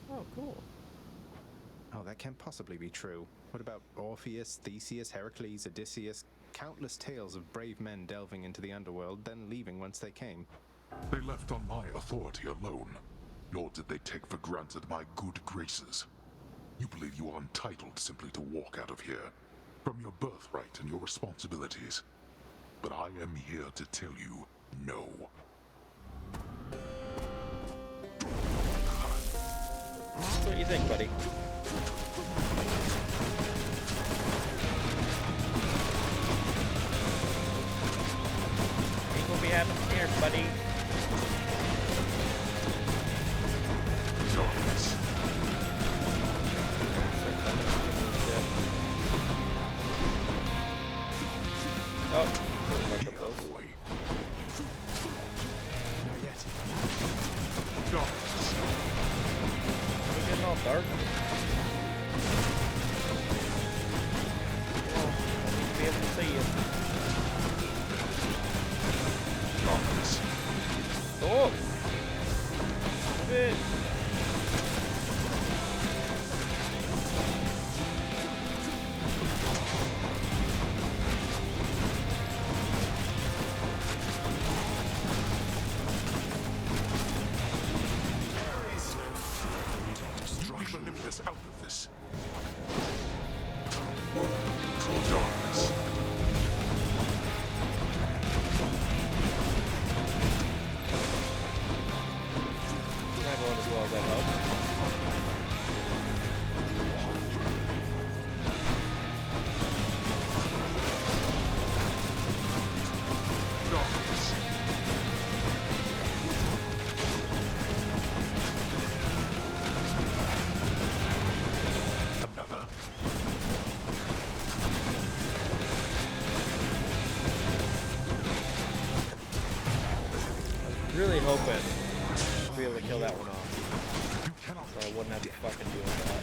Oh, cool. Oh, that can't possibly be true. What about Orpheus, Theseus, Heracles, Odysseus? Countless tales of brave men delving into the underworld, then leaving whence they came. They left on my authority alone, nor did they take for granted my good graces. You believe you are entitled simply to walk out of here, from your birthright and your responsibilities. But I am here to tell you, no. What do you think, buddy? What will be happening here, buddy? Oh, like a boat. Not yet. We're getting all dark. Oh, I need to be able to see you. Oh! Move it! Drive Olympus out of this. Darkness. Not going as well as I hoped. Darkness. Another. Really hoping to be able to kill that one off. So I wouldn't have to fucking deal with that.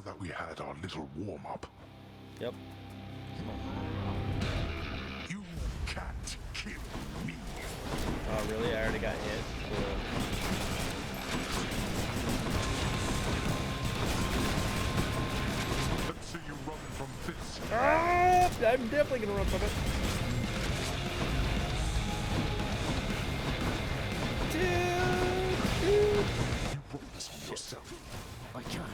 that we had our little warm-up. Yep. You can't kill me. Oh, really? I already got hit. Cool. Let's see you run from this. Ah, I'm definitely gonna run from it. Dude. You brought this on yourself. I can't.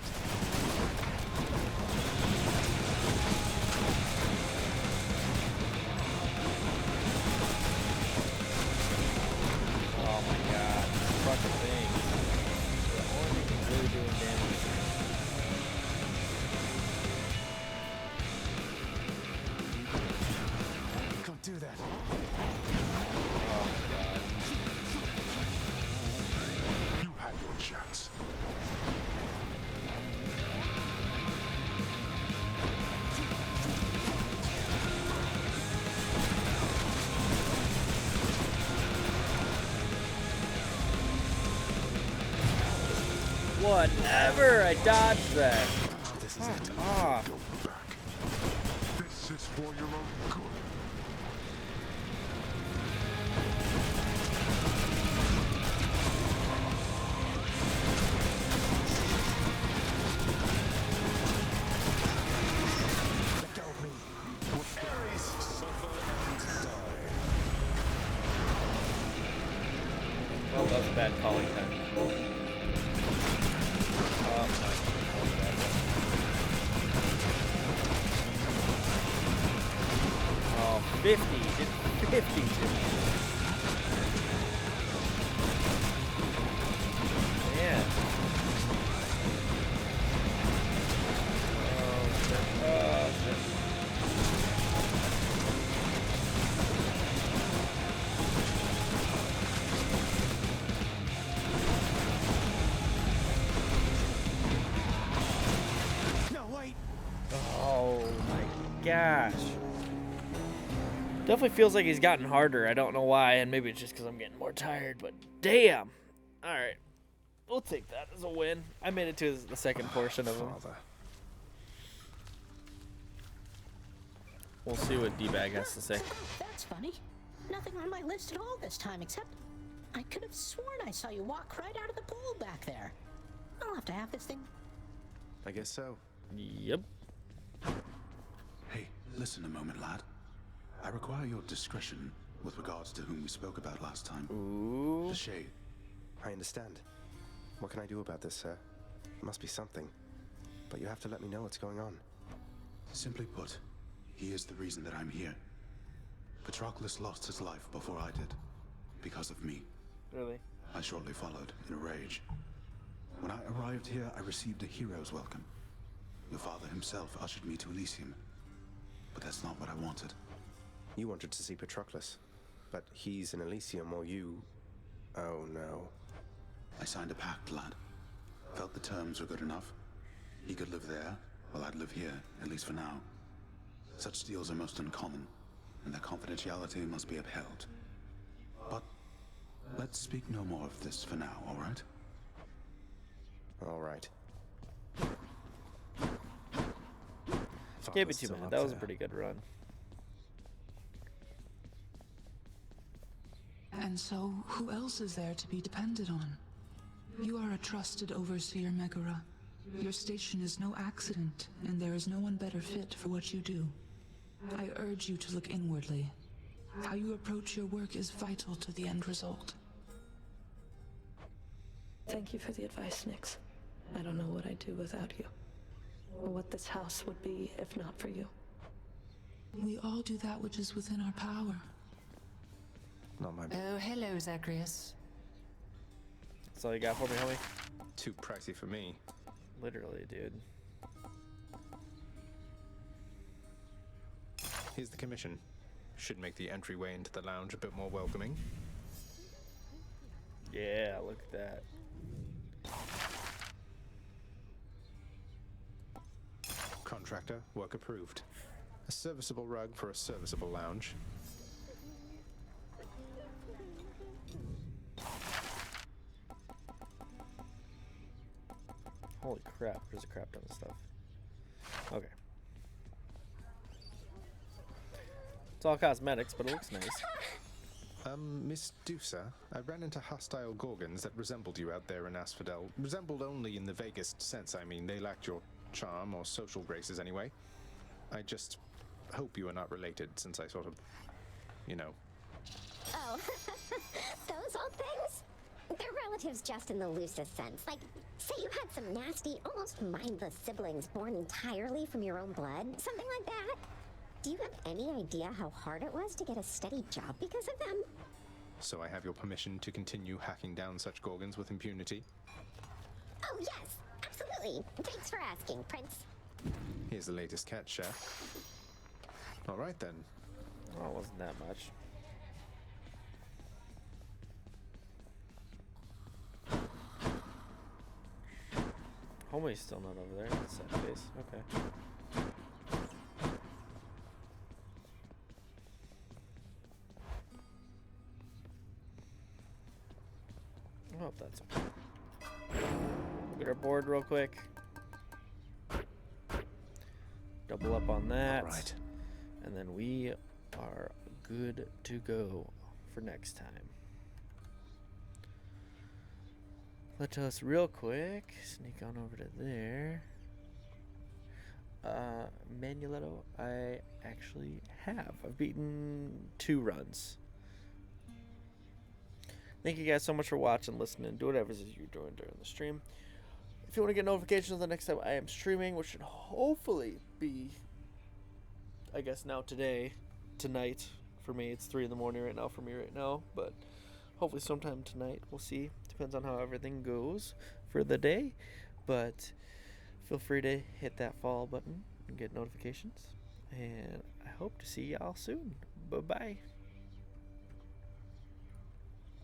Oh my god. Fucking thing. The only thing that's really doing damage. Can't do that. Oh my god. You had your chance. Whatever! I dodged that. This is it. Ah. Go back. This is for your own good. Let go of me. Ares, suffer and die. Oh, that was a bad calling time. Oh, 50. Did 50 to me. Man. Oh, shit. No, wait. Oh my gosh. Definitely feels like he's gotten harder. I don't know why, and maybe it's just because I'm getting more tired, but damn. Alright. We'll take that as a win. I made it to the second portion of him. We'll see what D-Bag has to say. That's funny. Nothing on my list at all this time, except I could have sworn I saw you walk right out of the pool back there. I'll have to have this thing. I guess so. Yep. Hey, listen a moment, lad. I require your discretion with regards to whom we spoke about last time. Ooh. The Shade. I understand. What can I do about this, sir? There must be something. But you have to let me know what's going on. Simply put, he is the reason that I'm here. Patroclus lost his life before I did. Because of me. Really? I shortly followed, in a rage. When I arrived here, I received a hero's welcome. Your father himself ushered me to Elysium. But that's not what I wanted. You wanted to see Patroclus, but he's in Elysium while you... Oh no. I signed a pact, lad. Felt the terms were good enough. He could live there, while I'd live here, at least for now. Such deals are most uncommon, and their confidentiality must be upheld. But let's speak no more of this for now, all right? All right. Gave it 2 minutes. That was a pretty good run. And so, who else is there to be depended on? You are a trusted overseer, Megara. Your station is no accident, and there is no one better fit for what you do. I urge you to look inwardly. How you approach your work is vital to the end result. Thank you for the advice, Nyx. I don't know what I'd do without you. Or what this house would be if not for you. We all do that which is within our power. Not my... Oh, hello, Zagreus. That's all you got for me, homie? Too pricey for me. Literally, dude. Here's the commission. Should make the entryway into the lounge a bit more welcoming. Yeah, look at that. Contractor, work approved. A serviceable rug for a serviceable lounge. Holy crap, there's a crap ton of stuff. Okay. It's all cosmetics, but it looks nice. Miss Dusa, I ran into hostile Gorgons that resembled you out there in Asphodel. Resembled only in the vaguest sense, I mean. They lacked your charm or social graces anyway. I just hope you are not related, since I sort of, you know. Oh, those old things? They're relatives just in the loosest sense. Like, say you had some nasty, almost mindless siblings born entirely from your own blood. Something like that. Do you have any idea how hard it was to get a steady job because of them? So I have your permission to continue hacking down such Gorgons with impunity? Oh, yes, absolutely. Thanks for asking, Prince. Here's the latest cat, Chef. All right, then. Oh, it wasn't that much. Homie's still not over there. That's sad face. Okay. I hope that's okay. Get our board real quick. Double up on that. All right. And then we are good to go for next time. Let us real quick sneak on over to there. Manuletto, I actually have. I've beaten 2 runs. Thank you guys so much for watching, listening, do whatever it is you're doing during the stream. If you want to get notifications the next time I am streaming, which should hopefully be, I guess now tonight. For me, it's 3 in the morning right now for me right now, but hopefully sometime tonight. We'll see. Depends on how everything goes for the day, but feel free to hit that follow button and get notifications, and I hope to see y'all soon. Bye-bye.